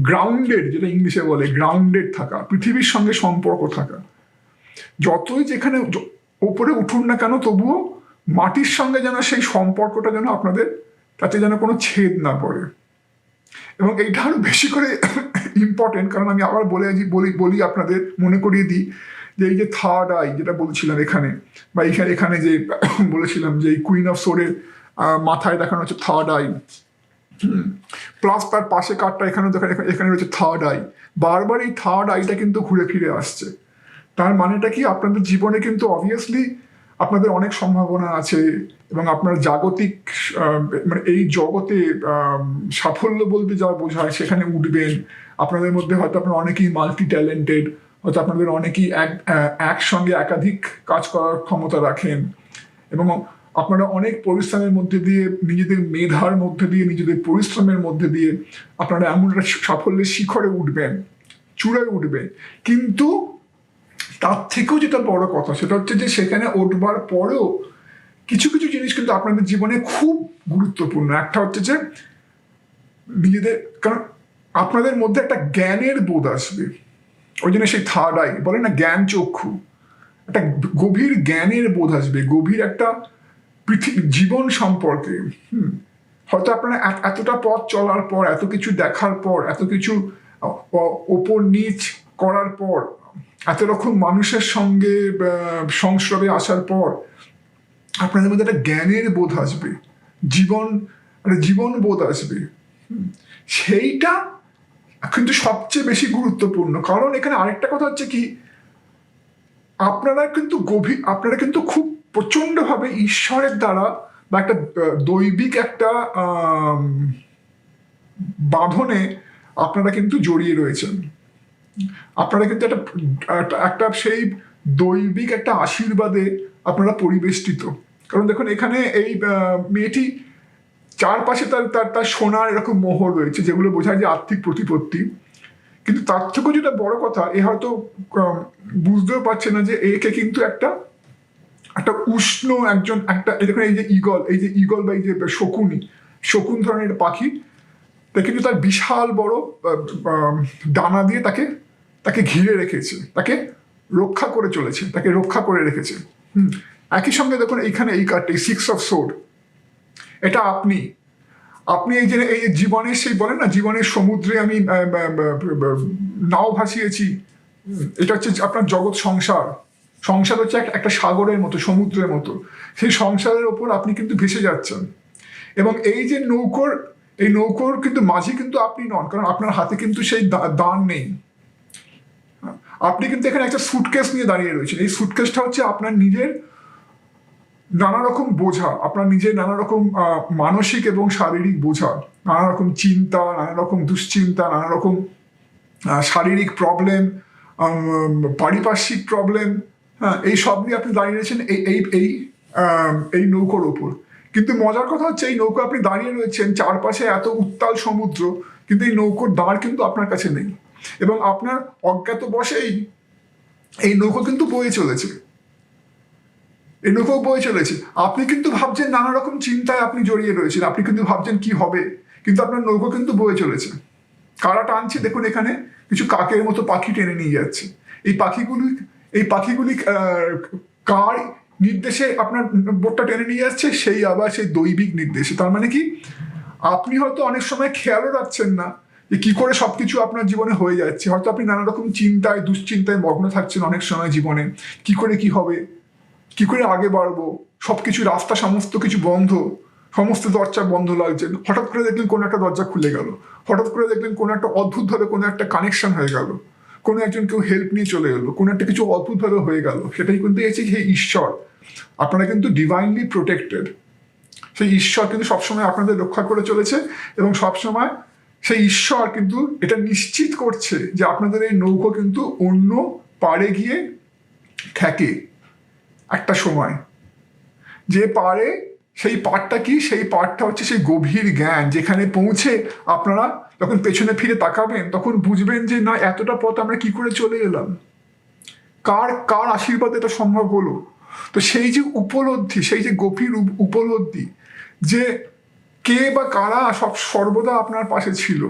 গ্রাউন্ডেড, যেটা ইংলিশে বলে গ্রাউন্ডেড থাকা, পৃথিবীর সঙ্গে সম্পর্ক থাকা। যতই যেখানে ওপরে উঠুন না কেন, তবুও মাটির সঙ্গে যেন সেই সম্পর্কটা যেন আপনাদের তাতে যেন কোনো ছেদ না পড়ে। এবং এইটা আরো বেশি করে ইম্পর্টেন্ট, কারণ আমি আবার বলি আপনাদের মনে করিয়ে দিই যে এই যে থার্ড আই যেটা বলছিলাম এখানে, বা এখানে যে বলেছিলাম যে কুইন অফ সোরের মাথায় দেখানো হচ্ছে থার্ড আই, প্লাস তার পাশে কার্ডটা এখানে রয়েছে থার্ড আই। বারবার এই থার্ড আইটা কিন্তু ঘুরে ফিরে আসছে। তার মানেটা কি, আপনাদের জীবনে কিন্তু অবভিয়াসলি আপনাদের অনেক সম্ভাবনা আছে, এবং আপনার জাগতিক মানে এই জগতে সাফল্য বলতে যা বোঝায় সেখানে উঠবেন। আপনাদের মধ্যে হয়তো আপনারা অনেকেই মাল্টি ট্যালেন্টেড, হয়তো আপনাদের অনেকেই একসঙ্গে একাধিক কাজ করার ক্ষমতা রাখেন, এবং আপনারা অনেক পরিশ্রমের মধ্যে দিয়ে, নিজেদের মেধার মধ্যে দিয়ে, নিজেদের পরিশ্রমের মধ্যে দিয়ে আপনারা এমন একটা সাফল্যের শিখরে উঠবেন, চূড়ায় উঠবেন। কিন্তু তার থেকেও যেটা বড় কথা, সেটা হচ্ছে যে সেখানে উঠবার পরেও কিছু কিছু জিনিস কিন্তু আপনাদের জীবনে খুব গুরুত্বপূর্ণ। একটা হচ্ছে যে নিজেদের, কারণ আপনাদের মধ্যে একটা জ্ঞানের বোধ আসবে। ওই জন্য সেই থার্ড আই বলে না, জ্ঞান চক্ষু, একটা গভীর জ্ঞানের বোধ আসবে, গভীর একটা জীবন সম্পর্কে। হয়তো আপনারা এতটা পথ চলার পর, এত কিছু দেখার পর, এত কিছু ওপর নিচ করার পর, এত রকম মানুষের সঙ্গে সংস্রবে আসার পর আপনাদের মধ্যে একটা জ্ঞানের বোধ আসবে, জীবন বোধ আসবে। সেইটা কিন্তু সবচেয়ে বেশি গুরুত্বপূর্ণ, কারণ এখানে আরেকটা কথা হচ্ছে কি, আপনারা কিন্তু খুব প্রচন্ডভাবে ঈশ্বরের দ্বারা বা একটা দৈবিক একটা বাঁধনে আপনারা কিন্তু জড়িয়ে রয়েছেন। আপনারা কিন্তু একটা সেই দৈবিক একটা আশীর্বাদে আপনারা পরিবেষ্টিত। কারণ দেখুন এখানে এই মেয়েটি চারপাশে তার তার তার সোনার এরকম মোহর রয়েছে, যেগুলো বোঝায় যে আর্থিক প্রতিপত্তি। কিন্তু তার থেকেও যেটা বড় কথা, এ হয়তো বুঝতেও পারছে না যে একে কিন্তু একটা উষ্ণ দেখুন এই যে ঈগল বা এই যে শকুন ধরনের পাখি, তা কিন্তু তার বিশাল বড় ডানা দিয়ে তাকে ঘিরে রেখেছে, তাকে রক্ষা করে চলেছে, তাকে রক্ষা করে রেখেছে। একই সঙ্গে দেখুন এইখানে এই কার্ডটি 6 অফ সোর্ড, এটা আপনি এই যে জীবনের সেই বলেন না, জীবনের সমুদ্রে আমি নাও ভাসিয়েছি, এটা হচ্ছে আপনার জগৎ সংসার হচ্ছে একটা সাগরের মতো, সমুদ্রের মতো। সেই সংসারের ওপর আপনি কিন্তু ভেসে যাচ্ছেন, এবং এই যে নৌকোর কিন্তু মাঝি কিন্তু আপনি নন, কারণ আপনার হাতে কিন্তু সেই দান নেই। আপনি কিন্তু এখানে একটা সুটকেস নিয়ে দাঁড়িয়ে রয়েছেন। এই সুটকেসটা হচ্ছে আপনার নিজের নানা রকম বোঝা, আপনার নিজের নানা রকম মানসিক এবং শারীরিক বোঝা, নানা রকম চিন্তা, নানা রকম দুশ্চিন্তা, নানা রকম শারীরিক প্রবলেম, পারিপার্শ্বিক প্রবলেম, হ্যাঁ, এই সব নিয়ে আপনি দাঁড়িয়ে রয়েছেন এই নৌকোর ওপর। কিন্তু মজার কথা হচ্ছে, এই নৌকো আপনি দাঁড়িয়ে রয়েছেন, চারপাশে এত উত্তাল সমুদ্র, কিন্তু এই নৌকোর দাঁড় কিন্তু আপনার কাছে নেই, এবং আপনার অজ্ঞাত বশেই এই নৌকো কিন্তু বয়ে চলেছে। আপনি কিন্তু ভাবছেন, নানা রকম চিন্তায় আপনি জড়িয়ে রয়েছেন, আপনি কিন্তু ভাবছেন কি হবে, কিন্তু আপনার নৌকো কিন্তু বয়ে চলেছে। কারা টানছে দেখুন, এখানে কিছু কাকের মতো পাখি টেনে নিয়ে যাচ্ছে। এই পাখিগুলি কার নির্দেশে আপনার বোটটা টেনে নিয়ে যাচ্ছে? সেই আবার সেই দৈবিক নির্দেশে। তার মানে কি, আপনি হয়তো অনেক সময় খেয়ালও রাখছেন না যে কি করে সবকিছু আপনার জীবনে হয়ে যাচ্ছে। হয়তো আপনি নানা রকম চিন্তায়, দুশ্চিন্তায় মগ্ন থাকছেন অনেক সময় জীবনে, কি করে কি হবে, কি করে আগে বাড়বো, সবকিছু রাস্তা সমস্ত কিছু বন্ধ, সমস্ত দরজা বন্ধ লাগছে। হঠাৎ করে দেখলেন কোনো একটা দরজা খুলে গেল, হঠাৎ করে দেখলেন কোনো একটা অদ্ভুতভাবে কোনো একটা কানেকশন হয়ে গেল, কোনো একজন কেউ হেল্প নিয়ে চলে এলো, কোনো একটা কিছু অদ্ভুতভাবে হয়ে গেল। সেটাই কিন্তু এসেছে সেই ঈশ্বর। আপনারা কিন্তু ডিভাইনলি প্রোটেক্টেড। সেই ঈশ্বর কিন্তু সবসময় আপনাদের রক্ষা করে চলেছে, এবং সবসময় সেই ঈশ্বর কিন্তু এটা নিশ্চিত করছে যে আপনাদের এই নৌকো কিন্তু অন্য পাড়ে গিয়ে ঠেকে একটা সময়। যে পারে, সেই পাঠটা কি, সেই পাঠটা হচ্ছে সেই গভীর জ্ঞান, যেখানে পৌঁছে আপনারা যখন পেছনে ফিরে তাকাবেন তখন বুঝবেন যে না, এতটা পথ আমরা কি করে চলে এলাম, কার আশীর্বাদ এটা সম্ভব হলো। তো সেই যে উপলব্ধি, সেই যে গভীর উপলব্ধি যে কে বা কারা সর্বদা আপনার পাশে ছিল,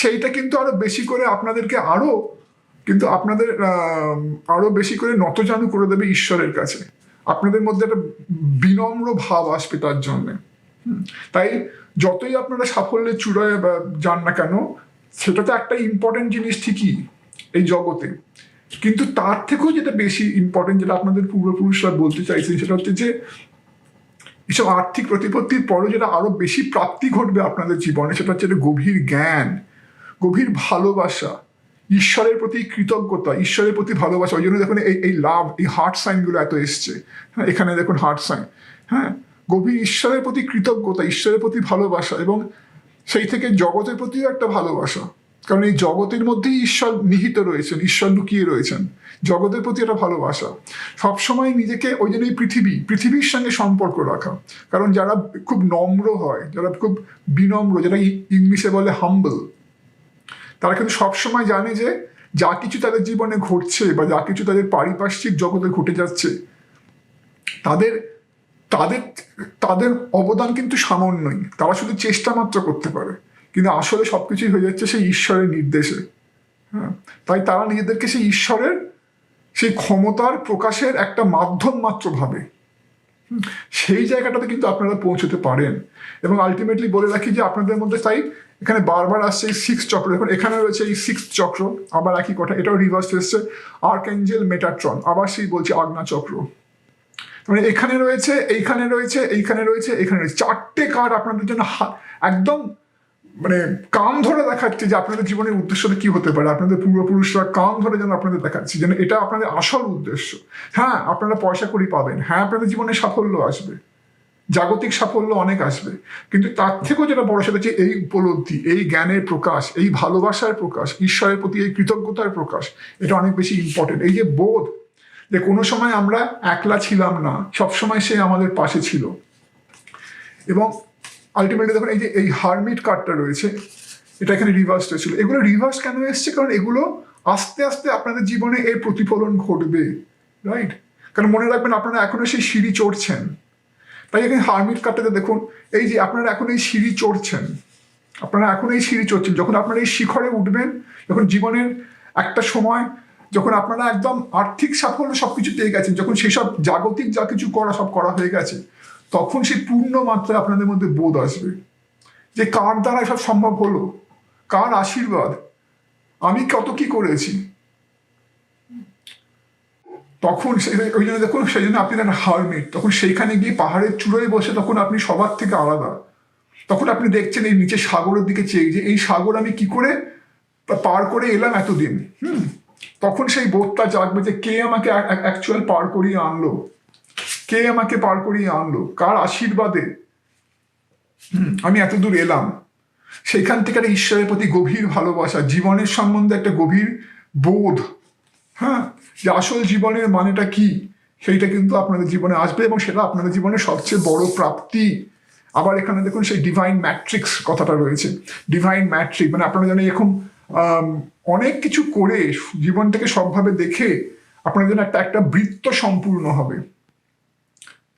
সেইটা কিন্তু আরো বেশি করে আপনাদেরকে আরো বেশি করে নতজানু করে দেবে ঈশ্বরের কাছে। আপনাদের মধ্যে একটা বিনম্র ভাব আসবে তার জন্যে। তাই যতই আপনারা সাফল্যের চূড়ায় যান না কেন, সেটা তো একটা ইম্পর্টেন্ট জিনিস ঠিকই এই জগতে, কিন্তু তার থেকেও যেটা বেশি ইম্পর্টেন্ট, যেটা আপনাদের পূর্বপুরুষরা বলতে চাইছেন, সেটা হচ্ছে যে এসব আর্থিক প্রতিপত্তির পরে যেটা আরো বেশি প্রাপ্তি ঘটবে আপনাদের জীবনে, সেটা হচ্ছে গভীর জ্ঞান, গভীর ভালোবাসা, ঈশ্বরের প্রতি কৃতজ্ঞতা, ঈশ্বরের প্রতি ভালোবাসা। ওই জন্য দেখুন এই লাভ, এই হার্ট সাইনগুলো এত এসছে। হ্যাঁ, এখানে দেখুন হার্ট সাইন। হ্যাঁ, গভীর ঈশ্বরের প্রতি কৃতজ্ঞতা, ঈশ্বরের প্রতি ভালোবাসা, এবং সেই থেকে জগতের প্রতিও একটা ভালোবাসা। কারণ এই জগতের মধ্যেই ঈশ্বর নিহিত রয়েছেন, ঈশ্বর লুকিয়ে রয়েছেন। জগতের প্রতি একটা ভালোবাসা, সবসময় নিজেকে ওই জন্য এই পৃথিবীর সঙ্গে সম্পর্ক রাখা। কারণ যারা খুব নম্র হয়, যারা খুব বিনম্র, যেটা ইংলিশে বলে হাম্বল, তারা কিন্তু সবসময় জানে যে যা কিছু তাদের জীবনে ঘটছে বা যা কিছু তাদের পারিপার্শ্বিক জগতে ঘটে যাচ্ছে, তাদের তাদের তাদের অবদান কিন্তু সামান্যই। তারা শুধু চেষ্টা মাত্র করতে পারে, কিন্তু আসলে সবকিছুই হয়ে যাচ্ছে সেই ঈশ্বরের নির্দেশে। হ্যাঁ, তাই তারা নিজেদেরকে সেই ঈশ্বরের সেই ক্ষমতার প্রকাশের একটা মাধ্যম মাত্র ভাবে। সেই জায়গাটাতে কিন্তু আপনারা পৌঁছতে পারেন। এবং আলটিমেটলি বলে রাখি যে আপনাদের মধ্যে তাই এখানে বারবার আসছে এই 6 চক্র। দেখুন এখানে রয়েছে এই 6 চক্র, আবার একই কথা, এটাও রিভার্স এসছে আর্কএঞ্জেল মেটাট্রন, আবার সেই বলছি আজ্ঞা চক্র। মানে এইখানে রয়েছে, চারটে কার্ড আপনাদের জন্য একদম মানে কান ধরে দেখাচ্ছে যে আপনাদের জীবনের উদ্দেশ্যটা কি হতে পারে, আপনাদের পূর্বপুরুষরা কান ধরে যেন আপনাদের দেখাচ্ছে যেন এটা আপনাদের আসল উদ্দেশ্য। হ্যাঁ, আপনারা পয়সা কড়ি পাবেন, হ্যাঁ আপনাদের জীবনে সাফল্য আসবে, জাগতিক সাফল্য অনেক আসবে, কিন্তু তার থেকেও যেটা বড় সেটা হচ্ছে এই উপলব্ধি, এই জ্ঞানের প্রকাশ, এই ভালোবাসার প্রকাশ, ঈশ্বরের প্রতি এই কৃতজ্ঞতার প্রকাশ, এটা অনেক বেশি ইম্পর্টেন্ট। এই যে বোধ যে কোনো সময় আমরা একলা ছিলাম না, সবসময় সে আমাদের পাশে ছিল। এবং আলটিমেটলি দেখুন এই যে এই হারমিট কার্ডটা রয়েছে, এটা এখানে রিভার্স হয়েছিল। এগুলো রিভার্স কেন এসছে? কারণ এগুলো আস্তে আস্তে আপনাদের জীবনে এর প্রতিফলন ঘটবে, রাইট? কারণ মনে রাখবেন আপনারা এখনো সেই সিঁড়ি চড়ছেন। তাই এখানে হারমিট কার্ডটাতে দেখুন এই যে আপনারা এখন এই সিঁড়ি চড়ছেন, আপনারা এখন এই সিঁড়ি চড়ছেন। যখন আপনারা এই শিখরে উঠবেন, যখন জীবনের একটা সময় যখন আপনারা একদম আর্থিক সাফল্য সবকিছু পেয়ে গেছেন, যখন সেসব জাগতিক যা কিছু করা সব করা হয়ে গেছে, তখন সেই পূর্ণ মাত্রায় আপনাদের মধ্যে বোধ আসবে যে কার দ্বারা এসব সম্ভব হলো, কার আশীর্বাদ, আমি কত কি করেছি। তখন ওই জন্য দেখুন, সেই জন্য আপনি একটা হারমিট, তখন সেইখানে গিয়ে পাহাড়ের চূড়োয় বসে তখন আপনি সবার থেকে আলাদা। তখন আপনি দেখছেন এই নিচে সাগরের দিকে চেয়ে যে এই সাগর আমি কি করে পার করে এলাম এতদিন। তখন সেই বোধটা জাগবে যে কে আমাকে অ্যাকচুয়াল পার করিয়ে আনলো, কে আমাকে পার করিয়ে আনলো, কার আশীর্বাদে আমি এত দূর এলাম। সেইখান থেকে একটা ঈশ্বরের প্রতি গভীর ভালোবাসা, জীবনের সম্বন্ধে একটা গভীর বোধ, হ্যাঁ, যে আসল জীবনের মানেটা কি, সেইটা কিন্তু আপনাদের জীবনে আসবে এবং সেটা আপনাদের জীবনের সবচেয়ে বড় প্রাপ্তি। আবার এখানে দেখুন সেই ডিভাইন ম্যাট্রিক্স কথাটা রয়েছে। ডিভাইন ম্যাট্রিক্স মানে আপনারা জানেন এখন অনেক কিছু করে জীবনটাকে সবভাবে দেখে আপনার জন্য একটা একটা বৃত্ত সম্পূর্ণ হবে,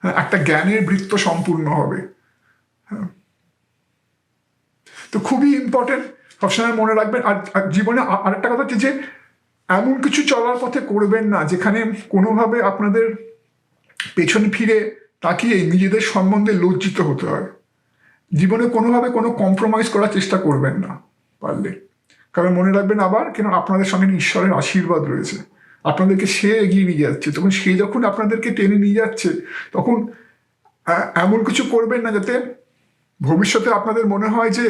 হ্যাঁ, একটা জ্ঞানের বৃত্ত সম্পূর্ণ হবে। হ্যাঁ, তো খুবই ইম্পর্টেন্ট, সবসময় মনে রাখবেন। আর জীবনে আরেকটা কথা হচ্ছে যে এমন কিছু চলার পথে করবেন না যেখানে কোনোভাবে আপনাদের পেছন ফিরে তাকিয়ে নিজেদের সম্বন্ধে লজ্জিত হতে হয়। জীবনে কোনোভাবে কোনো কম্প্রোমাইজ করার চেষ্টা করবেন না পারলে, কারণ মনে রাখবেন আবার কেন আপনাদের সঙ্গে ঈশ্বরের আশীর্বাদ রয়েছে, আপনাদেরকে সে এগিয়ে নিয়ে যাচ্ছে। তখন সে যখন আপনাদেরকে টেনে নিয়ে যাচ্ছে তখন এমন কিছু করবেন না যাতে ভবিষ্যতে আপনাদের মনে হয় যে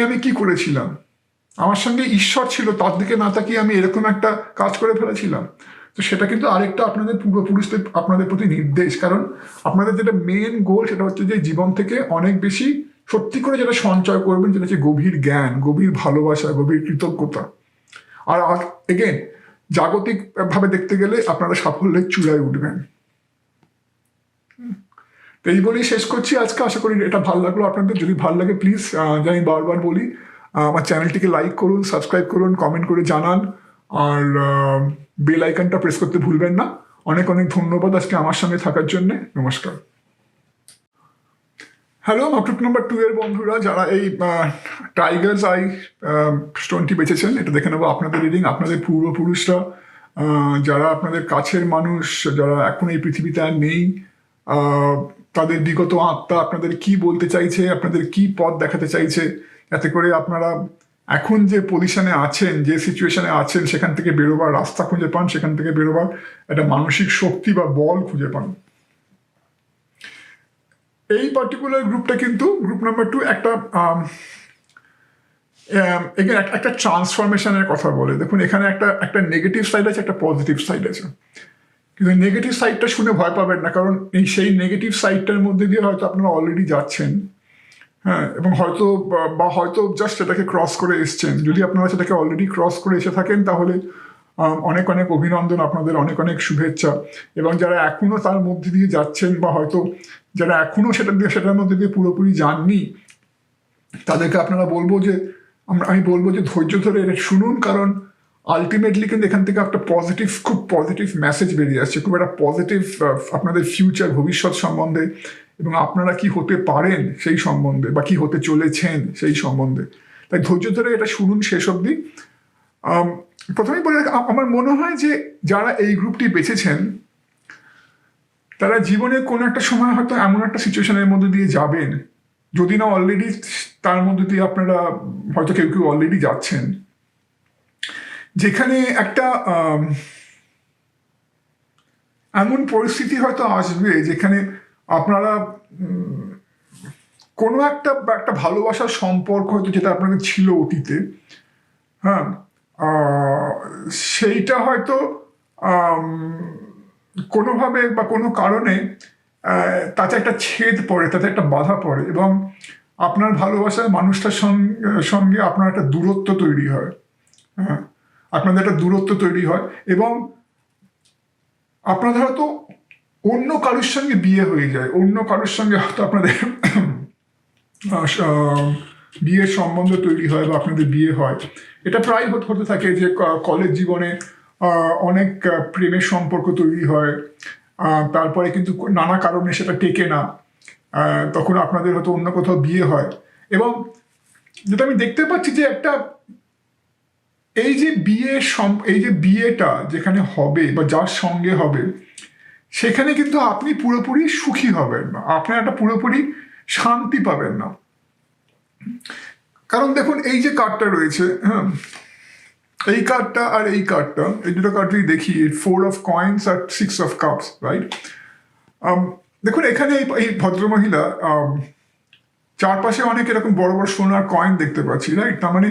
আমি কি করেছিলাম, আমার সঙ্গে ঈশ্বর ছিল, তার দিকে না তাকিয়ে আমি এরকম একটা কাজ করে ফেলেছিলাম। তো সেটা কিন্তু আরেকটা আপনাদের পূর্বপুরুষদের আপনাদের প্রতি নির্দেশ। কারণ আপনাদের যেটা মেন গোল সেটা হচ্ছে যে জীবন থেকে অনেক বেশি সত্যি করে যেটা সঞ্চয় করবেন যেটা হচ্ছে গভীর জ্ঞান, গভীর ভালোবাসা, গভীর কৃতজ্ঞতা। আর এগেন জাগতিক ভাবে দেখতে গেলে আপনারা সাফল্যের চূড়ায় উঠবেন। তো এই বলেই শেষ করছি আজকে। আশা করি এটা ভালো লাগলো আপনাদের। যদি ভালো লাগে প্লিজ, আমি বারবার বলি, আমার চ্যানেলটিকে লাইক করুন, সাবস্ক্রাইব করুন, কমেন্ট করে জানান, আর বেল আইকনটা প্রেস করতে ভুলবেন না। অনেক অনেক ধন্যবাদ আজকে আমার সঙ্গে থাকার জন্য। নমস্কার। হ্যালো মাকটুক নাম্বার 2 এর বন্ধুরা, যারা এই টাইগার্স আই স্টোনটি বেঁচেছেন, এটা দেখে নেবো আপনাদের রিডিং। আপনাদের পূর্বপুরুষরা, যারা আপনাদের কাছের মানুষ, যারা এখন এই পৃথিবীতে আর নেই, তাদের বিগত আত্মা আপনাদের কি বলতে চাইছে, আপনাদের কি পথ দেখাতে চাইছে, যাতে করে আপনারা এখন যে পজিশনে আছেন, যে সিচুয়েশনে আছেন, সেখান থেকে বেরোবার রাস্তা খুঁজে পান, সেখান থেকে বেরোবার একটা মানসিক শক্তি বা বল খুঁজে পান। এই পার্টিকুলার গ্রুপটা কিন্তু গ্রুপ নাম্বার 2 একটা একটা ট্রান্সফরমেশনের কথা বলে। দেখুন এখানে একটা নেগেটিভ সাইড আছে, একটা পজিটিভ সাইড আছে, কিন্তু নেগেটিভ সাইডটা শুনে ভয় পাবেন না, কারণ সেই নেগেটিভ সাইডটার মধ্যে দিয়ে হয়তো আপনারা অলরেডি যাচ্ছেন, হ্যাঁ, এবং হয়তো জাস্ট সেটাকে ক্রস করে এসছেন। যদি আপনারা সেটাকে অলরেডি ক্রস করে এসে থাকেন তাহলে অনেক অনেক অভিনন্দন, আপনাদের অনেক অনেক শুভেচ্ছা। এবং যারা এখনো তার মধ্যে দিয়ে যাচ্ছেন, বা হয়তো যারা এখনো সেটার মধ্যে দিয়ে পুরোপুরি যাননি, তাদেরকে আপনারা আমি বলবো যে ধৈর্য ধরে এটা শুনুন, কারণ আলটিমেটলি কিন্তু এখান থেকে একটা খুব পজিটিভ মেসেজ বেরিয়ে আসছে, খুব একটা পজিটিভ আপনাদের ফিউচার, ভবিষ্যৎ সম্বন্ধে, এবং আপনারা কি হতে পারেন সেই সম্বন্ধে, বা কি হতে চলেছেন সেই সম্বন্ধে। তাই ধৈর্য ধরে এটা শুনুন শেষ অবধি। প্রথমেই বলে আমার মনে হয় যে যারা এই গ্রুপটি বেছেছেন তারা জীবনে কোনো একটা সময় হয়তো এমন একটা সিচুয়েশনের মধ্যে দিয়ে যাবেন, যদি না অলরেডি তার মধ্যে দিয়ে আপনারা হয়তো কেউ কেউ অলরেডি যাচ্ছেন, যেখানে একটা এমন পরিস্থিতি হয়তো আসবে যেখানে আপনারা কোনো একটা একটা ভালোবাসার সম্পর্ক হয়তো যেটা আপনাদের ছিল অতীতে, হ্যাঁ, আহ, সেইটা হয়তো আম, কোনোভাবে বা কোনো কারণে তাতে একটা ছেদ পড়ে, তাতে একটা বাধা পড়ে, এবং আপনার ভালোবাসার মানুষটার সঙ্গে আপনার একটা দূরত্ব তৈরি হয়। হ্যাঁ, আপনাদের একটা দূরত্ব তৈরি হয়, এবং আপনাদের হয়তো অন্য কারোর সঙ্গে বিয়ে হয়ে যায়, অন্য কারোর সঙ্গে হয়তো আপনাদের বিয়ের সম্বন্ধ তৈরি হয় বা আপনাদের বিয়ে হয়। এটা প্রায় হতে থাকে যে কলেজ জীবনে অনেক প্রেমের সম্পর্ক তৈরি হয়, তারপরে কিন্তু নানা কারণে সেটা টেকে না, তখন আপনাদের হয়তো অন্য কোথাও বিয়ে হয়। এবং যেটা আমি দেখতে পাচ্ছি যে একটা এই যে এই যে বিয়েটা যেখানে হবে বা যার সঙ্গে হবে, সেখানে কিন্তু আপনি পুরোপুরি সুখী হবেন না, আপনার একটা পুরোপুরি শান্তি পাবেন না। কারণ দেখুন, এই যে কার্ডটা রয়েছে, হ্যাঁ, এই কার্ডটা আর এই কার্ডটা, এই দুটো কার্ডই দেখি, 4 অফ কয়েন্স আর 6 অফ কাপস, রাইট? দেখুন এখানে এই ভদ্রমহিলা চারপাশে অনেক এরকম বড় বড় সোনার কয়েন দেখতে পাচ্ছি, রাইট? তার মানে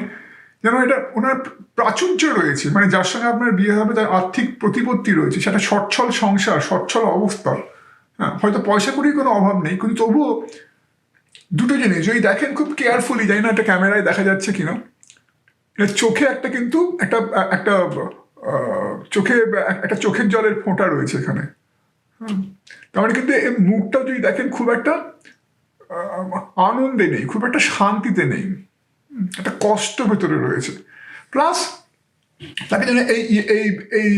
যেন এটা ওনার প্রাচুর্য রয়েছে, মানে যার সঙ্গে আপনার বিয়ে হবে তার আর্থিক প্রতিপত্তি রয়েছে, সেটা সচ্ছল সংসার, সচ্ছল অবস্থা। হ্যাঁ, হয়তো পয়সা কড়ির কোনো অভাব নেই, কিন্তু তবুও দুটো জিনিস যদি দেখেন খুব কেয়ারফুলি, জানি না একটা ক্যামেরায় দেখা যাচ্ছে কিনা, চোখে একটা কিন্তু একটা একটা চোখে একটা চোখের জলের ফোঁটা রয়েছে এখানে। তার মানে কিন্তু মুখটা যদি দেখেন খুব একটা আনন্দে নেই, খুব একটা শান্তিতে নেই, একটা কষ্ট ভেতরে রয়েছে। প্লাস তাকে যেন এই এই এই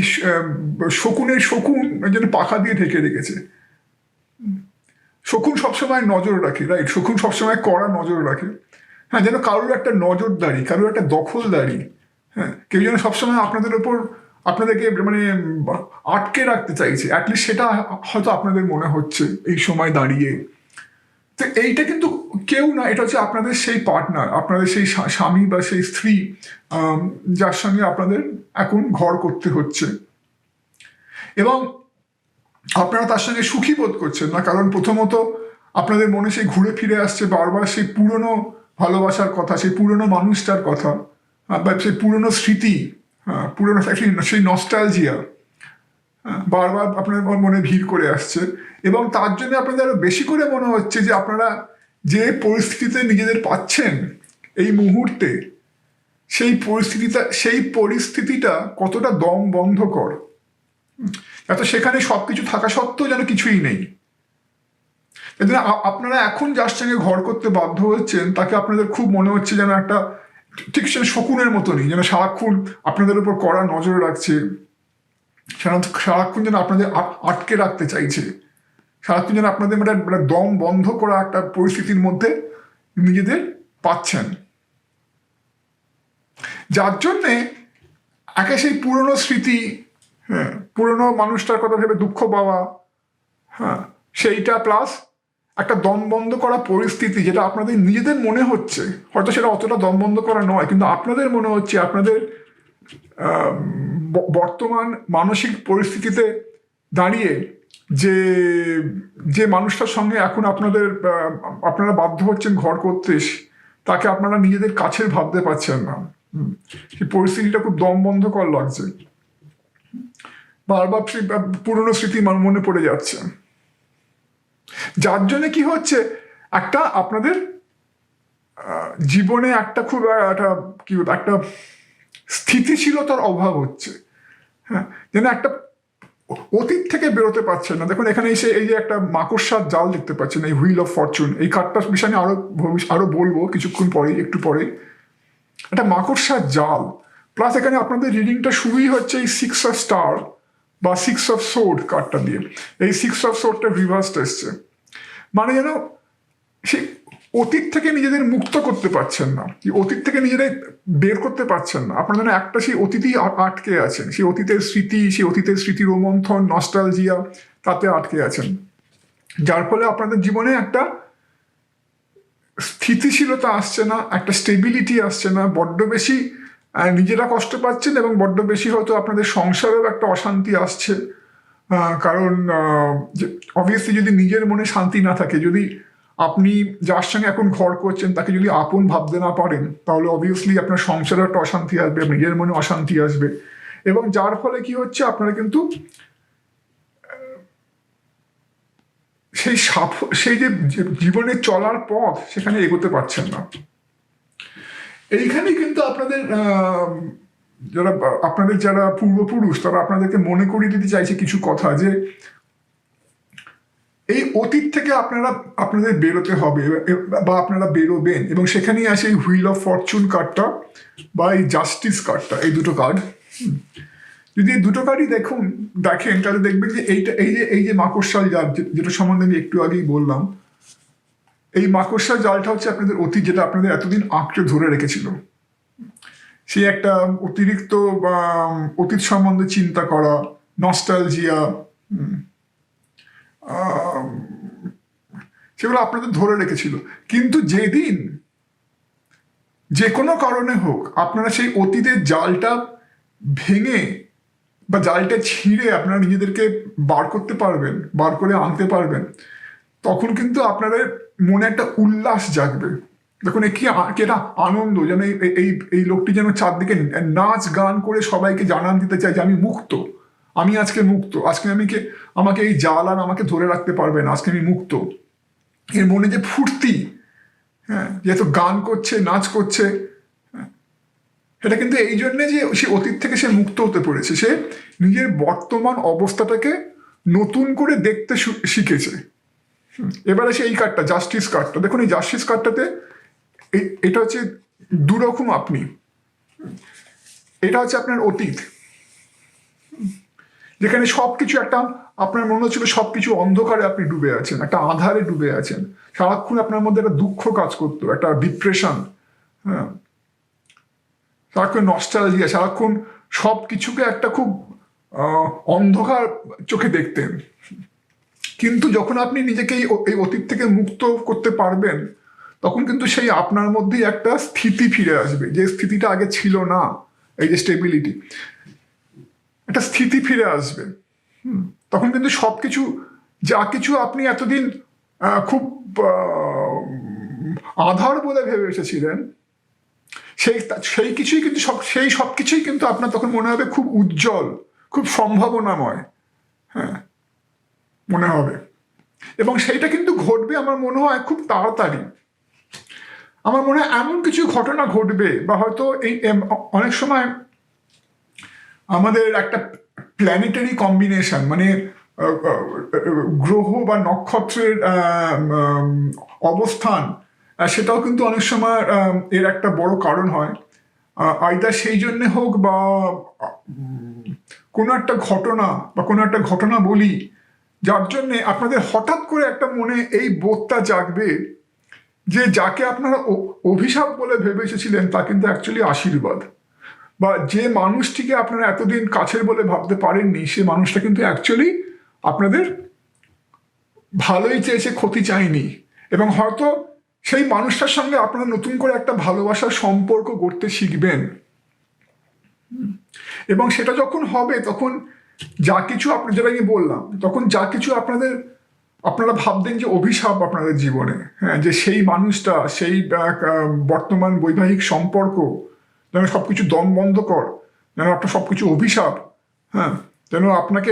শকুন যেন পাখা দিয়ে ঢেকে রেখেছে। শকুন সবসময় নজর রাখে, রাইট? শকুন সবসময় কড়া নজর রাখে। হ্যাঁ, যেন কারোর একটা নজরদারি, কারোর একটা দখলদারি, হ্যাঁ, কেউ যেন সবসময় আপনাদের ওপর আপনাদেরকে মানে আটকে রাখতে চাইছে, অ্যাটলিস্ট সেটা হয়তো আপনাদের মনে হচ্ছে এই সময় দাঁড়িয়ে। তো এইটা কিন্তু কেউ না, এটা হচ্ছে আপনাদের সেই পার্টনার, আপনাদের সেই স্বামী বা সেই স্ত্রী, যার সঙ্গে আপনাদের এখন ঘর করতে হচ্ছে, এবং আপনারা তার সঙ্গে সুখী বোধ করছেন না। কারণ প্রথমত আপনাদের মনে সেই ঘুরে ফিরে আসছে বারবার সেই পুরনো ভালোবাসার কথা, সেই পুরনো মানুষটার কথা, বা সেই পুরনো স্মৃতি, পুরনো সেই নস্টালজিয়া বারবার আপনাদের মনে ভিড় করে আসছে, এবং তার জন্য আপনাদের আরো বেশি করে মনে হচ্ছে যে আপনারা যে পরিস্থিতিতে নিজেদের পাচ্ছেন এই মুহূর্তে, সেই পরিস্থিতিটা কতটা দম বন্ধকর। এত সেখানে সবকিছু থাকা সত্ত্বেও যেন কিছুই নেই। আপনারা এখন যার সঙ্গে ঘর করতে বাধ্য হচ্ছেন তাকে আপনাদের খুব মনে হচ্ছে যেন একটা ঠিক সে শকুনের মতনই, যেন সারাক্ষণ আপনাদের উপর কড়া নজর রাখছে, সারাক্ষণ যেন আপনাদের আটকে রাখতে চাইছে, সারাক্ষণ যেন আপনাদের মানে দম বন্ধ করা একটা পরিস্থিতির মধ্যে নিজেদের পাচ্ছেন, যার জন্যে একে সেই পুরনো স্মৃতি, হ্যাঁ, পুরনো মানুষটার কথা ভেবে দুঃখ পাওয়া, হ্যাঁ, সেইটা প্লাস একটা দম বন্ধ করা পরিস্থিতি, যেটা আপনাদের নিজেদের মনে হচ্ছে, হয়তো সেটা অতটা দম বন্ধ করা নয়, কিন্তু আপনাদের মনে হচ্ছে আপনাদের বর্তমান মানসিক পরিস্থিতিতে দাঁড়িয়ে যে যে মানুষটার সঙ্গে এখন আপনারা বাধ্য হচ্ছেন ঘর করতে, তাকে আপনারা নিজেদের কাছের ভাবতে পারছেন না। সেই পরিস্থিতিটা খুব দম বন্ধকর লাগছে, বারবার সেই পুরনো স্মৃতি মনে পড়ে যাচ্ছে, যার জন্য কি হচ্ছে একটা আপনাদের জীবনে একটা খুব একটা স্থিতিশীলতার অভাব হচ্ছে। হ্যাঁ, যেন একটা অতীত থেকে বেরোতে পারছেন না। দেখুন এখানে এসে এই যে একটা মাকড়সার জাল দেখতে পাচ্ছেন, এই হুইল অফ ফরচুন, এই কার্ডটার বিষয়ে আমি আরো বলবো কিছুক্ষণ পরে, একটু পরে। একটা মাকড়সার জাল, প্লাস এখানে আপনাদের রিডিংটা শুরুই হচ্ছে এই 6 অফ স্টার বা 6 অফ সোর্ড কার্ডটা দিয়ে। এই 6 অফ সোর্ডটা রিভার্সড এসছে, মানে যেন সেই অতীত থেকে নিজেদের মুক্ত করতে পারছেন না, অতীত থেকে নিজেদের বের করতে পারছেন না। আপনারা যেন একটা সেই অতীতেই আটকে আছেন, সেই অতীতের স্মৃতি রোমন্থন, নস্টালজিয়া, তাতে আটকে আছেন, যার ফলে আপনাদের জীবনে একটা স্থিতিশীলতা আসছে না, একটা স্টেবিলিটি আসছে না, বড্ড বেশি নিজেরা কষ্ট পাচ্ছেন, এবং বড্ড বেশি হয়তো আপনাদের সংসারেও একটা অশান্তি আসছে। কারণ অবভিয়াসলি যদি নিজের মনে শান্তি না থাকে, যদি আপনি যার সঙ্গে এখন ঘর করছেন তাকে যদি আপন ভাবতে না পারেন, তাহলে অবভিয়াসলি আপনার সংসারে একটা অশান্তি আসবে, আপনার নিজের মনে অশান্তি আসবে, এবং যার ফলে কি হচ্ছে, আপনারা কিন্তু সেই যে জীবনে চলার পথ সেখানে এগোতে পারছেন না। এইখানেই কিন্তু যারা পূর্বপুরুষ, তারা আপনাদেরকে মনে করিয়ে দিতে চাইছে কিছু কথা, যে এই অতীত থেকে আপনাদের বেরোতে হবে, বা আপনারা বেরোবেন, এবং সেখানেই আসে এই হুইল অফ ফরচুন কার্ডটা বা এই জাস্টিস কার্ডটা। এই দুটো কার্ড, যদি এই দুটো কার্ডই দেখেন তাহলে দেখবেন যে এই যে মাকড়সার জাল, যেটা সম্বন্ধে আমি একটু আগেই বললাম, এই মাকড়সার জালটা হচ্ছে আপনাদের অতীত, যেটা আপনাদের এতদিন আঁকড়ে ধরে রেখেছিল। সেই একটা অতিরিক্ত অতীত সম্বন্ধে চিন্তা করা, নস্টালজিয়া, সেগুলো আপনাদের ধরে রেখেছিল। কিন্তু যেদিন যে কোনো কারণে হোক আপনারা সেই অতীতের জালটা ভেঙে বা জালটা ছিঁড়ে আপনারা নিজেদেরকে বার করতে পারবেন, বার করে আনতে পারবেন, তখন কিন্তু আপনাদের মনে একটা উল্লাস জাগবে। দেখুন এটা আনন্দ, যেন এই লোকটি যেন চারদিকে নাচ গান করে সবাইকে জানান দিতে চায় যে আমি মুক্ত, আমি আজকে মুক্ত, আজকে আমাকে এই জাল আর আমাকে ধরে রাখতে পারবে না, আজকে আমি মুক্ত। এর মনে যে ফুর্তি, হ্যাঁ, যেহেতু গান করছে, নাচ করছে, এটা কিন্তু এই জন্যে যে সে অতীত থেকে সে মুক্ত হতে পড়েছে, সে নিজের বর্তমান অবস্থাটাকে নতুন করে দেখতে শিখেছে। এবারে সে এই কার্ডটা, জাস্টিস কার্ডটা দেখুন, এই জাস্টিস কার্ডটাতে এটা হচ্ছে দুরকম। এটা হচ্ছে আপনার অতীত, যেখানে সবকিছু আপনার মনে হচ্ছিল সবকিছু অন্ধকারে আপনি ডুবে আছেন, একটা আধারে ডুবে আছেন, সারাক্ষণ আপনার মধ্যে একটা দুঃখ কাজ করতো, একটা ডিপ্রেশন, হ্যাঁ, সারাক্ষণ নস্টালজিয়া, সারাক্ষণ সবকিছুকে একটা খুব অন্ধকার চোখে দেখতেন। কিন্তু যখন আপনি নিজেকে এই অতীত থেকে মুক্ত করতে পারবেন, তখন কিন্তু সেই আপনার মধ্যেই একটা স্থিতি ফিরে আসবে, যে স্থিতিটা আগে ছিল না, এই যে স্টেবিলিটি, একটা স্থিতি ফিরে আসবে। তখন কিন্তু সবকিছু, যা কিছু আপনি এতদিন খুব আধার বলে ভেবে এসেছিলেন, সেই কিছুই কিন্তু সব কিছুই কিন্তু আপনার তখন মনে হবে খুব উজ্জ্বল, খুব সম্ভাবনাময়, হ্যাঁ, মনে হবে। এবং সেইটা কিন্তু ঘটবে আমার মনে হয় খুব তাড়াতাড়ি। আমার মনে হয় এমন কিছু ঘটনা ঘটবে, বা হয়তো অনেক সময় আমাদের একটা প্ল্যানেটারি কম্বিনেশন, মানে গ্রহ বা নক্ষত্রের অবস্থান, সেটাও কিন্তু অনেক সময় এর একটা বড় কারণ হয়। আইদার সেই জন্যে হোক, বা কোনো একটা ঘটনা বলি, যার জন্যে আপনাদের হঠাৎ করে একটা মনে এই বোধটা জাগবে যে যাকে আপনারা অভিশাপ বলে ভেবে এসেছিলেন, তা কিন্তু অ্যাকচুয়ালি আশীর্বাদ। বা যে মানুষটিকে আপনারা এতদিন কাছের বলে ভাবতে পারেননি, সে মানুষটা কিন্তু অ্যাকচুয়ালি আপনাদের ভালোই চেয়েছে, ক্ষতি চায়নি। এবং হয়তো সেই মানুষটার সঙ্গে আপনারা নতুন করে একটা ভালোবাসার সম্পর্ক গড়তে শিখবেন, এবং সেটা যখন হবে, তখন যা কিছু যেটা আমি বললাম, তখন যা কিছু আপনারা ভাবতেন যে অভিশাপ আপনাদের জীবনে, হ্যাঁ, যে সেই মানুষটা, সেই বর্তমান বৈবাহিক সম্পর্ক যেন সবকিছু দম বন্ধ কর, যেন আপনার সবকিছু অভিশাপ, হ্যাঁ, যেন আপনাকে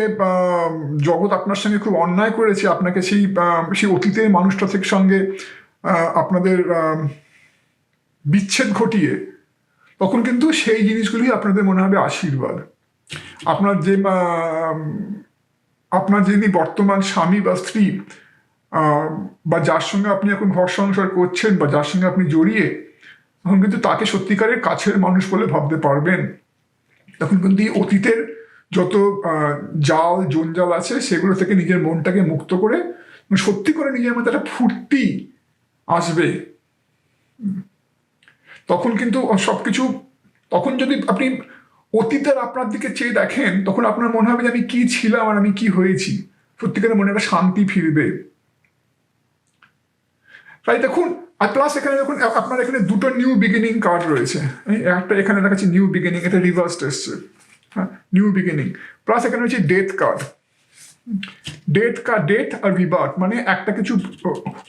জগৎ আপনার সঙ্গে খুব অন্যায় করেছে, আপনাকে সেই অতীতের মানুষটা থেকে সঙ্গে আপনাদের বিচ্ছেদ ঘটিয়ে, তখন কিন্তু সেই জিনিসগুলি আপনাদের মনে হবে আশীর্বাদ। আপনার যিনি বর্তমান স্বামী বা স্ত্রী, বা যার সঙ্গে আপনি এখন ঘর সংসার করছেন, বা যার সঙ্গে আপনি জড়িয়ে, তখন কিন্তু তাকে সত্যিকারের কাছের মানুষ বলে ভাবতে পারবেন। তখন কিন্তু এই অতীতের যত জাল জঞ্জাল আছে, সেগুলো থেকে নিজের মনটাকে মুক্ত করে সত্যি করে নিজের মধ্যে একটা ফুর্তি আসবে। তখন কিন্তু সবকিছু, তখন যদি আপনি অতীতের আপনার দিকে চেয়ে দেখেন, তখন আপনার মনে হবে যে আমি কি ছিলাম আর আমি কি হয়েছি, সত্যিকারের মনে একটা শান্তি ফিরবে। তাই দেখুন, আর প্লাস এখানে দেখুন, আপনার এখানে দুটো নিউ বিগিনিং কার্ড রয়েছে। একটা এখানে দেখাচ্ছি নিউ বিগিনিং, এটা রিভার্সড এসছে, হ্যাঁ, নিউ বিগিনিং। প্লাস এখানে হচ্ছে ডেথ কার্ড। ডেথ আর রিবার্থ মানে একটা কিছু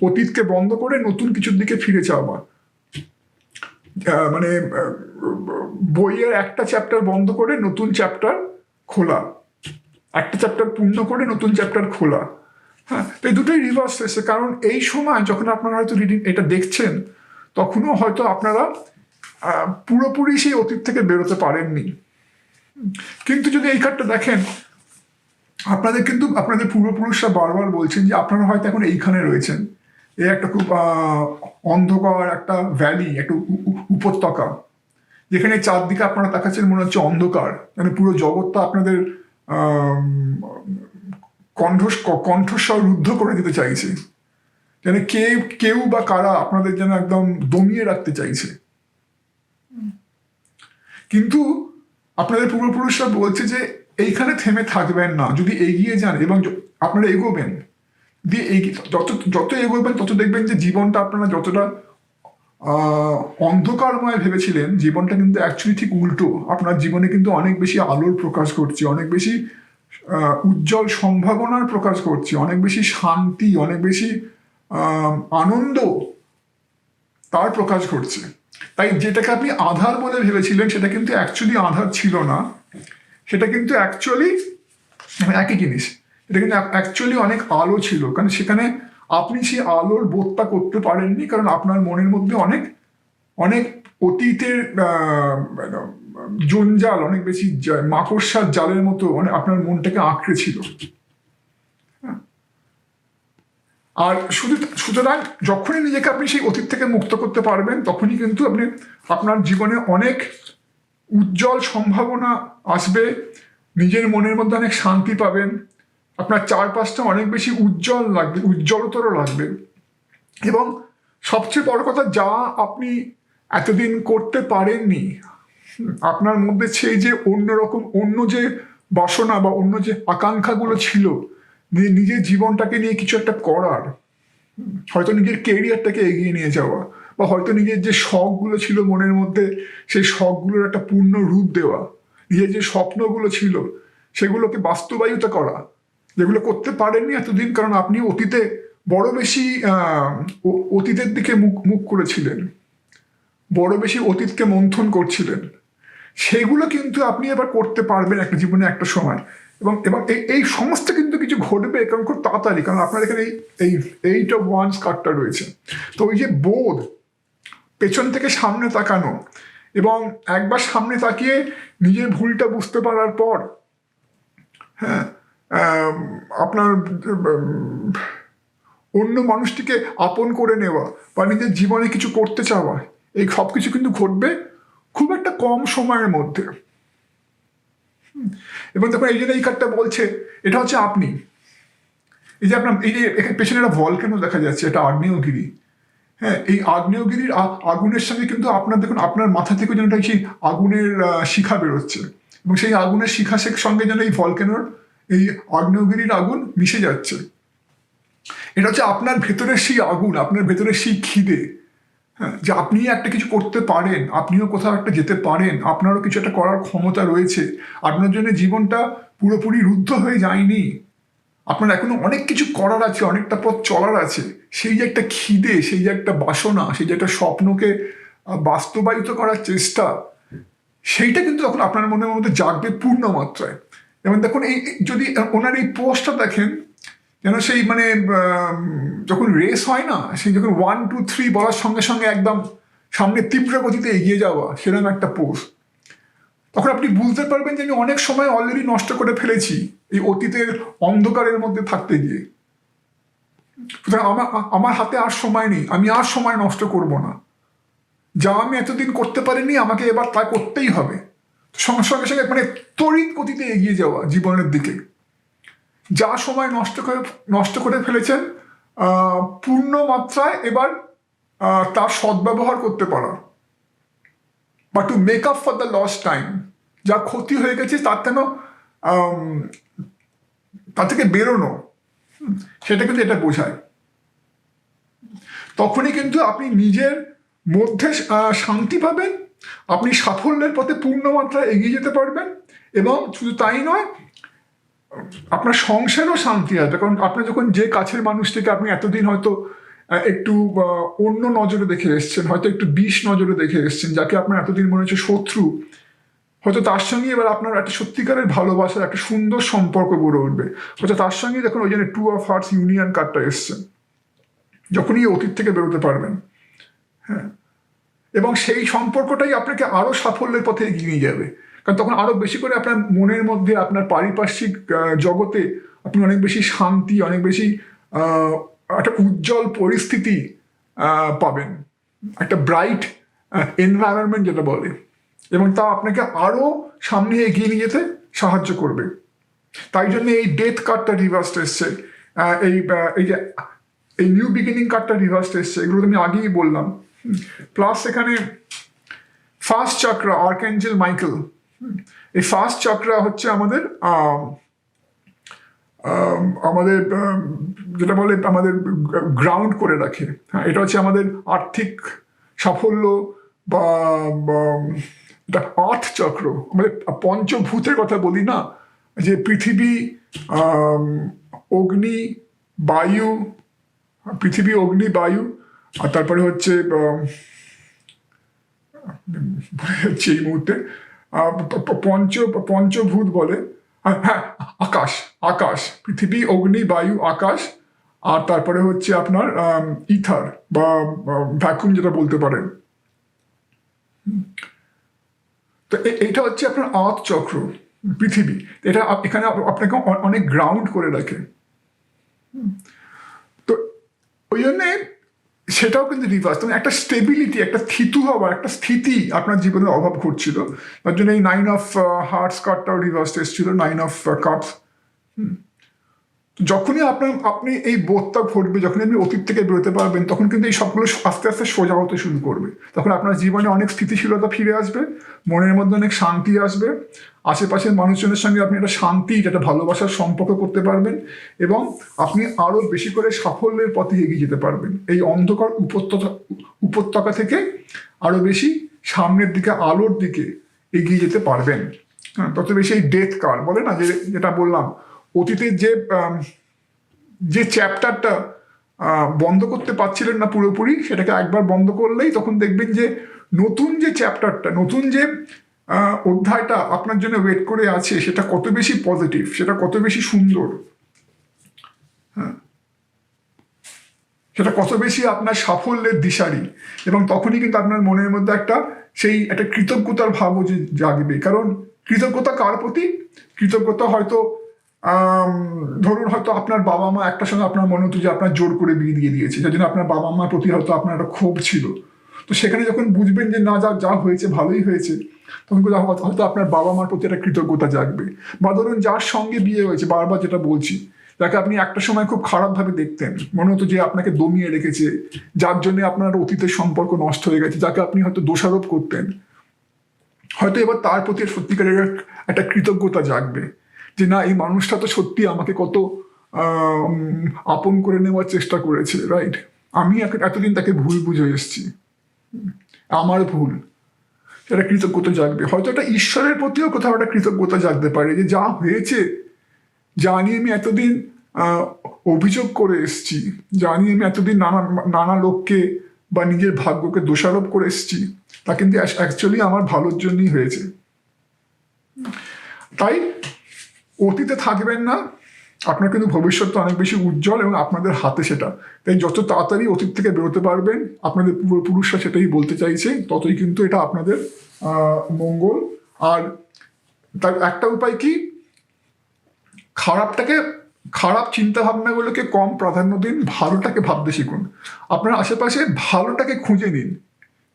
অতীতকে বন্ধ করে নতুন কিছুর দিকে ফিরে যাওয়া। মানে বইয়ের একটা চ্যাপ্টার বন্ধ করে নতুন চ্যাপ্টার খোলা, একটা চ্যাপ্টার পূর্ণ করে নতুন চ্যাপ্টার খোলা। হ্যাঁ, তো এই দুটোই রিভার্স এসে, কারণ এই সময় যখন আপনারা হয়তো রিডিং এটা দেখছেন তখনও হয়তো আপনারা পুরোপুরি সেই অতীত থেকে বেরোতে পারেননি। কিন্তু যদি এই কার্ডটা দেখেন, আপনাদের পূর্বপুরুষরা বারবার বলছেন যে আপনারা হয়তো এখন এইখানে রয়েছেন, এই একটা খুব অন্ধকার একটা ভ্যালি, একটা উপত্যকা, যেখানে চারদিকে আপনারা দেখাচ্ছেন মনে হচ্ছে অন্ধকার, মানে পুরো জগৎটা আপনাদের কণ্ঠস্বর রুদ্ধ করে দিতে চাইছে, যেন কেউ বা কারা আপনাদের যেন একদম দমিয়ে রাখতে চাইছে। কিন্তু আপনাদের পূর্বপুরুষরা বলছে যে এইখানে থেমে থাকবেন না, যদি এগিয়ে যান এবং আপনারা এগোবেন, যত এগোবেন তত দেখবেন যে জীবনটা আপনারা যতটা অন্ধকারময় ভেবেছিলেন, জীবনটা কিন্তু অ্যাকচুয়ালি ঠিক উল্টো। আপনার জীবনে কিন্তু অনেক বেশি আলোর প্রকাশ করছে, অনেক বেশি উজ্জ্বল সম্ভাবনার প্রকাশ করছে, অনেক বেশি শান্তি, অনেক বেশি আনন্দ তার প্রকাশ করছে। তাই যেটাকে আপনি আধার বলে ভেবেছিলেন সেটা কিন্তু অ্যাকচুয়ালি আধার ছিল না, সেটা কিন্তু অ্যাকচুয়ালি একই জিনিস। এটা কিন্তু অ্যাকচুয়ালি অনেক আলো ছিল, কারণ সেখানে আপনি সেই আলোর বোধটা করতে পারেননি, কারণ আপনার মনের মধ্যে অনেক অনেক অতীতের জঞ্জাল, অনেক বেশি মাকড়সার জালের মতো আপনার মনটাকে আঁকড়ে ছিল। আর সুতরাং যখনই নিজেকে আপনি সেই অতীত থেকে মুক্ত করতে পারবেন, তখনই কিন্তু আপনি আপনার জীবনে অনেক উজ্জ্বল সম্ভাবনা আসবে, নিজের মনের মধ্যে অনেক শান্তি পাবেন, আপনার চারপাশটা অনেক বেশি উজ্জ্বল লাগবে, উজ্জ্বলতর লাগবে। এবং সবচেয়ে বড় কথা, যা আপনি এতদিন করতে পারেননি, আপনার মধ্যে সেই যে অন্য যে বাসনা বা অন্য যে আকাঙ্ক্ষাগুলো ছিল, নিজের জীবনটাকে নিয়ে কিছু একটা করার, হয়তো নিজের কেরিয়ারটাকে এগিয়ে নিয়ে যাওয়া, বা হয়তো নিজের যে শখগুলো ছিল মনের মধ্যে, সেই শখগুলোর একটা পূর্ণ রূপ দেওয়া, নিজের যে স্বপ্নগুলো ছিল সেগুলোকে বাস্তবায়িত করা, যেগুলো করতে পারেননি এতদিন, কারণ আপনি অতীতে বড় বেশি অতীতের দিকে মুখ করেছিলেন, বড় বেশি অতীতকে মন্থন করছিলেন, সেগুলো কিন্তু আপনি এবার করতে পারবেন একটা জীবনে একটা সময়। এবং এই সমস্ত কিন্তু কিছু ঘটবে, কারণ খুব তাড়াতাড়ি, কারণ আপনার এখানে এই 8 of Wands কার্ডটা রয়েছে। তো ওই যে বোধ, পেছন থেকে সামনে তাকানো, এবং একবার সামনে তাকিয়ে নিজের ভুলটা বুঝতে পারার পর, হ্যাঁ, আপনার অন্য মানুষটিকে আপন করে নেওয়া বা নিজের জীবনে কিছু করতে চাওয়া, এই সব কিছু কিন্তু ঘটবে খুব একটা কম সময়ের মধ্যে। এবং দেখুন, এই যে এই কার্ডটা বলছে, এটা হচ্ছে আপনি, এই যে আপনার এই যে পেছনে একটা ভলকেনো দেখা যাচ্ছে, এটা আগ্নেয়গিরি। হ্যাঁ, এই আগ্নেয়গিরির আগুনের সঙ্গে কিন্তু আপনার দেখুন, আপনার মাথা থেকে যেন সেই আগুনের শিখা বেরোচ্ছে, এবং সেই আগুনের শিখার সঙ্গে যেন এই ভলকেনোর, এই আগ্নেয়গিরির আগুন মিশে যাচ্ছে। এটা হচ্ছে আপনার ভেতরের সেই আগুন, আপনার ভেতরের সেই খিদে, হ্যাঁ, যে আপনি একটা কিছু করতে পারেন, আপনিও কোথাও একটা যেতে পারেন, আপনারও কিছু একটা করার ক্ষমতা রয়েছে, আপনার জন্য জীবনটা পুরোপুরি রুদ্ধ হয়ে যায়নি, আপনার এখনো অনেক কিছু করার আছে, অনেকটা পথ চলার আছে। সেই যে একটা খিদে, সেই যে একটা বাসনা, সেই যে একটা স্বপ্নকে বাস্তবায়িত করার চেষ্টা, সেইটা কিন্তু তখন আপনার মনের মধ্যে জাগবে পূর্ণ মাত্রায়। এবং দেখুন, এই যদি ওনার এই পোস্টটা দেখেন, যেন সেই মানে যখন রেস হয় না, সেই যখন 1 2 3 বলার সঙ্গে সঙ্গে একদম সামনে তীব্র গতিতে এগিয়ে যাওয়া, সেরকম একটা পোস্ট, তখন আপনি বুঝতে পারবেন যে আমি অনেক সময় অলরেডি নষ্ট করে ফেলেছি এই অতীতের অন্ধকারের মধ্যে থাকতে গিয়ে। সুতরাং আমার হাতে আর সময় নেই, আমি আর সময় নষ্ট করব না। যা আমি এতদিন করতে পারিনি, আমাকে এবার তা করতেই হবে। সঙ্গে সঙ্গে সঙ্গে মানে তড়িৎ গতিতে এগিয়ে যাওয়া জীবনের দিকে। যা সময় নষ্ট করে ফেলেছেন, পূর্ণ মাত্রায় এবার তার সদ্ব্যবহার করতে পারা, বা to make up for the lost time, যা ক্ষতি হয়ে গেছে তার থেকে বেরোনো, সেটা কিন্তু এটা বোঝায়। তখনই কিন্তু আপনি নিজের মধ্যে শান্তি পাবেন, আপনি সাফল্যের পথে পূর্ণ মাত্রায় এগিয়ে যেতে পারবেন, এবং শুধু তাই নয়, আপনার সংসারেও শান্তি আসবে, কারণ আপনার যখন যে কাছের মানুষটিকে আপনি এতদিন হয়তো একটু অন্য নজরে দেখে এসছেন, হয়তো একটু বিষ নজরে দেখে এসছেন, যাকে আপনার এতদিন মনে হচ্ছে শত্রু, হয়তো তার সঙ্গে এবার আপনার একটা সত্যিকারের ভালোবাসার একটা সুন্দর সম্পর্ক গড়ে উঠবে। হয়তো তার সঙ্গে দেখুন ওই জন্য 2 of Hearts ইউনিয়ন কার্ডটা এসছে, যখনই অতীত থেকে বেরোতে পারবেন। হ্যাঁ, এবং সেই সম্পর্কটাই আপনাকে আরো সাফল্যের পথে এগিয়ে নিয়ে যাবে, কারণ তখন আরো বেশি করে আপনার মনের মধ্যে, আপনার পারিপার্শ্বিক জগতে আপনি অনেক বেশি শান্তি, অনেক বেশি একটা উজ্জ্বল পরিস্থিতি পাবেন, একটা ব্রাইট এনভায়রনমেন্ট যেটা বলে, এবং তা আপনাকে আরো সামনে এগিয়ে নিয়ে যেতে সাহায্য করবে। তাই জন্য এই ডেথ কার্ডটা রিভার্স এসছে, এই যে এই নিউ বিগিনিং কার্ডটা রিভার্স এসছে, এগুলো তো আমি আগেই বললাম। প্লাস এখানে ফার্স্ট চক্রা, আর্কএঞ্জেল মাইকেল, এই ফার্স্ট চক্রা হচ্ছে আমাদের আমাদের যেটা বলে আমাদের গ্রাউন্ড করে রাখে। হ্যাঁ, এটা হচ্ছে আমাদের আর্থিক সাফল্য বা আর্থ চক্র, আমাদের পঞ্চভূতের কথা বলি না, যে পৃথিবী, অগ্নি, বায়ু, পৃথিবী, অগ্নি, বায়ু, আর তারপরে হচ্ছে এই মুহূর্তে পঞ্চভূত বলে, হ্যাঁ, আকাশ, আকাশ, পৃথিবী, অগ্নি, বায়ু, আকাশ, আর তারপরে হচ্ছে আপনার ইথার বা ভ্যাকুম যেটা বলতে পারেন। তো এইটা হচ্ছে আপনার আর্থ চক্র, পৃথিবী। এটা এখানে আপনাকে অনেক গ্রাউন্ড করে রাখে। তো ওই জন্যে সেটাও কিন্তু রিভার্স, মানে একটা স্টেবিলিটি, একটা স্থিতু হওয়ার, একটা স্থিতি আপনার জীবনের অভাব ঘটছিল। তার জন্য এই 9 of Hearts কার্ডটাও রিভার্স এসেছিল, 9 of Cups। যখনই আপনি এই বোধটা ঘটবে, যখন আপনি অতীত থেকে বেরোতে পারবেন, তখন কিন্তু এই সবগুলো আস্তে আস্তে সোজা হতে শুরু করবে। তখন আপনার জীবনে অনেক স্থিতিশীলতা ফিরে আসবে, মনের মধ্যে অনেক শান্তি আসবে, আশেপাশের মানুষজনের সঙ্গে আপনি একটা শান্তি, একটা ভালোবাসার সম্পর্ক করতে পারবেন, এবং আপনি আরো বেশি করে সাফল্যের পথে এগিয়ে যেতে পারবেন। এই অন্ধকার উপত্যকা থেকে আরো বেশি সামনের দিকে, আলোর দিকে এগিয়ে যেতে পারবেন। হ্যাঁ, তত বেশি এই ডেথ কার্ড বলে না, যেটা বললাম, অতীতের যে চ্যাপ্টারটা বন্ধ করতে পারছিলেন না পুরোপুরি, সেটাকে একবার বন্ধ করলেই তখন দেখবেন যে নতুন যে চ্যাপ্টারটা, নতুন যে অধ্যায়টা আপনার জন্য ওয়েট করে আছে, সেটা কত বেশি পজিটিভ, সেটা কত বেশি সুন্দর, হ্যাঁ, সেটা কত বেশি আপনার সাফল্যের দিশারি। এবং তখনই কিন্তু আপনার মনের মধ্যে একটা কৃতজ্ঞতার ভাবও জাগবে। কারণ কৃতজ্ঞতা কার প্রতি? কৃতজ্ঞতা হয়তো ধরুন হয়তো আপনার বাবা মা একটা সময় আপনার মনে হতো যে আপনার জোর করে বিয়ে দিয়ে দিয়েছে, যার জন্য আপনার বাবা মার প্রতি হয়তো আপনার একটা ক্ষোভ ছিল। তো সেখানে যখন বুঝবেন যে না, যা হয়েছে ভালোই হয়েছে, তখন হয়তো আপনার বাবা মার প্রতি একটা কৃতজ্ঞতা জাগবে। বা ধরুন যার সঙ্গে বিয়ে হয়েছে, বারবার যেটা বলছি, যাকে আপনি একটা সময় খুব খারাপভাবে দেখতেন, মনে হতো যে আপনাকে দমিয়ে রেখেছে, যার জন্য আপনার অতীতের সম্পর্ক নষ্ট হয়ে গেছে, যাকে আপনি হয়তো দোষারোপ করতেন, হয়তো এবার তার প্রতি সত্যিকারের একটা কৃতজ্ঞতা জাগবে, যে না, এই মানুষটা তো সত্যি আমাকে কত আপন করে নেওয়ার চেষ্টা করেছে, রাইট? আমি এতদিন তাকে ভুল বুঝে এসেছি, আমার ভুল। সেটা কৃতজ্ঞতা জাগবে। হয়তো একটা ঈশ্বরের প্রতিও কোথাও একটা কৃতজ্ঞতা জাগতে পারে, যে যা হয়েছে, যা নিয়ে আমি এতদিন অভিযোগ করে এসেছি, যা নিয়ে আমি এতদিন নানা লোককে বা নিজের ভাগ্যকে দোষারোপ করে এসেছি, তা কিন্তু অ্যাকচুয়ালি আমার ভালোর জন্যই হয়েছে। তাই অতীতে থাকবেন না, আপনার কিন্তু ভবিষ্যৎটা অনেক বেশি উজ্জ্বল এবং আপনাদের হাতে সেটা। তাই যত তাড়াতাড়ি অতীত থেকে বেরোতে পারবেন, আপনাদের পূর্বপুরুষরা সেটাই বলতে চাইছে, ততই কিন্তু এটা আপনাদের মঙ্গল। আর তার একটা উপায় কি, খারাপ চিন্তা ভাবনাগুলোকে কম প্রাধান্য দিন, ভালোটাকে ভাবতে শিখুন। আপনার আশেপাশে ভালোটাকে খুঁজে নিন,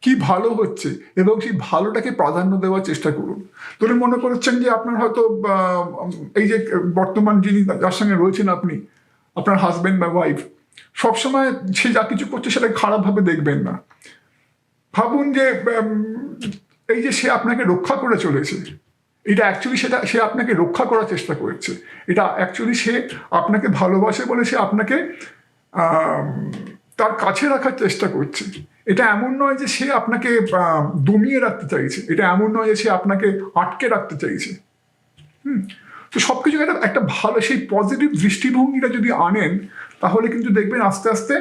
কি ভালো হচ্ছে, এবং সেই ভালোটাকে প্রাধান্য দেওয়ার চেষ্টা করুন। ধরুন মনে করছেন যে আপনার হয়তো এই যে বর্তমান যিনি যার সঙ্গে রয়েছেন আপনি, আপনার হাজবেন্ড বা ওয়াইফ, সবসময় সে যা কিছু করছে সেটা খারাপভাবে দেখবেন না। ভাবুন যে এই যে সে আপনাকে রক্ষা করে চলেছে, এটা অ্যাকচুয়ালি সে আপনাকে রক্ষা করার চেষ্টা করছে, এটা অ্যাকচুয়ালি সে আপনাকে ভালোবাসে বলে সে আপনাকে তার কাছে রাখার চেষ্টা করছে। এটা এমন নয় যে সে আপনাকে দমিয়ে রাখতে চাইছে, এটা এমন নয় যে সে আপনাকে আটকে রাখতে চাইছে। তো সব কিছু একটা একটা ভালো সেই পজিটিভ দৃষ্টিভঙ্গিটা যদি আনেন, তাহলে কিন্তু দেখবেন আস্তে আস্তে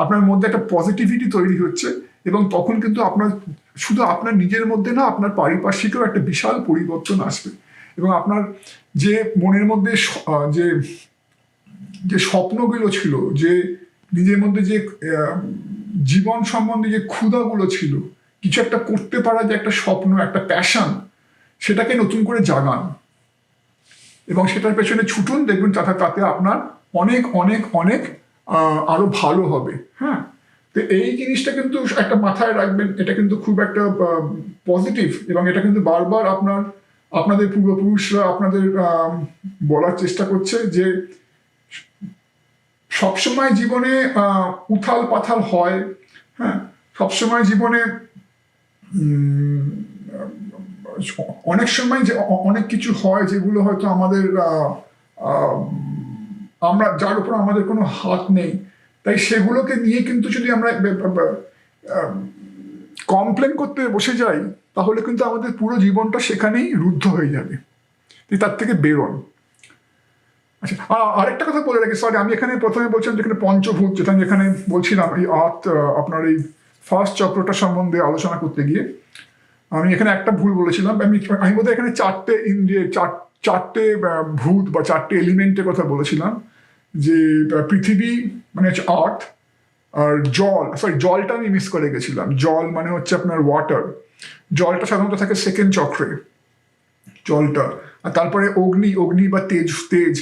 আপনার মধ্যে একটা পজিটিভিটি তৈরি হচ্ছে, এবং তখন কিন্তু আপনার শুধু আপনার নিজের মধ্যে না, আপনার পারিপার্শ্বিকেও একটা বিশাল পরিবর্তন আসবে। এবং আপনার যে মনের মধ্যে যে যে স্বপ্নগুলো ছিল, যে নিজের মধ্যে যে জীবন সম্বন্ধে যে ক্ষুধাগুলো ছিল, কিছু একটা করতে পারা, যে একটা স্বপ্ন, একটা প্যাশন, সেটাকে নতুন করে জাগান এবং সেটার পেছনে ছুটুন। দেখবেন তাতে আপনার অনেক অনেক অনেক আরো ভালো হবে। হ্যাঁ, তো এই জিনিসটা কিন্তু একটা মাথায় রাখবেন, এটা কিন্তু খুব একটা পজিটিভ, এবং এটা কিন্তু বারবার আপনাদের পূর্বপুরুষরা আপনাদের বলার চেষ্টা করছে যে সবসময় জীবনে উথাল পাথাল হয়। হ্যাঁ, সবসময় জীবনে অনেক সময় যে অনেক কিছু হয় যেগুলো হয়তো আমাদের আমরা যার উপর আমাদের কোনো হাত নেই, তাই সেগুলোকে নিয়ে কিন্তু যদি আমরা কমপ্লেন করতে বসে যাই, তাহলে কিন্তু আমাদের পুরো জীবনটা সেখানেই রুদ্ধ হয়ে যাবে। তার থেকে বেরোন। আচ্ছা, আরেকটা কথা বলে রাখি, সরি, আমি এখানে প্রথমে বলছিলাম যেখানে পঞ্চভূত, যেটা আমি এখানে বলছিলাম এই আপনার এই ফার্স্ট চক্রটা সম্বন্ধে আলোচনা করতে গিয়ে আমি এখানে একটা ভুল বলেছিলাম। আমি বোধহয় এখানে চারটে ভূত বা চারটে এলিমেন্টের কথা বলেছিলাম, যে পৃথিবী মানে হচ্ছে আর্থ, আর জলটা আমি মিস করে গেছিলাম। জল মানে হচ্ছে আপনার ওয়াটার, জলটা সাধারণত থাকে সেকেন্ড চক্রে, জলটা। আর তারপরে অগ্নি বা তেজ,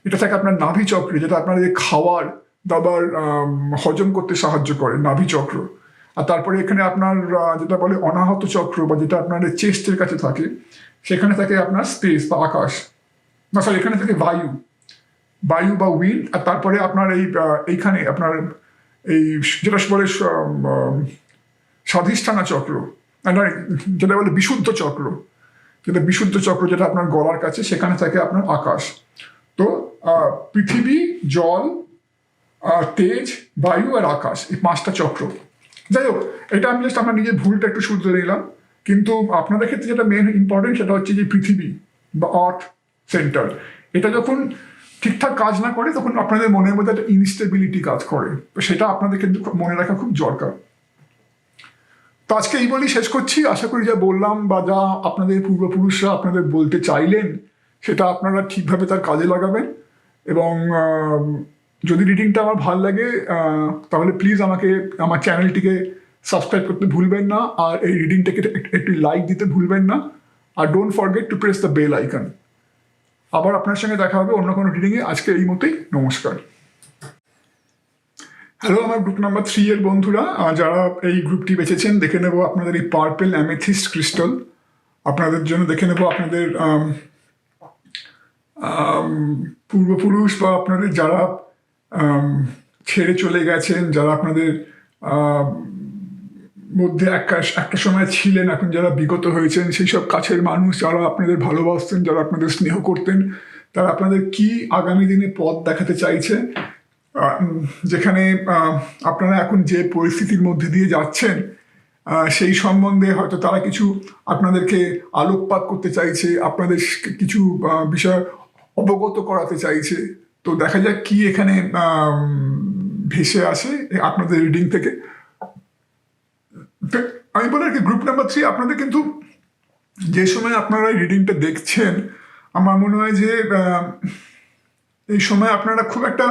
এটা থাকে আপনার নাভি চক্রে, যেটা আপনার খাওয়ার দাবার হজম করতে সাহায্য করে, নাভি চক্র। আর তারপরে এখানে আপনার যেটা বলে অনাহত চক্র, বা যেটা আপনার চেস্টের কাছে থাকে, সেখানে থাকে আপনার স্পেস বা আকাশ, না সরি, এখানে থাকে বায়ু বা উইন্ড। আর তারপরে আপনার এইখানে আপনার এই যেটা বলে স্বাধিষ্ঠানা চক্র, যেটা বলে বিশুদ্ধ চক্র, যেটা আপনার গলার কাছে, সেখানে থাকে আপনার আকাশ। তো পৃথিবী, জল, তেজ, বায়ু আর আকাশ, এই পাঁচটা চক্র। যাই হোক, এটা আমি জাস্ট আমার নিজের ভুলটা একটু শুধরে নিলাম। কিন্তু আপনাদের ক্ষেত্রে যেটা মেন ইম্পর্টেন্ট, সেটা হচ্ছে যে পৃথিবী বা আর্থ সেন্টার, এটা যখন ঠিকঠাক কাজ না করে, তখন আপনাদের মনের মধ্যে একটা ইনস্টেবিলিটি কাজ করে। তো সেটা আপনাদের কিন্তু মনে রাখা খুব দরকার। তো আজকে এই বলেই শেষ করছি। আশা করি যা বললাম বা যা আপনাদের পূর্বপুরুষরা আপনাদের বলতে চাইলেন, সেটা আপনারা ঠিকভাবে তার কাজে লাগাবেন। এবং যদি রিডিংটা আমার ভালো লাগে, তাহলে প্লিজ আমার চ্যানেলটিকে সাবস্ক্রাইব করতে ভুলবেন না, আর এই রিডিংটাকে একটু লাইক দিতে ভুলবেন না, আর don't forget to press the bell icon. আবার আপনার সঙ্গে দেখা হবে অন্য কোনো রিডিংয়ে। আজকে এই মতোই, নমস্কার। হ্যালো আমার গ্রুপ নাম্বার 3 এর বন্ধুরা, যারা এই গ্রুপটি বেছেছেন, দেখে নেব আপনাদের এই পার্পেল অ্যামেথিস্ট ক্রিস্টাল আপনাদের জন্য। দেখে নেব আপনাদের পূর্বপুরুষ বা আপনাদের যারা ছেড়ে চলে গেছেন, যারা আপনাদের মধ্যে একটা সময় ছিলেন, এখন যারা বিগত হয়েছেন, সেই সব কাছের মানুষ যারা আপনাদের ভালোবাসতেন, যারা আপনাদের স্নেহ করতেন, তারা আপনাদের কি আগামী দিনে পথ দেখাতে চাইছে, যেখানে আপনারা এখন যে পরিস্থিতির মধ্যে দিয়ে যাচ্ছেন, সেই সম্বন্ধে হয়তো তারা কিছু আপনাদেরকে আলোকপাত করতে চাইছে, আপনাদের কিছু বিষয় অবগত করাতে চাইছে। তো দেখা যাক কি এখানে ভেসে আসে আপনাদের রিডিং থেকে। আমি বলি আর কি, গ্রুপ নাম্বার 3 আপনাদের কিন্তু যে সময় আপনারা এই রিডিংটা দেখছেন, আমার মনে হয় যে এই সময় আপনারা খুব একটা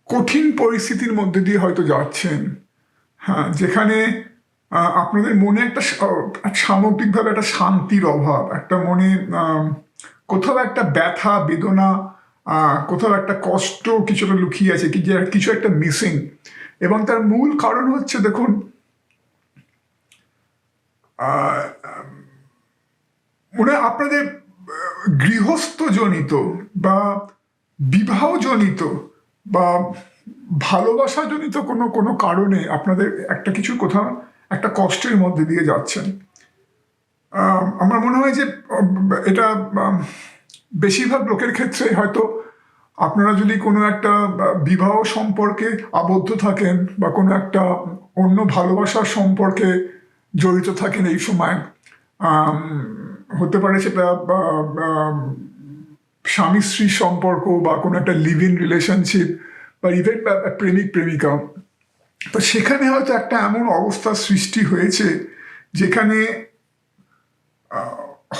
কঠিন পরিস্থিতির মধ্যে দিয়ে হয়তো যাচ্ছেন। হ্যাঁ, যেখানে আপনাদের মনে একটা সামগ্রিকভাবে একটা শান্তির অভাব, একটা মনে কোথাও একটা ব্যথা বেদনা, কোথাও একটা কষ্ট কিছুটা লুকিয়ে আছে, কিছু একটা মিসিং। এবং তার মূল কারণ হচ্ছে, দেখুন, মনে হয় আপনাদের গৃহস্থজনিত বা বিবাহজনিত বা ভালোবাসাজনিত কোনো কারণে আপনাদের কোথাও একটা কষ্টের মধ্যে দিয়ে যাচ্ছেন। আমার মনে হয় যে এটা বেশিরভাগ লোকের ক্ষেত্রে হয়তো আপনারা যদি কোনো একটা বিবাহ সম্পর্কে আবদ্ধ থাকেন বা কোনো একটা অন্য ভালোবাসার সম্পর্কে জড়িত থাকেন, এই সময় হতে পারে সেটা স্বামী স্ত্রীর সম্পর্ক বা কোনো একটা লিভ ইন রিলেশনশিপ বা ইভেন প্রেমিক প্রেমিকা, তো সেখানে হয়তো একটা এমন অবস্থার সৃষ্টি হয়েছে যেখানে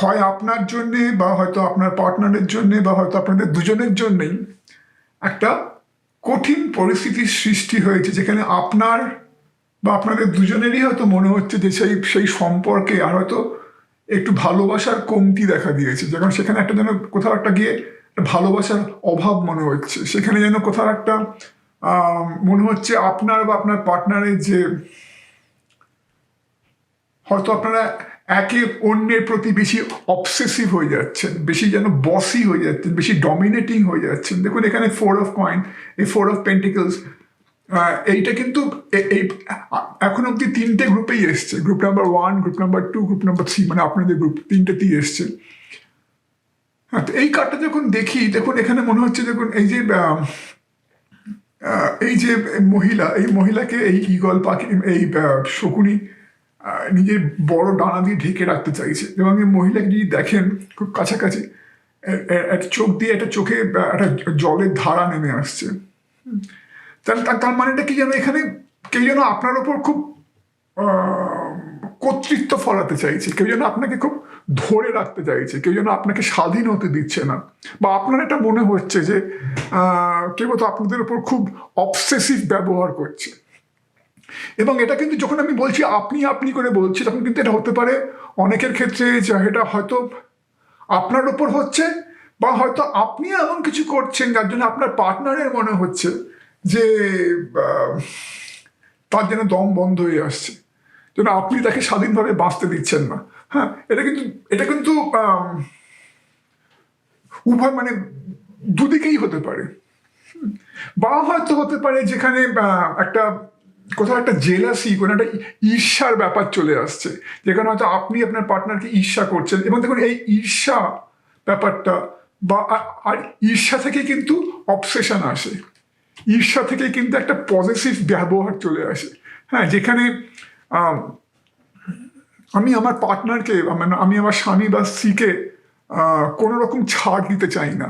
হয় আপনার জন্যে বা হয়তো আপনার পার্টনারের জন্যে বা হয়তো আপনাদের দুজনের জন্যেই একটা কঠিন পরিস্থিতির সৃষ্টি হয়েছে, যেখানে আপনার বা আপনাদের দুজনেরই হয়তো মনে হচ্ছে যে সেই সম্পর্কে আর হয়তো একটু ভালোবাসার কমতি দেখা দিয়েছে, যখন সেখানে একটা যেন কোথাও একটা গিয়ে ভালোবাসার অভাব মনে হচ্ছে, সেখানে যেন কোথাও একটা মনে হচ্ছে আপনার বা আপনার পার্টনারের যে হয়তো আপনারা একে অন্যের প্রতি বেশি অবসেসিভ হয়ে যাচ্ছেন, বেশি যেন বসি হয়ে যাচ্ছেন, বেশি ডমিনেটিং হয়ে যাচ্ছেন। দেখুন এখানে 4 অফ কয়েন, এই 4 অফ পেন্টিকলস, এইটা কিন্তু এই এখন অব্দি 3টে গ্রুপেই এসছে, group number 1, group number 2, group number 3, মানে আপনাদের গ্রুপ 3টেতেই এসছে। হ্যাঁ, তো এই কার্ডটা যখন দেখি, দেখুন এখানে মনে হচ্ছে, দেখুন এই যে মহিলা, এই মহিলাকে এই ঈগল পাখি, এই শকুনি নিজের বড় ডানা দিয়ে ঢেকে রাখতে চাইছে, এবং এই মহিলাকে যদি দেখেন খুব কাছাকাছি, একটা চোখ দিয়ে একটা চোখে একটা জলের ধারা নেমে আসছে। তার মানেটা কি যেন এখানে কেউ যেন আপনার ওপর খুব কর্তৃত্ব ফলাতে চাইছে, কেউ যেন আপনাকে খুব ধরে রাখতে চাইছে, কেউ যেন আপনাকে স্বাধীন হতে দিচ্ছে না, বা আপনার এটা মনে হচ্ছে যে কেউ তো আপনাদের উপর খুব অবসেসিভ ব্যবহার করছে। এবং এটা কিন্তু যখন আমি বলছি আপনি আপনি করে বলছি, তখন কিন্তু এটা হতে পারে অনেকের ক্ষেত্রে যে এটা হয়তো আপনার উপর হচ্ছে, বা হয়তো আপনি এমন কিছু করছেন যার জন্য আপনার পার্টনারের মনে হচ্ছে যে তার যেন দম বন্ধ হয়ে আসছে, যেন আপনি তাকে স্বাধীনভাবে বাঁচতে দিচ্ছেন না। হ্যাঁ, এটা কিন্তু উভয় মানে দুদিকেই হতে পারে। বা হয়তো হতে পারে যেখানে একটা কোথাও একটা জেলাসি, কোনো একটা ঈর্ষার ব্যাপার চলে আসছে, যেখানে হয়তো আপনি আপনার পার্টনারকে ঈর্ষা করছেন, এবং দেখুন এই ঈর্ষা ব্যাপারটা বা আর ঈর্ষা থেকে কিন্তু অবসেশন আসে, ঈর্ষা থেকে কিন্তু একটা পজিটিভ ব্যবহার চলে আসে। হ্যাঁ, যেখানে আমি আমার পার্টনারকে, আমি আমার স্বামী বা স্ত্রীকে কোনো রকম ছাড় দিতে চাই না।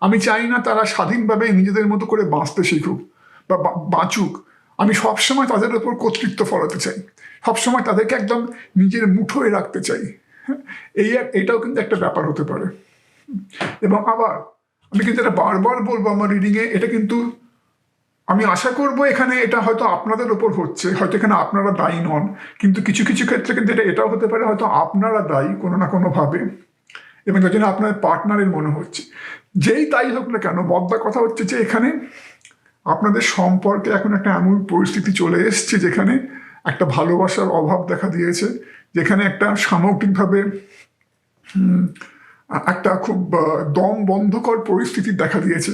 আমি চাই না তারা স্বাধীনভাবে নিজেদের মতো করে বাঁচতে শিখুক বা বাঁচুক। আমি সবসময় তাদের উপর কর্তৃত্ব ফলাতে চাই, সবসময় তাদেরকে একদম নিজের মুঠোয় রাখতে চাই। এইটাও কিন্তু একটা ব্যাপার হতে পারে। এবং আবার আমি কিন্তু এটা বারবার বলবো আমার রিডিংয়ে, এটা কিন্তু আমি আশা করব এখানে এটা হয়তো আপনাদের ওপর হচ্ছে, হয়তো এখানে আপনারা দায়ী নন, কিন্তু কিছু কিছু ক্ষেত্রে কিন্তু এটাও হতে পারে হয়তো আপনারা দায়ী কোনো না কোনোভাবে, এবং যার জন্য আপনার পার্টনারের মনে হচ্ছে। যেই তাই হোক না কেন, বদ্দা কথা হচ্ছে যে এখানে আপনাদের সম্পর্কে এখন একটা এমন পরিস্থিতি চলে এসছে যেখানে একটা ভালোবাসার অভাব দেখা দিয়েছে, যেখানে একটা সামগ্রিকভাবে একটা খুব দম বন্ধকর পরিস্থিতি দেখা দিয়েছে,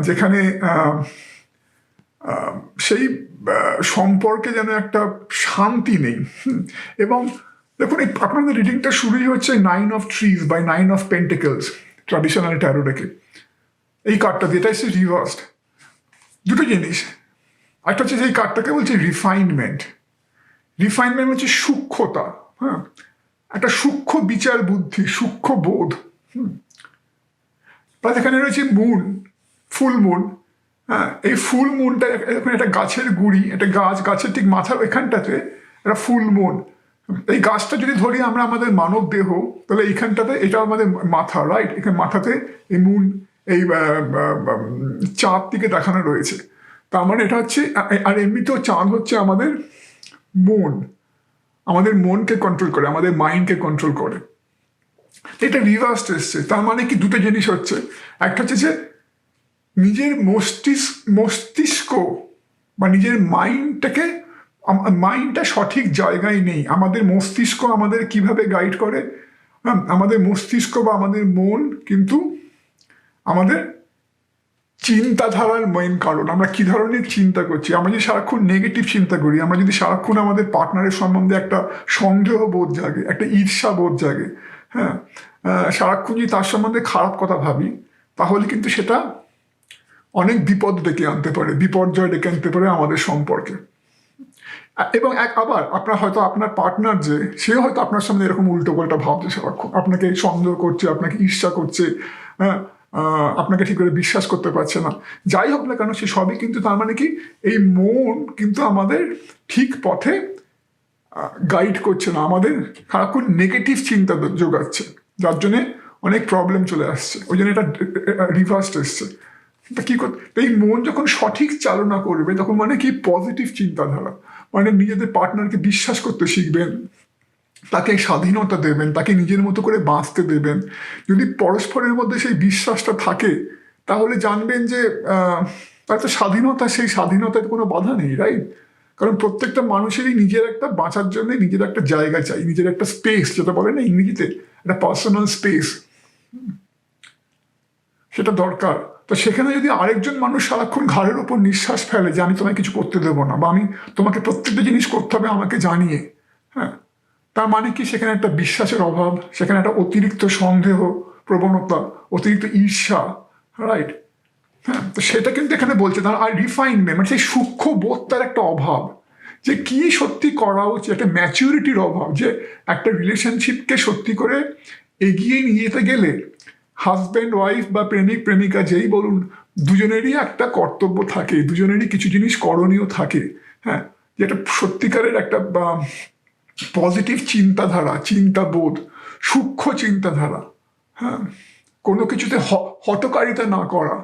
যেখানে সেই সম্পর্কে যেন একটা শান্তি নেই। এবং দেখুন এই আপনাদের রিডিংটা শুরুই হচ্ছে 9 of trees by 9 of pentacles traditional tarot ডেকে, এই কার্ডটা দিয়ে, এটা হচ্ছে রিভার্সড। দুটো জিনিস, একটা হচ্ছে যে এই কার্ডটাকে বলছে রিফাইনমেন্ট। রিফাইনমেন্ট হচ্ছে সূক্ষ্মতা, হ্যাঁ, একটা সূক্ষ্ম বিচার বুদ্ধি, সূক্ষ্ম বোধ। প্লাস এখানে রয়েছে মুন, ফুল মুন। হ্যাঁ, এই ফুল মুনটা এখন একটা গাছের গুড়ি, একটা গাছের ঠিক মাথার এখানটাতে একটা ফুল মুন। এই গাছটা যদি ধরি আমরা আমাদের মানব দেহ, তাহলে এইখানটাতে এটা আমাদের মাথা, রাইট? এখানে মাথাতে এই মুন, এই চাঁদ দিকে দেখানো রয়েছে। তার মানে এটা হচ্ছে, আর এমনিতেও চাঁদ হচ্ছে আমাদের মন, আমাদের মনকে কন্ট্রোল করে, আমাদের মাইন্ডকে কন্ট্রোল করে। এটা রিভার্সড এসছে, তার মানে কি দুটো জিনিস হচ্ছে। একটা হচ্ছে যে নিজের মস্তিষ্ক বা নিজের মাইন্ডটা সঠিক জায়গায় নেই। আমাদের মস্তিষ্ক আমাদের কিভাবে গাইড করে? আমাদের মস্তিষ্ক বা আমাদের মন কিন্তু আমাদের চিন্তাধারার মেইন কারণ। আমরা কি ধরনের চিন্তা করছি? আমরা যদি সারাক্ষণ নেগেটিভ চিন্তা করি, আমরা যদি সারাক্ষণ আমাদের পার্টনারের সম্বন্ধে একটা সন্দেহ বোধ জাগে, একটা ঈর্ষা বোধ জাগে, হ্যাঁ, সারাক্ষণ যদি তার সম্বন্ধে খারাপ কথা ভাবি, তাহলে কিন্তু সেটা অনেক বিপদ ডেকে আনতে পারে, বিপর্যয় ডেকে আনতে পারে আমাদের সম্পর্কে। এবং আবার আপনার পার্টনার সেও হয়তো আপনার সামনে এরকম উল্টো পাল্টা ভাবছে, সারাক্ষণ আপনাকে সন্দেহ করছে, আপনাকে ঈর্ষা করছে, হ্যাঁ, আপনাকে ঠিক করে বিশ্বাস করতে পারছে না, যাই হোক না কেন, সে সবই কিন্তু তার মানে কি, এই মন কিন্তু আমাদের ঠিক পথে গাইড করছে না, আমাদের সারাক্ষণ নেগেটিভ চিন্তা যোগাচ্ছে, যার জন্যে অনেক প্রবলেম চলে আসছে, ওই জন্য এটা রিভার্সড এসছে। তা কি করতে, এই মন যখন সঠিক চালনা করবে তখন মানে কি পজিটিভ চিন্তাধারা, মানে নিজেদের পার্টনারকে বিশ্বাস করতে শিখবেন, তাকে স্বাধীনতা দেবেন, তাকে নিজের মতো করে বাঁচতে দেবেন। যদি পরস্পরের মধ্যে সেই বিশ্বাসটা থাকে তাহলে জানবেন যে তার তো স্বাধীনতা, সেই স্বাধীনতার কোনো বাধা নেই, রাইট? কারণ প্রত্যেকটা মানুষেরই নিজের একটা বাঁচার জন্য নিজের একটা জায়গা চাই, নিজের একটা স্পেস, যেটা বলে না ইংরেজিতে, একটা পার্সোনাল স্পেস, সেটা দরকার। তো সেখানে যদি আরেকজন মানুষ সারাক্ষণ ঘাড়ের ওপর নিঃশ্বাস ফেলে যে আমি তোমায় কিছু করতে দেবো না, বা আমি তোমাকে প্রত্যেকটা জিনিস করতে হবে আমাকে জানিয়ে, হ্যাঁ, তার মানে কি সেখানে একটা বিশ্বাসের অভাব, সেখানে একটা অতিরিক্ত সন্দেহ প্রবণতা, অতিরিক্ত ঈর্ষা, রাইট? হ্যাঁ, তো সেটা কিন্তু এখানে বলছে তার আর রিফাইনমেন্ট, মানে সেই সূক্ষ্ম বোধটার একটা অভাব, যে কি সত্যি করা উচিত, একটা ম্যাচুরিটির অভাব, যে একটা রিলেশনশিপকে সত্যি করে এগিয়ে নিয়ে যেতে গেলে হাজব্যান্ড ওয়াইফ বা প্রেমিক প্রেমিকা যেই বলুন, দুজনেরই একটা কর্তব্য থাকে, দুজনেরই কিছু জিনিস করণীয় থাকে, হ্যাঁ, যেটা সত্যিকারের একটা পজিটিভ চিন্তাধারা, চিন্তাবোধ, সূক্ষ্ম চিন্তাধারা, হ্যাঁ, কোনো কিছুতে হটকারিতা না করা,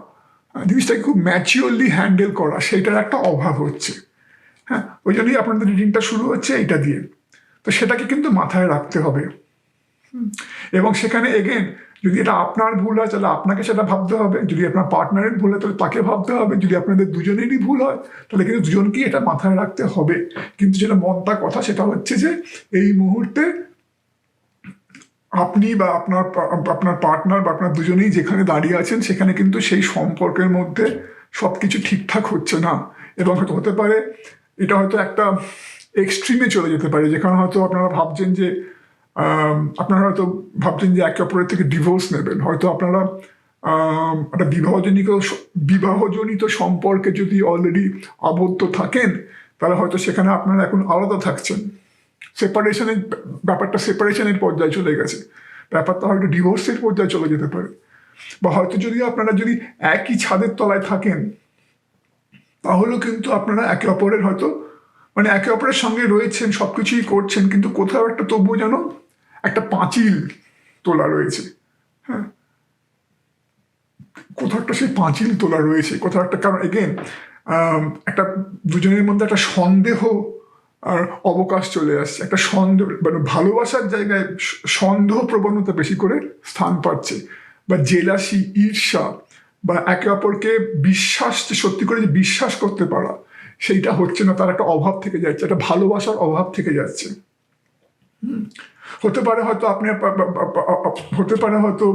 জিনিসটাকে খুব ম্যাচিওরলি হ্যান্ডেল করা, সেটার একটা অভাব হচ্ছে। হ্যাঁ, ওই জন্যই আপনাদের রিডিংটা শুরু হচ্ছে এইটা দিয়ে। তো সেটাকে কিন্তু মাথায় রাখতে হবে। এবং সেখানে এগেন, যদি এটা আপনার ভুল হয় তাহলে আপনাকে সেটা ভাবতে হবে, যদি আপনার পার্টনারের ভুল হয় তাহলে তাকে ভাবতে হবে, যদি আপনাদের দুজনেরই ভুল হয় তাহলে কিন্তু দুজনকেই এটা মাথায় রাখতে হবে। কিন্তু যেটা মনটা কথা সেটা হচ্ছে যে এই মুহূর্তে আপনি বা আপনার পার্টনার বা আপনার দুজনেই যেখানে দাঁড়িয়ে আছেন সেখানে কিন্তু সেই সম্পর্কের মধ্যে সবকিছু ঠিকঠাক হচ্ছে না, এবং হয়তো হতে পারে এটা হয়তো একটা এক্সট্রিমে চলে যেতে পারে, যেখানে হয়তো আপনারা ভাবছেন যে একে অপরের থেকে ডিভোর্স নেবেন, হয়তো আপনারা একটা বিবাহজনিত সম্পর্কে যদি অলরেডি আবদ্ধ থাকেন তাহলে হয়তো সেখানে আপনারা এখন আলাদা থাকছেন, সেপারেশনের পর্যায়ে চলে গেছে, ব্যাপারটা হয়তো ডিভোর্সের পর্যায়ে চলে যেতে পারে। বা হয়তো যদি আপনারা যদি একই ছাদের তলায় থাকেন তাহলেও কিন্তু আপনারা একে অপরের হয়তো মানে একে অপরের সঙ্গে রয়েছেন, সবকিছুই করছেন, কিন্তু কোথাও একটা তবুও যেন একটা পাঁচিল তোলা রয়েছে, হ্যাঁ, কোথাও একটা সেই পাঁচিল তোলা রয়েছে, কোথাও একটা, কারণ এগেন একটা দুজনের মধ্যে একটা সন্দেহ আর অবকাশ চলে আসছে, একটা সন্দেহ, মানে ভালোবাসার জায়গায় সন্দেহ প্রবণতা বেশি করে স্থান পাচ্ছে, বা জেলাসি, ঈর্ষা, বা একে অপরকে বিশ্বাস, সত্যি করে যে বিশ্বাস করতে পারা সেইটা হচ্ছে না, তার একটা অভাব থেকে যাচ্ছে, একটা ভালোবাসার অভাব থেকে যাচ্ছে। হতে পারে হয়তো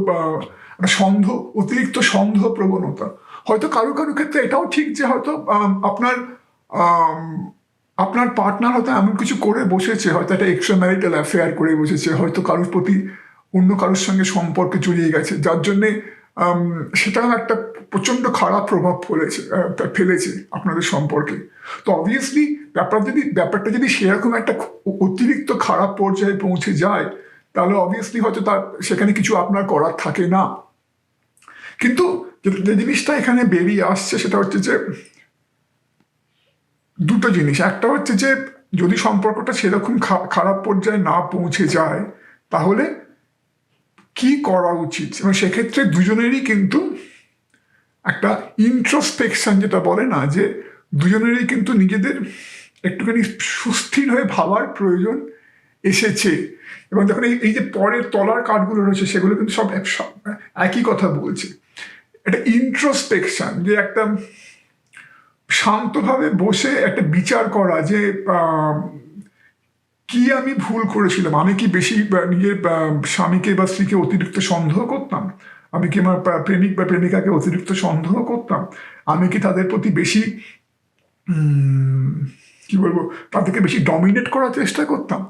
সন্দেহ, অতিরিক্ত সন্দেহ প্রবণতা, হয়তো কারো কারো ক্ষেত্রে এটাও ঠিক যে হয়তো আপনার পার্টনার হয়তো এমন কিছু করে বসেছে, হয়তো একটা এক্সট্রা ম্যারিটাল অ্যাফেয়ার করে বসেছে, হয়তো কারোর প্রতি অন্য কারোর সঙ্গে সম্পর্কে জড়িয়ে গেছে, যার জন্যে সেটাও একটা প্রচণ্ড খারাপ প্রভাব ফেলেছে আপনাদের সম্পর্কে। তো অবভিয়াসলি ব্যাপারটা যদি সেরকম একটা অতিরিক্ত খারাপ পর্যায়ে পৌঁছে যায় তাহলে অবভিয়াসলি হয়তো তার সেখানে কিছু আপনার করার থাকে না। কিন্তু যে জিনিসটা এখানে বেরিয়ে আসছে সেটা হচ্ছে যে দুটো জিনিস, একটা হচ্ছে যে যদি সম্পর্কটা সেরকম খারাপ পর্যায়ে না পৌঁছে যায় তাহলে কি করা উচিত, এবং সেক্ষেত্রে দুজনেরই কিন্তু একটা ইন্ট্রোস্পেকশন, যেটা বলে না, যে দুজনেরই কিন্তু নিজেদের একটুখানি সুস্থির হয়ে ভাবার প্রয়োজন এসেছে। এবং দেখুন এই যে পরের তলার কার্ডগুলো রয়েছে সেগুলো কিন্তু সব একই কথা বলছে, এটা ইন্ট্রোস্পেকশন, যে একটা শান্তভাবে বসে একটা বিচার করা যে কি আমি ভুল করেছিলাম, আমি কি বেশি নিজের স্বামীকে বা স্ত্রীকে অতিরিক্ত সন্দেহ করতাম, আমি কি আমার প্রেমিক বা প্রেমিকাকে অতিরিক্ত সন্দেহ করতাম, আমি কি তাদের প্রতি বেশি কি বলবো, তাদেরকে বেশি ডমিনেট করার চেষ্টা করতাম,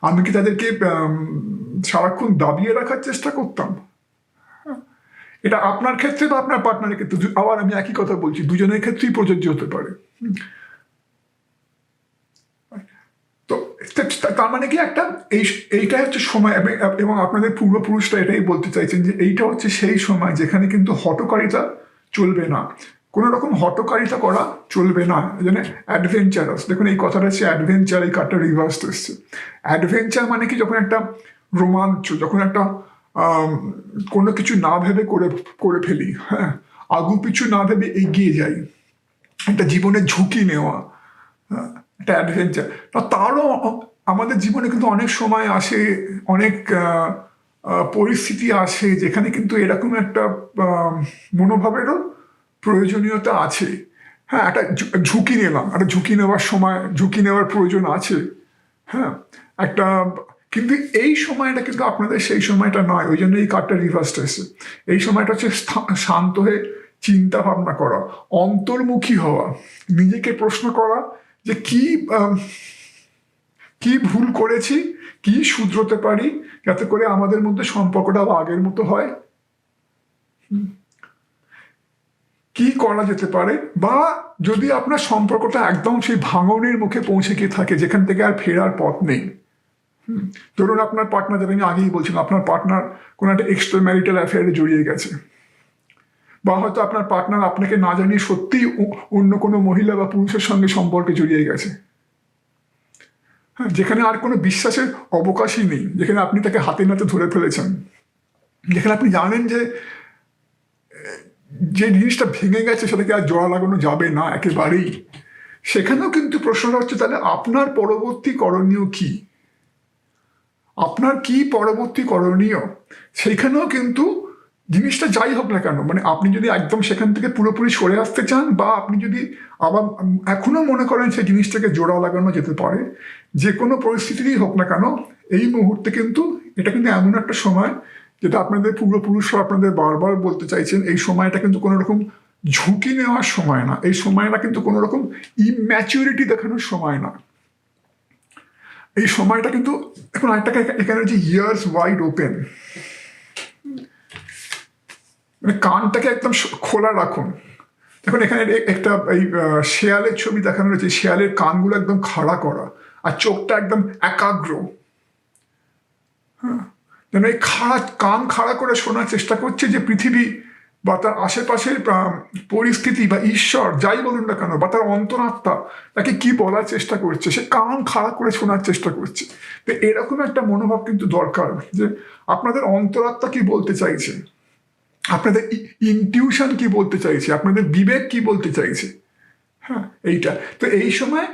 আমি কি তাদেরকে সারাক্ষণ দাবিয়ে রাখার চেষ্টা করতাম। এটা আপনার ক্ষেত্রে বা আপনার পার্টনারের ক্ষেত্রে, আবার আমি একই কথা বলছি, দুজনের ক্ষেত্রেই প্রযোজ্য হতে পারে। তো তো তার মানে কি একটা এইটা হচ্ছে সময়, এবং আপনাদের পূর্বপুরুষরা এটাই বলতে চাইছেন যে এইটা হচ্ছে সেই সময় যেখানে কিন্তু হঠকারিতা চলবে না, কোনো রকম হঠকারিতা করা চলবে না, যেন অ্যাডভেঞ্চারাস। দেখুন এই কথাটা হচ্ছে অ্যাডভেঞ্চার, এই কার্ডটা রিভার্স এসছে। অ্যাডভেঞ্চার মানে কি, যখন একটা রোমাঞ্চ, যখন একটা কোনো কিছু না ভেবে করে ফেলি, হ্যাঁ, আগু পিছু না ভেবে এগিয়ে যাই, একটা জীবনের ঝুঁকি নেওয়া, একটা অ্যাডভেঞ্চার। তারও আমাদের জীবনে কিন্তু অনেক সময় আসে, অনেক পরিস্থিতি আসে যেখানে কিন্তু এরকম একটা মনোভাবেরও প্রয়োজনীয়তা আছে। হ্যাঁ, একটা ঝুঁকি নিলাম, একটা ঝুঁকি নেওয়ার সময় ঝুঁকি নেওয়ার প্রয়োজন আছে। হ্যাঁ, একটা, কিন্তু এই সময়টা কিন্তু আপনাদের সেই সময়টা নয়, ওই জন্য এই কার্ডটা রিভার্সড এসেছে। এই সময়টা হচ্ছে শান্ত হয়ে চিন্তা ভাবনা করা, অন্তর্মুখী হওয়া, নিজেকে প্রশ্ন করা যে কি ভুল করেছি, কি শুধরোতে পারি যাতে করে আমাদের মধ্যে সম্পর্কটা আবার আগের মতো হয়, কি করা যেতে পারে। বা যদি আপনার সম্পর্কটা একদম সেই ভাঙনের মুখে পৌঁছে গিয়ে থাকে, যেখান থেকে আর ফেরার পথ নেই, ধরুন আপনার পার্টনার, যেটা আমি আগেই বলছিলাম, আপনার পার্টনার কোনো একটা এক্সট্রা ম্যারিটাল অ্যাফেয়ারে জড়িয়ে গেছে, বা হয়তো আপনার পার্টনার আপনাকে না জানিয়ে সত্যিই অন্য কোনো মহিলা বা পুরুষের সঙ্গে সম্পর্কে জড়িয়ে গেছে, হ্যাঁ, যেখানে আর কোনো বিশ্বাসের অবকাশই নেই, যেখানে আপনি তাকে হাতে নাতে ধরে ফেলেছেন, যেখানে আপনি জানেন যে যে জিনিসটা ভেঙে গেছে সেটাকে আর জোড়া লাগানো যাবে না একেবারেই। সেখানেও কিন্তু প্রশ্নটা হচ্ছে, তাহলে আপনার পরবর্তী করণীয় কি, আপনার কি পরবর্তী করণীয়, সেইখানেও কিন্তু জিনিসটা যাই হোক না কেন, মানে আপনি যদি একদম সেখান থেকে পুরোপুরি সরে আসতে চান, বা আপনি যদি আবার এখনো মনে করেন সেই জিনিসটাকে জোড়া লাগানো যেতে পারে, যে কোনো পরিস্থিতিই হোক না কেন, এই মুহূর্তে কিন্তু এটা কিন্তু এমন একটা সময়, যেটা আপনাদের পূর্বপুরুষরা আপনাদের বারবার বলতে চাইছেন, এই সময়টা কিন্তু কোনো রকম ঝুঁকি নেওয়ার সময় না, এই সময়টা কিন্তু কোনো রকম ইম্যাচুরিটি দেখানোর সময় না, এই সময়টা কিন্তু এখন আরেকটাকে এখানে হচ্ছে ইয়ার্স ওয়াইড ওপেন, মানে কানটাকে একদম খোলা রাখুন। দেখুন এখানে একটা এই শেয়ালের ছবি দেখানো রয়েছে, শেয়ালের কানগুলো একদম খাড়া করা আর চোখটা একদম একাগ্র, হ্যাঁ, যেন এই কান খাড়া করে শোনার চেষ্টা করছে যে পৃথিবী বা তার আশেপাশের পরিস্থিতি বা ঈশ্বর যাই বলুন না কেন, বা তার অন্তরাত্মা তাকে কি বলার চেষ্টা করছে, সে কান খাড়া করে শোনার চেষ্টা করছে। তো এরকম একটা মনোভাব কিন্তু দরকার, যে আপনাদের অন্তরাত্মা কি বলতে চাইছে, আপনাদের ইনটিউশন কি বলতে চাইছে, আপনাদের বিবেক কি বলতে চাইছে, হ্যাঁ, এইটা। তো এই সময়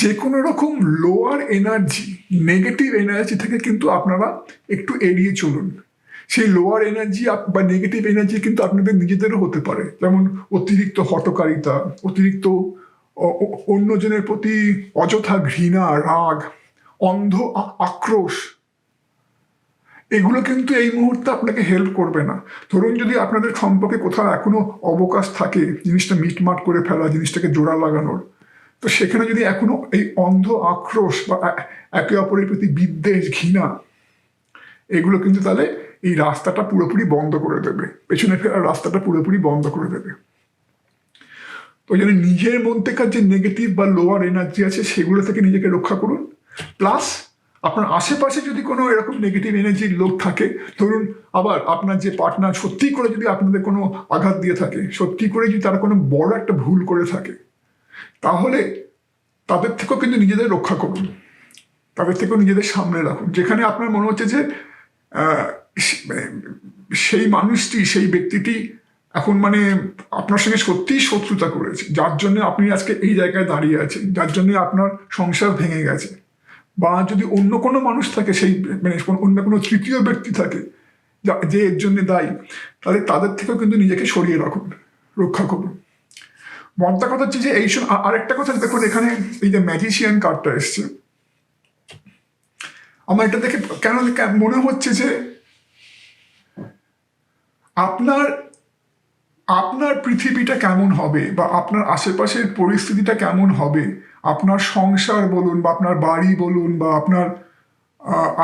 যে কোনো রকম লোয়ার এনার্জি, নেগেটিভ এনার্জি থেকে কিন্তু আপনারা একটু এড়িয়ে চলুন। সেই লোয়ার এনার্জি বা নেগেটিভ এনার্জি কিন্তু আপনাদের নিজেদেরও হতে পারে, যেমন অতিরিক্ত হঠকারিতা, অতিরিক্ত অন্যজনের প্রতি অযথা ঘৃণা, রাগ, অন্ধ আক্রোশ, এগুলো কিন্তু এই মুহূর্তে আপনাকে হেল্প করবে না। ধরুন যদি আপনাদের সম্পর্কে কোথাও এখনো অবকাশ থাকে জিনিসটা মিটমাট করে ফেলা, জিনিসটাকে জোড়া লাগানোর, তো সেখানে যদি এখনো এই অন্ধ আক্রোশ বা একে অপরের প্রতি বিদ্বেষ, ঘৃণা, এগুলো কিন্তু তাহলে এই রাস্তাটা পুরোপুরি বন্ধ করে দেবে, পেছনে ফেরার রাস্তাটা পুরোপুরি বন্ধ করে দেবে। তো ওই জন্য নিজের মধ্যেকার যে নেগেটিভ বা লোয়ার এনার্জি আছে সেগুলো থেকে নিজেকে রক্ষা করুন। প্লাস আপনার আশেপাশে যদি কোনো এরকম নেগেটিভ এনার্জির লোক থাকে, ধরুন আবার আপনার যে পার্টনার সত্যি করে যদি আপনাদের কোনো আঘাত দিয়ে থাকে, সত্যি করে যদি তারা কোনো বড় একটা ভুল করে থাকে, তাহলে তাদের থেকেও কিন্তু নিজেদের রক্ষা করুন, তাদের থেকেও নিজেদের সামনে রাখুন। যেখানে আপনার মনে হচ্ছে যে সেই মানুষটি, সেই ব্যক্তিটি এখন মানে আপনার সঙ্গে সত্যিই শত্রুতা করেছে, যার জন্য আপনি আজকে এই জায়গায় দাঁড়িয়ে আছেন, যার জন্য আপনার সংসার ভেঙে গেছে। বা যদি অন্য কোনো মানুষ থাকে, সেই মানে অন্য কোনো তৃতীয় ব্যক্তি থাকে যে এর জন্য দায়ী, তাহলে তাদের থেকেও কিন্তু নিজেকে সরিয়ে রাখুন, রক্ষা করুন। মনটা কথা হচ্ছে যে এই সময় আরেকটা কথা দেখুন, এখানে এই যে ম্যাজিশিয়ান কার্ডটা এসছে, আমার এটা দেখে কেন মনে হচ্ছে যে আপনার আপনার পৃথিবীটা কেমন হবে, বা আপনার আশেপাশের পরিস্থিতিটা কেমন হবে, আপনার সংসার বলুন, বা আপনার বাড়ি বলুন, বা আপনার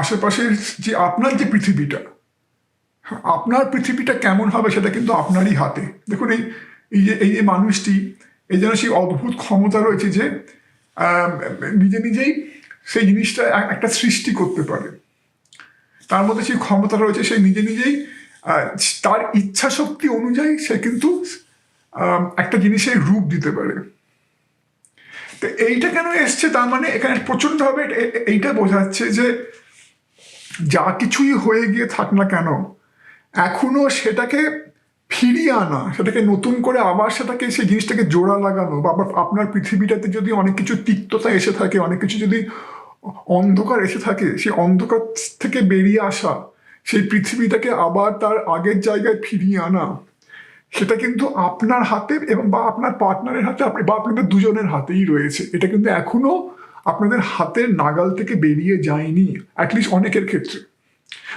আশেপাশের যে আপনার যে পৃথিবীটা, আপনার পৃথিবীটা কেমন হবে সেটা কিন্তু আপনারই হাতে। দেখুন এই যে মানুষটি, এই যেন সেই অদ্ভুত ক্ষমতা রয়েছে যে নিজে নিজেই সেই জিনিসটা একটা সৃষ্টি করতে পারে, তার মধ্যে সেই ক্ষমতা রয়েছে, সে নিজে নিজেই তার ইচ্ছা শক্তি অনুযায়ী সে কিন্তু একটা জিনিসের রূপ দিতে পারে। তো এইটা কেন এসছে, তার মানে এখানে প্রচণ্ডভাবে এইটা বোঝাচ্ছে যে যা কিছুই হয়ে গিয়ে থাক না কেন, এখনো সেটাকে ফিরিয়ে আনা, সেটাকে নতুন করে আবার সেটাকে সেই জিনিসটাকে জোড়া লাগানো, বা আপনার পৃথিবীটাতে যদি অনেক কিছু তিক্ততা এসে থাকে, অনেক কিছু যদি অন্ধকার এসে থাকে, সেই অন্ধকার থেকে বেরিয়ে আসা, সেই পৃথিবীটাকে আবার তার আগের জায়গায় ফিরিয়ে আনা, সেটা কিন্তু আপনার হাতে এবং বা আপনার পার্টনারের হাতে, বা আপনাদের দুজনের হাতেই রয়েছে। এটা কিন্তু এখনো আপনাদের হাতের নাগাল থেকে বেরিয়ে যায়নি, অ্যাটলিস্ট অনেকের ক্ষেত্রে।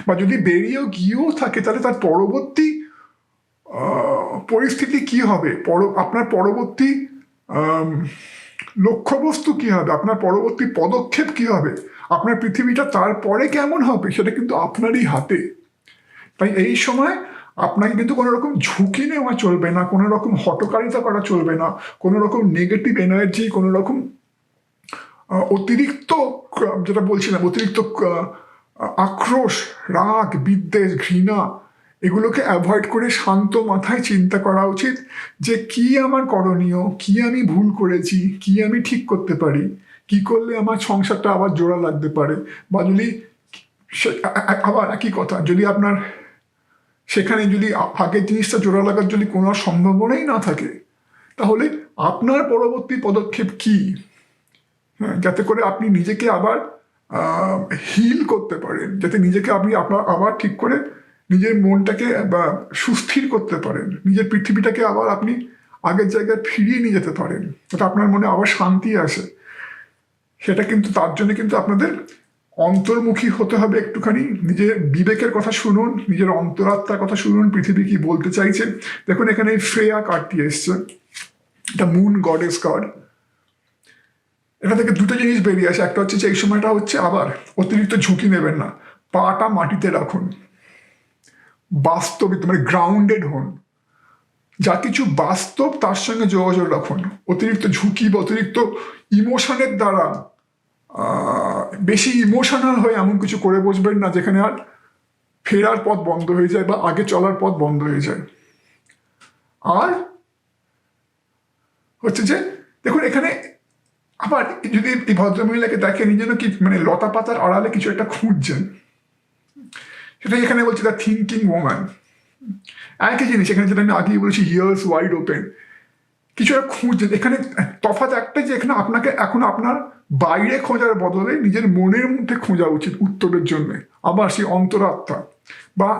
বা যদি বেরিয়েও গিয়েও থাকে, তাহলে তার পরবর্তী পরিস্থিতি কি হবে, আপনার পরবর্তী লক্ষ্যবস্তু কি হবে, আপনার পরবর্তী পদক্ষেপ কি হবে, আপনার পৃথিবীটা তারপরে কেমন হবে, সেটা কিন্তু আপনারই হাতে। তাই এই সময় আপনাকে কিন্তু কোনো রকম ঝুঁকি নেওয়া চলবে না, কোনো রকম হঠকারিতা করা চলবে না, কোনো রকম নেগেটিভ এনার্জি, কোনো রকম অতিরিক্ত, যেটা বলছিলাম, অতিরিক্ত আক্রোশ, রাগ, বিদ্বেষ, ঘৃণা, এগুলোকে অ্যাভয়েড করে শান্ত মাথায় চিন্তা করা উচিত যে কি আমার করণীয়, কি আমি ভুল করেছি, কি আমি ঠিক করতে পারি, কি করলে আমার সংসারটা আবার জোড়া লাগতে পারে। বা যদি আবার একই কথা, যদি আপনার সেখানে যদি আগের জিনিসটা জোড়া লাগার যদি কোনো সম্ভাবনাই না থাকে, তাহলে আপনার পরবর্তী পদক্ষেপ কি, যাতে করে আপনি নিজেকে আবার হিল করতে পারেন, যাতে নিজেকে আপনি আবার ঠিক করে নিজের মনটাকে বা সুস্থির করতে পারেন, নিজের পৃথিবীটাকে আবার আপনি আগের জায়গায় ফিরিয়ে নিয়ে যেতে পারেন, যাতে আপনার মনে আবার শান্তি আসে। সেটা কিন্তু তার জন্য কিন্তু আপনাদের অন্তর্মুখী হতে হবে একটুখানি, নিজের বিবেকের কথা শুনুন, নিজের অন্তরাত্মার কথা শুনুন, পৃথিবী কি বলতে চাইছে। দেখুন এখানে ফ্রেয়া কার্ডটি এসছে, এটা মুন গডেস কার্ড। এটা থেকে দুটো জিনিস বেরিয়ে আসে, একটা হচ্ছে যে এই সময়টা হচ্ছে আবার অতিরিক্ত ঝুঁকি নেবেন না, পাটা মাটিতে রাখুন, বাস্তবিক মানে গ্রাউন্ডেড হন, যা কিছু বাস্তব তার সঙ্গে যোগাযোগ রাখুন। অতিরিক্ত ঝুঁকি বা অতিরিক্ত ইমোশনের দ্বারা বেশি ইমোশনাল হয়ে এমন কিছু করে বসবেন না যেখানে আর ফেরার পথ বন্ধ হয়ে যায় বা আগে চলার পথ বন্ধ হয়ে যায়। আর হচ্ছে যে দেখুন এখানে আবার যদি এই ভদ্রমহিলাকে দেখেন, যেন কি মানে লতা পাতার আড়ালে কিছু একটা খুঁজছেন, সেটাই এখানে বলছে দ্য থিঙ্কিং ওম্যান। একই জিনিস এখানে, যেটা আমি আগেই বলেছি, ইয়ার্স ওয়াইড ওপেন, কিছু একটা খুঁজছেন। এখানে তফাৎ একটাই যে এখানে আপনাকে এখন আপনার বাইরে খোঁজার বদলে নিজের মনের মধ্যে খোঁজা উচিত উত্তরের জন্য। আবার সেই অন্তরাত্মা বা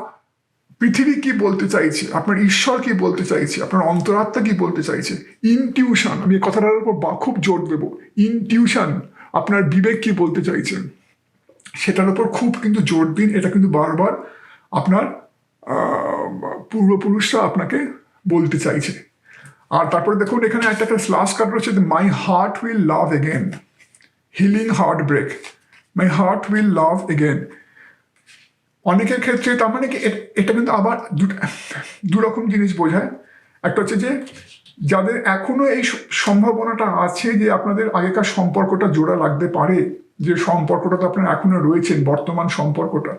পৃথিবী কি বলতে চাইছে, আপনার ঈশ্বর কি বলতে চাইছে, আপনার অন্তরাত্মা কি বলতে চাইছে, ইনটিউশন, আমি এই কথাটার উপর খুব জোর দেব, ইনটিউশন, আপনার বিবেক কি বলতে চাইছেন, সেটার উপর খুব কিন্তু জোর দিন। এটা কিন্তু বারবার আপনার পূর্বপুরুষরা আপনাকে বলতে চাইছে। আর তারপরে দেখুন এখানে একটা লাস্ট কার্ড রয়েছে, my heart will love again, healing heart break, my heart will love again. অনেকের ক্ষেত্রে তার মানে কি এটা কিন্তু আবার দুরকম জিনিস বোঝায়। একটা হচ্ছে যে যাদের এখনো এই সম্ভাবনাটা আছে যে আপনাদের আগেকার সম্পর্কটা জোড়া লাগতে পারে, যে সম্পর্কটা তো আপনার এখনো রয়েছেন, বর্তমান সম্পর্কটা,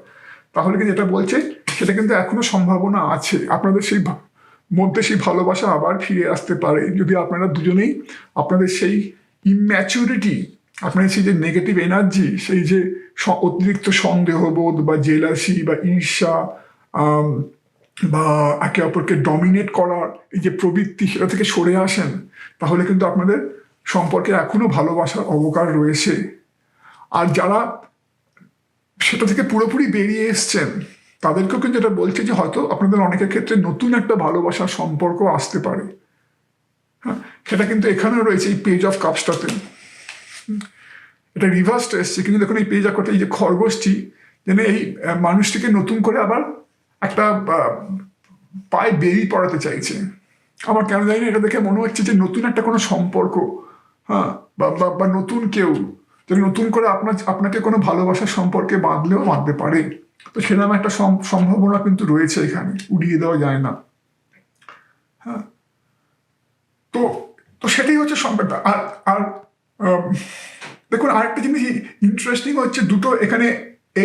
তাহলে কিন্তু এটা বলছে সেটা কিন্তু এখনো সম্ভাবনা আছে, আপনাদের সেই মধ্যে সেই ভালোবাসা আবার ফিরে আসতে পারে, যদি আপনারা দুজনেই আপনাদের সেই ইম্যাচুরিটি, আপনার সেই যে নেগেটিভ এনার্জি, সেই যে অতিরিক্ত সন্দেহবোধ বা জেলাসি বা ঈর্ষা বা একে অপরকে ডমিনেট করার এই যে প্রবৃত্তি, সেটা থেকে সরে আসেন, তাহলে কিন্তু আপনাদের সম্পর্কে এখনো ভালোবাসার অবকাশ রয়েছে। আর যারা সেটা থেকে পুরোপুরি বেরিয়ে এসছেন, তাদেরকেও কিন্তু এটা বলছে যে হয়তো আপনাদের অনেকের ক্ষেত্রে নতুন একটা ভালোবাসার সম্পর্ক আসতে পারে। হ্যাঁ, সেটা কিন্তু এখানেও রয়েছে এই পেজ অফ কাপসটাতে। এটা রিভার্সড এসছে, কিন্তু দেখুন এই পেজ অফ কাপটা, এই যে খরগোশটি যেন এই মানুষটিকে নতুন করে আবার একটা পায়ে বেরিয়ে পড়াতে চাইছে। আমার কেন জানি না, এটা দেখে মনে হচ্ছে যে নতুন একটা কোনো সম্পর্ক, হ্যাঁ, বা নতুন কেউ যে নতুন করে আপনাকে কোনো ভালোবাসার সম্পর্কে বাঁধতে পারে। তো সেরকম একটা সম্ভাবনা কিন্তু রয়েছে, এখানে উড়িয়ে দেওয়া যায় না। হ্যাঁ, তো সেটাই হচ্ছে সম্পর্ক। আর দেখুন আরেকটা জিনিস ইন্টারেস্টিং হচ্ছে, দুটো এখানে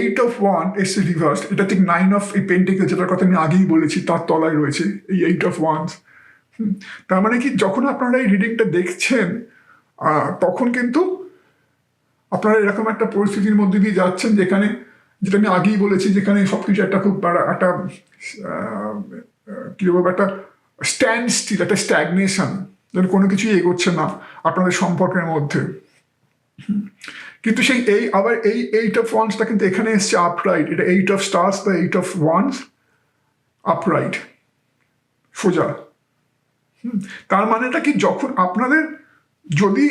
8 of Wands এসছে রিভার্স, এটা ঠিক 9 of Pentacles যেটার কথা আমি আগেই বলেছি তার তলায় রয়েছে এই 8 of Wands। তার মানে কি, যখন আপনারা এই রিডিংটা দেখছেন তখন কিন্তু আপনারা এরকম একটা পরিস্থিতির মধ্যে দিয়ে যাচ্ছেন যেখানে, যেটা আমি আগেই বলেছি, যেখানে সবকিছু একটা খুব একটা কি বলবো, একটা স্ট্যান্ড স্টিল, একটা স্ট্যাগনেশন, যেন কোনো কিছুই এগোচ্ছে না আপনাদের সম্পর্কের মধ্যে। কিন্তু সেই আবার এই 8 of Wandsটা কিন্তু এখানে এসছে আপরাইট, এটা 8 of Stars বা 8 of Wands আপরাইট, সোজা। তার মানেটা কি, যখন আপনাদের যদি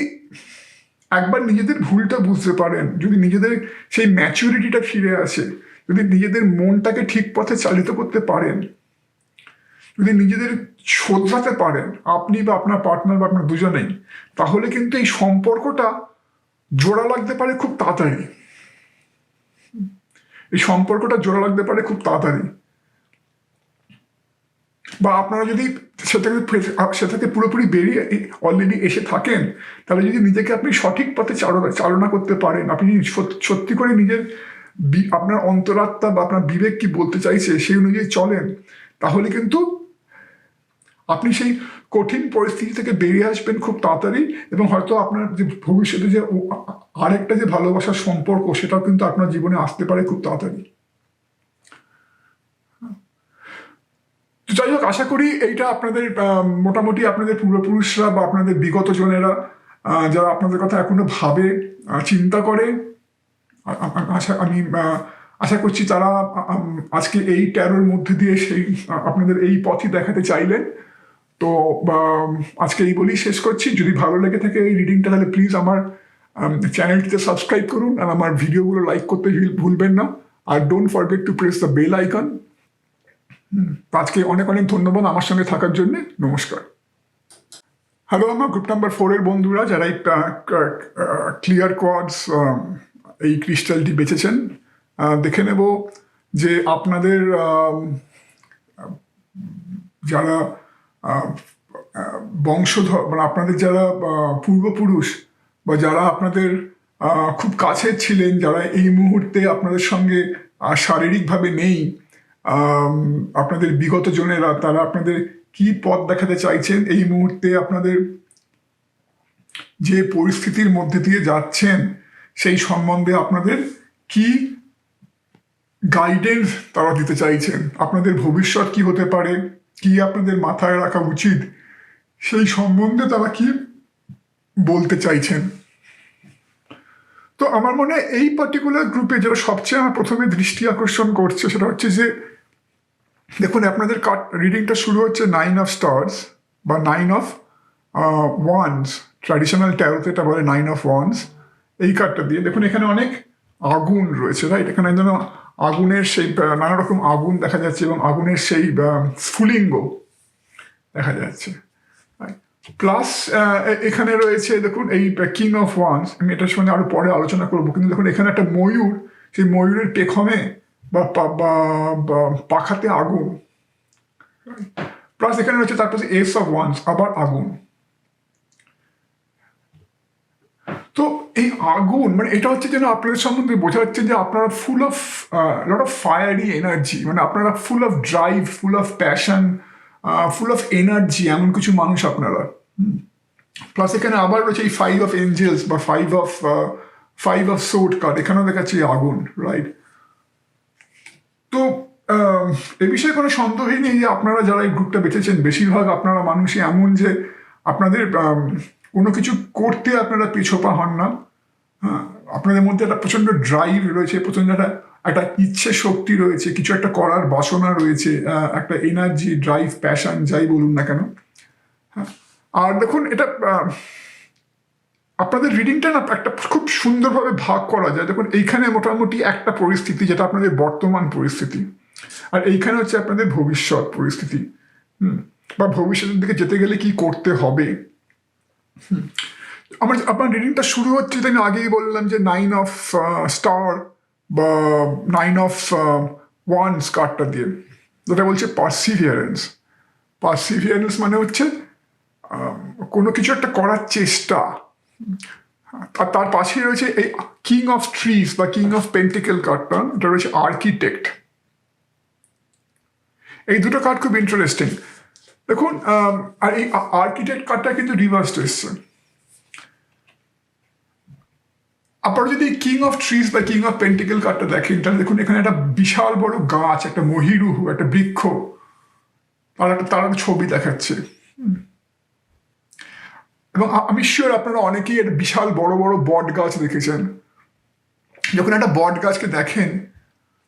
একবার নিজেদের ভুলটা বুঝতে পারেন, যদি নিজেদের সেই ম্যাচুরিটিটা ফিরে আসে, যদি নিজেদের মনটাকে ঠিক পথে চালিত করতে পারেন, যদি নিজেদের শোধরাতে পারেন আপনি বা আপনার পার্টনার বা আপনার দুজনেই, তাহলে কিন্তু এই সম্পর্কটা জোড়া লাগতে পারে খুব তাড়াতাড়ি। এই সম্পর্কটা জোড়া লাগতে পারে খুব তাড়াতাড়ি। বা আপনারা যদি সেটাকে পুরোপুরি বেরিয়ে অলরেডি এসে থাকেন, তাহলে যদি নিজেকে আপনি সঠিক পথে চালনা করতে পারেন, আপনি সত্যি করে নিজের আপনার অন্তরাত্মা বা আপনার বিবেক কি বলতে চাইছে সেই অনুযায়ী চলেন, তাহলে কিন্তু আপনি সেই কঠিন পরিস্থিতি থেকে বেরিয়ে আসবেন খুব তাড়াতাড়ি, এবং হয়তো আপনার যে ভবিষ্যতে যে আরেকটা যে ভালোবাসার সম্পর্ক, সেটাও কিন্তু আপনার জীবনে আসতে পারে খুব তাড়াতাড়ি। যাই হোক, আশা করি এইটা আপনাদের মোটামুটি আপনাদের পূর্বপুরুষরা বা আপনাদের বিগত জনেরা যারা আপনাদের কথা এখনো ভাবে, চিন্তা করে, আমি আশা করছি তারা আজকে এই ট্যারোর মধ্যে দিয়ে সেই আপনাদের এই পথই দেখাতে চাইলেন। তো আজকে এই বলেই শেষ করছি। যদি ভালো লেগে থাকে এই রিডিংটা, তাহলে প্লিজ আমার চ্যানেলটিতে সাবস্ক্রাইব করুন, আর আমার ভিডিওগুলো লাইক করতে ভুলবেন না, আর don't forget to press the bell icon. আজকে অনেক অনেক ধন্যবাদ আমার সঙ্গে থাকার জন্য। নমস্কার। হ্যালো, আমার গ্রুপ নাম্বার 4-এর বন্ধুরা যারা এই ক্লিয়ার কোয়ার্টজ এই ক্রিস্টালটি বেছেছেন, দেখে নেব যে আপনাদের যারা বংশধর, মানে আপনাদের যারা পূর্বপুরুষ বা যারা আপনাদের খুব কাছের ছিলেন, যারা এই মুহূর্তে আপনাদের সঙ্গে শারীরিকভাবে নেই, আপনাদের বিগত জনেরা, তারা আপনাদের কি পথ দেখাতে চাইছেন, এই মুহূর্তে আপনাদের যে পরিস্থিতির মধ্যে দিয়ে যাচ্ছেন সেই সম্বন্ধে আপনাদের কি গাইডেন্স তারা দিতে চাইছেন, আপনাদের ভবিষ্যৎ কি হতে পারে, কি আপনাদের মাথায় রাখা উচিত, সেই সম্বন্ধে তারা কি বলতে চাইছেন। তো আমার মনে হয় এই পার্টিকুলার গ্রুপে যেটা সবচেয়ে আমার প্রথমে দৃষ্টি আকর্ষণ করছে, সেটা হচ্ছে যে দেখুন আপনাদের রিডিংটা শুরু হচ্ছে 9 of Stars বা 9 of Wands, ট্র্যাডিশনাল ট্যারোতে এটা বলে 9 of Wands, এই কার্ডটা দিয়ে। দেখুন এখানে অনেক আগুন রয়েছে, রাইট? এখানে যেন আগুনের সেই নানা রকম আগুন দেখা যাচ্ছে, এবং আগুনের সেই স্ফুলিঙ্গ দেখা যাচ্ছে। প্লাস এখানে রয়েছে দেখুন এই কিং অফ ওয়ান্স, আমি এটার সঙ্গে আরো পরে আলোচনা করবো, কিন্তু দেখুন এখানে একটা ময়ূর, সেই ময়ূরের পেখমে বা পাখাতে আগুন, প্লাস এখানে রয়েছে তারপর এস অফ ওয়ান্স, আবার আগুন। তো এই আগুন মানে এটা হচ্ছে যেন আপনাদের সম্বন্ধে বোঝা যাচ্ছে যে আপনারা full of lot of fiery energy, মানে আপনারা full of drive, full of passion, full of energy, এমন কিছু মানুষ আপনারা। প্লাস এখানে আবার রয়েছে এই 5 of Angels বা 5 of Sword কার্ড, এখানেও দেখাচ্ছে আগুন, রাইট? তো এ বিষয়ে কোনো সন্দেহই নেই যে আপনারা যারা এই গ্রুপটা বেঁচেছেন, বেশিরভাগ আপনারা মানুষই এমন যে আপনাদের কোনো কিছু করতে আপনারা পিছোপা হন না। হ্যাঁ, আপনাদের মধ্যে একটা প্রচণ্ড ড্রাইভ রয়েছে, প্রচণ্ড একটা ইচ্ছে শক্তি রয়েছে, কিছু একটা করার বাসনা রয়েছে, একটা এনার্জি, ড্রাইভ, প্যাশন, যাই বলুন না কেন। হ্যাঁ, আর দেখুন এটা আপনাদের রিডিংটা না একটা খুব সুন্দরভাবে ভাগ করা যায়। দেখুন এইখানে মোটামুটি একটা পরিস্থিতি যেটা আপনাদের বর্তমান পরিস্থিতি, আর এইখানে হচ্ছে আপনাদের ভবিষ্যৎ পরিস্থিতি, বা ভবিষ্যতের দিকে যেতে গেলে কি করতে হবে। আপনার রিডিংটা শুরু হচ্ছে, আমি আগেই বললাম যে 9 of Star বা 9 of Wands কার্ডটা দিয়ে, যেটা বলছে পারসিভিয়ারেন্স। পারসিভিয়ারেন্স মানে হচ্ছে কোনো কিছু একটা করার চেষ্টা, আর তার পাশে রয়েছে এই কিং অফ ট্রিজ বা কিং অফ পেন্টিকেল কার্ডটা, এটা রয়েছে আর্কিটেক্ট। এই দুটো কার্ড খুব ইন্টারেস্টিং। দেখুন আর এই আর্কিটেক্ট কার্ডটা কিন্তু রিভার্সড এসছে। আপনারা যদি কিং অফ ট্রিজ বা কিং অফ পেন্টিকেল কার্ডটা দেখেন, তাহলে দেখুন এখানে একটা বিশাল বড় গাছ, একটা মহিরুহ, একটা বৃক্ষ, তার একটা ছবি দেখাচ্ছে। এবং আমি শিওর আপনারা অনেকেই একটা বিশাল বড় বড় বট গাছ দেখেছেন। যখন একটা বট গাছকে দেখেন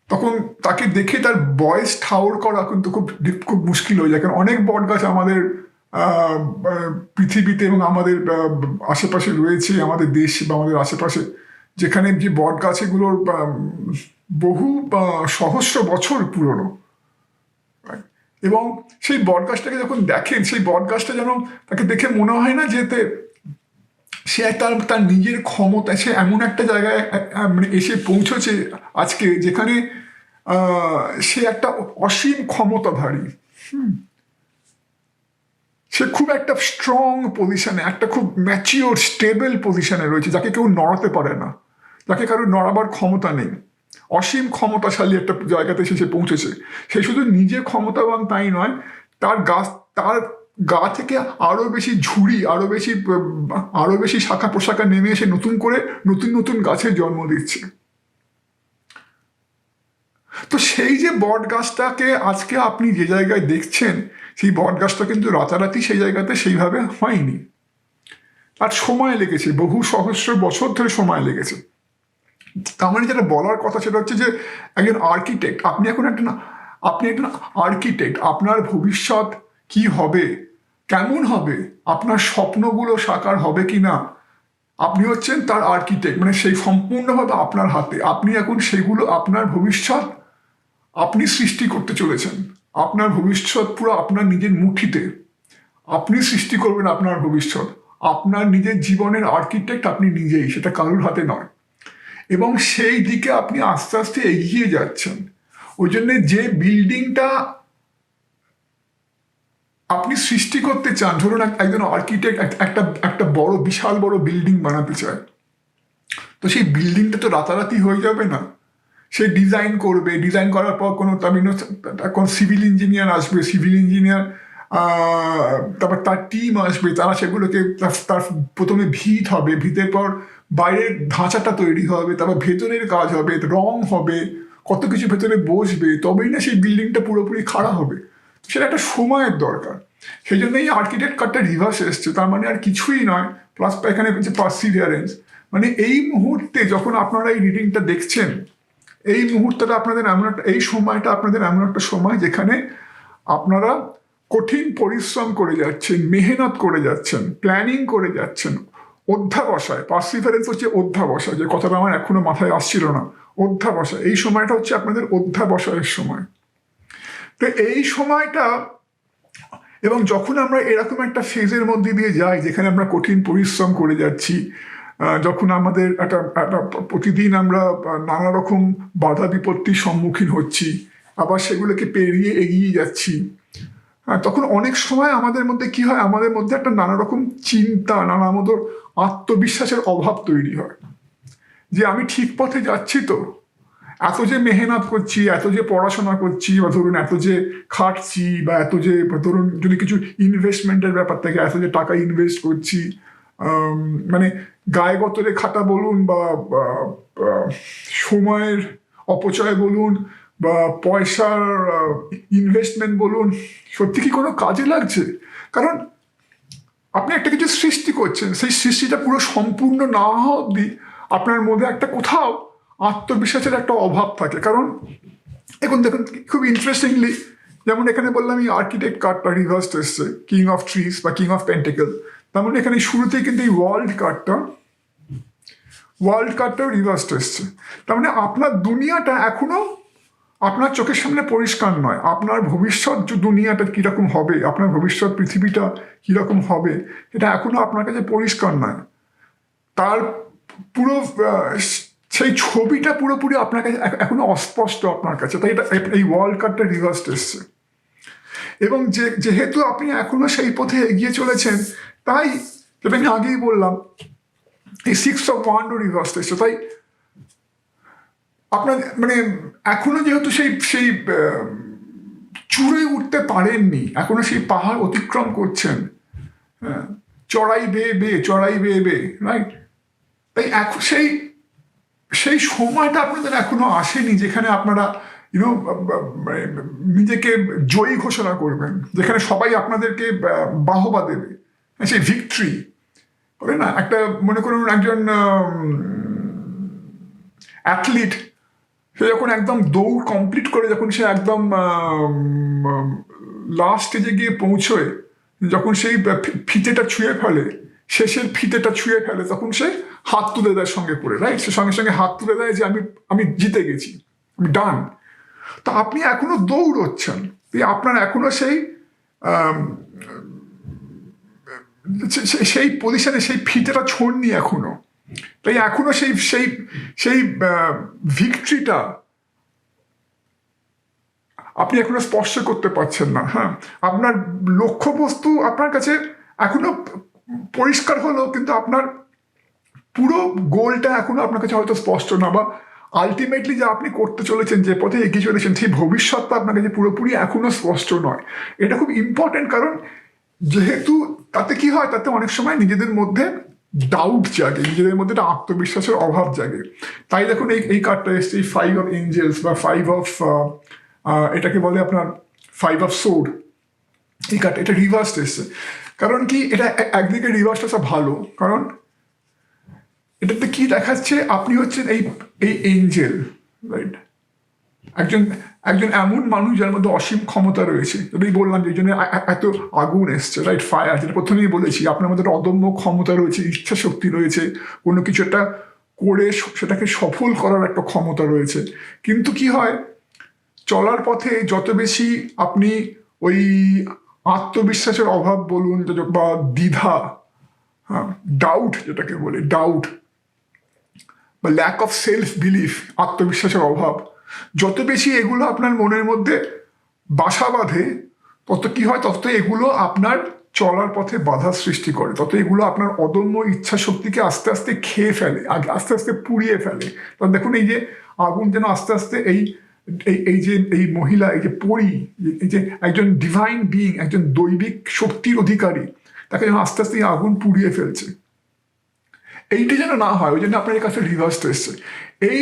তখন তাকে দেখে তার বয়স ঠাউর করা কিন্তু খুব খুব মুশকিল হয়ে যায়, কারণ অনেক বট গাছ আমাদের পৃথিবীতে এবং আমাদের আশেপাশে রয়েছে, আমাদের দেশ বা আমাদের আশেপাশে, যেখানে যে বট গাছগুলোর বহু সহস্র বছর পুরনো। এবং সেই বট গাছটাকে যখন দেখেন, সেই বট গাছটা যেন তাকে দেখে মনে হয় না যে সে তার নিজের ক্ষমতা, সে এমন একটা জায়গায় মানে এসে পৌঁছেছে আজকে যেখানে সে একটা অসীম ক্ষমতাধারী। সে খুব একটা স্ট্রং পজিশনে, একটা খুব ম্যাচিওর স্টেবল পজিশনে রয়েছে, যাকে কেউ নড়াতে পারে না, যাকে কারো নড়াবার ক্ষমতা নেই। অসীম ক্ষমতাশালী একটা জায়গাতে সে পৌঁছেছে। সে শুধু নিজে ক্ষমতাবান তাই নয়, তার গা থেকে আরো বেশি ঝুড়ি, আরো বেশি শাখা পোশাকা নেমে এসে নতুন করে নতুন নতুন গাছের জন্ম দিচ্ছে। তো সেই যে বট গাছটাকে আজকে আপনি যে জায়গায় দেখছেন, সেই বট গাছটা কিন্তু রাতারাতি সেই জায়গাতে সেইভাবে হয়নি, আর সময় লেগেছে, বহু সহস্র বছর ধরে সময় লেগেছে। তার মানে যেটা বলার কথা সেটা হচ্ছে যে একজন আর্কিটেক্ট, আপনি একজন আর্কিটেক্ট, আপনার ভবিষ্যৎ কি হবে, কেমন হবে, আপনার স্বপ্নগুলো সাকার হবে কি না, আপনি হচ্ছেন তার আর্কিটেক্ট। মানে সেই সম্পূর্ণভাবে আপনার হাতে। আপনি এখন সেগুলো, আপনার ভবিষ্যৎ আপনি সৃষ্টি করতে চলেছেন। আপনার ভবিষ্যৎ পুরো আপনার নিজের মুঠিতে। আপনি সৃষ্টি করবেন আপনার ভবিষ্যৎ। আপনার নিজের জীবনের আর্কিটেক্ট আপনি নিজেই, সেটা কারোর হাতে নয়। এবং সেই দিকে আপনি আস্তে আস্তে এগিয়ে যাচ্ছেন। ওই জন্য যে বিল্ডিংটা আপনি সৃষ্টি করতে চান, ধরুন একজন আর্কিটেক্ট একটা বড় বিশাল বড় বিল্ডিং বানাতে চায়, তো সেই বিল্ডিংটা তো রাতারাতি হয়ে যাবে না। সে ডিজাইন করবে, ডিজাইন করার পর কোন সিভিল ইঞ্জিনিয়ার আসবে, সিভিল ইঞ্জিনিয়ার তারপর তার টিম আসবে, তারা সেগুলোকে তার প্রথমে ভিত হবে, ভিতের পর বাইরের ধাঁচাটা তৈরি হবে, তারপর ভেতরের কাজ হবে, রং হবে, কত কিছু ভেতরে বসবে, তবেই না সেই বিল্ডিংটা পুরোপুরি খাড়া হবে। সেটা একটা সময়ের দরকার। সেই জন্য এই আর্কিটেক্ট কার্ডটা রিভার্স এসছে। তার মানে আর কিছুই নয়, প্লাস এখানে হচ্ছে পারসিভিয়ারেন্স। মানে এই মুহূর্তে যখন আপনারা এই রিডিংটা দেখছেন, এই মুহূর্তটা আপনাদের এমন একটা, এই সময়টা আপনাদের এমন একটা সময় যেখানে আপনারা কঠিন পরিশ্রম করে যাচ্ছেন, মেহনত করে যাচ্ছেন, প্ল্যানিং করে যাচ্ছেন, অধ্যাবসায়। পারসিভারেন্স হচ্ছে অধ্যাবসায়, যে কথাটা আমার এখনো মাথায় আসছিল না। অধ্যাবসায়, এই সময়টা হচ্ছে আপনাদের অধ্যাবসায়ের সময়। তো এই সময়টা, এবং যখন আমরা এরকম একটা ফেজের মধ্যে দিয়ে যাই যেখানে আমরা কঠিন পরিশ্রম করে যাচ্ছি, যখন আমাদের একটা প্রতিদিন আমরা নানা রকম বাধা বিপত্তির সম্মুখীন হচ্ছি, আবার সেগুলোকে পেরিয়ে এগিয়ে যাচ্ছি, তখন অনেক সময় আমাদের মধ্যে কি হয়, আমাদের মধ্যে একটা নানা রকম চিন্তা, নানা মতো আত্মবিশ্বাসের অভাব তৈরি হয়, যে আমি ঠিক পথে যাচ্ছি তো, এত যে মেহনত করছি, এত যে পড়াশোনা করছি, বা ধরুন এত যে খাটছি, বা এত যে ধরুন যদি কিছু ইনভেস্টমেন্টের ব্যাপার থেকে এত যে টাকা ইনভেস্ট করছি, মানে গায়ে গতরে খাটা বলুন, বা সময়ের অপচয় বলুন, বা পয়সার ইনভেস্টমেন্ট বলুন, সত্যি কি কোনো কাজে লাগছে? কারণ আপনি একটা কিছু সৃষ্টি করছেন, সেই সৃষ্টিটা পুরো সম্পূর্ণ না হওয়া অব্দি আপনার মধ্যে একটা কোথাও আত্মবিশ্বাসের একটা অভাব থাকে। কারণ এখন দেখুন খুব ইন্টারেস্টিংলি, যেমন এখানে বললাম এই আর্কিটেক্ট কার্ডটা রিভার্সড এসছে, কিং অফ ট্রিজ বা কিং অফ পেন্টিকেল। তার মানে এখানে শুরুতেই কিন্তু এই ওয়ার্ল্ড কার্ডটাও রিভার্সড এসছে। তার মানে আপনার দুনিয়াটা এখনো আপনার চোখের সামনে পরিষ্কার নয়। আপনার ভবিষ্যৎ দুনিয়াটা কিরকম হবে, আপনার ভবিষ্যৎ পৃথিবীটা কিরকম হবে, এটা এখনো আপনার কাছে পরিষ্কার নয়। তার পুরো সেই ছবিটা পুরোপুরি আপনার কাছে এখনো অস্পষ্ট আপনার কাছে। তাই এটা এই ওয়ার্ল্ড কার্ডটা রিভার্সড এসছে। এবং যেহেতু আপনি এখনো সেই পথে এগিয়ে চলেছেন, তাই যেটা আমি আগেই বললাম, এই 6 of Wands রিভার্স এসছে। তাই আপনার মানে এখনো যেহেতু সেই সেই চূড়ে উঠতে পারেননি, এখনো সেই পাহাড় অতিক্রম করছেন, হ্যাঁ, চড়াই বেয়ে বেয়ে চড়াই বেয়ে বেয়ে, রাইট? তাই এখন সেই সেই সময়টা আপনাদের এখনো আসেনি যেখানে আপনারা ইউনো নিজেকে জয়ী ঘোষণা করবেন, যেখানে সবাই আপনাদেরকে বাহবা দেবে, সেই ভিক্টরি হবে না। একটা মনে করুন একজন অ্যাথলিট, সে যখন একদম দৌড় কমপ্লিট করে যখন সে একদম লাস্ট স্টেজে গিয়ে পৌঁছয়, যখন সেই ফিতেটা ছুঁয়ে ফেলে, শেষের ফিতেটা ছুঁয়ে ফেলে, তখন সে হাত তুলে দেয় সঙ্গে করে, রাইট? সে সঙ্গে সঙ্গে হাত তুলে দেয় যে আমি জিতে গেছি, আমি ডান। তো আপনি এখনো দৌড়চ্ছেন, আপনার এখনো সেই সেই পজিশনে সেই ফিতেটা ছোড়নি এখনো। তাই এখনো সেই সেই সেই ভিক্টরিটা আপনি এখনো স্পর্শ করতে পারছেন না। হ্যাঁ, আপনার লক্ষ্যবস্তু আপনার কাছে এখনো পরিষ্কার হলো, কিন্তু আপনার পুরো গোলটা এখনো আপনার কাছে হয়তো স্পষ্ট না, বা আলটিমেটলি যা আপনি করতে চলেছেন, যে পথে এগিয়ে চলেছেন, সেই ভবিষ্যৎটা আপনার কাছে পুরোপুরি এখনো স্পষ্ট নয়। এটা খুব ইম্পর্টেন্ট, কারণ যেহেতু তাতে কি হয়, তাতে অনেক সময় নিজেদের মধ্যে ডাউট জাগে, নিজেদের মধ্যে একটা আত্মবিশ্বাসের অভাব জাগে। তাই দেখুন এই কার্ডটা এসছে, 5 of Angels বা 5 of এটাকে বলে আপনার 5 of Sword। এই কার্ডটা এটা রিভার্স এসছে। কারণ কি, এটা একদিকে রিভার্সটা সব ভালো, কারণ এটাতে কি দেখাচ্ছে, আপনি হচ্ছেন এই এই এঞ্জেল, রাইট? একজন একজন এমন মানুষ যার মধ্যে অসীম ক্ষমতা রয়েছে। যদি বললাম যে এই জন্য এত আগুন এসছে, রাইট? ফায়ার, যেটা প্রথমেই বলেছি, আপনার মধ্যে একটা অদম্য ক্ষমতা রয়েছে, ইচ্ছা শক্তি রয়েছে, কোনো কিছু একটা করে সেটাকে সফল করার একটা ক্ষমতা রয়েছে। কিন্তু কি হয়, চলার পথে যত বেশি আপনি ওই আত্মবিশ্বাসের অভাব বলুন বা দ্বিধা, হ্যাঁ, ডাউট, যেটাকে বলে ডাউট বা ল্যাক অফ সেলফ বিলিফ, আত্মবিশ্বাসের অভাব, যত বেশি এগুলো আপনার মনের মধ্যে বাসা বাঁধে, তত কি হয়, তত এগুলো আপনার চলার পথে বাধা সৃষ্টি করে, তত এগুলো আপনার অদম্য ইচ্ছা শক্তিকে আস্তে আস্তে খেয়ে ফেলে, আস্তে আস্তে পুড়িয়ে ফেলে। তখন দেখুন এই যে আগুন যেন আস্তে আস্তে এই এই যে এই মহিলা, এই যে পরী, এই যে একজন ডিভাইন বিইং, একজন দৈবিক শক্তির অধিকারী, তাকে যেন আস্তে আস্তে এই আগুন পুড়িয়ে ফেলছে। এইটা যেন না হয়, ওই জন্য আপনার কাছে রিভার্স এসছে। এই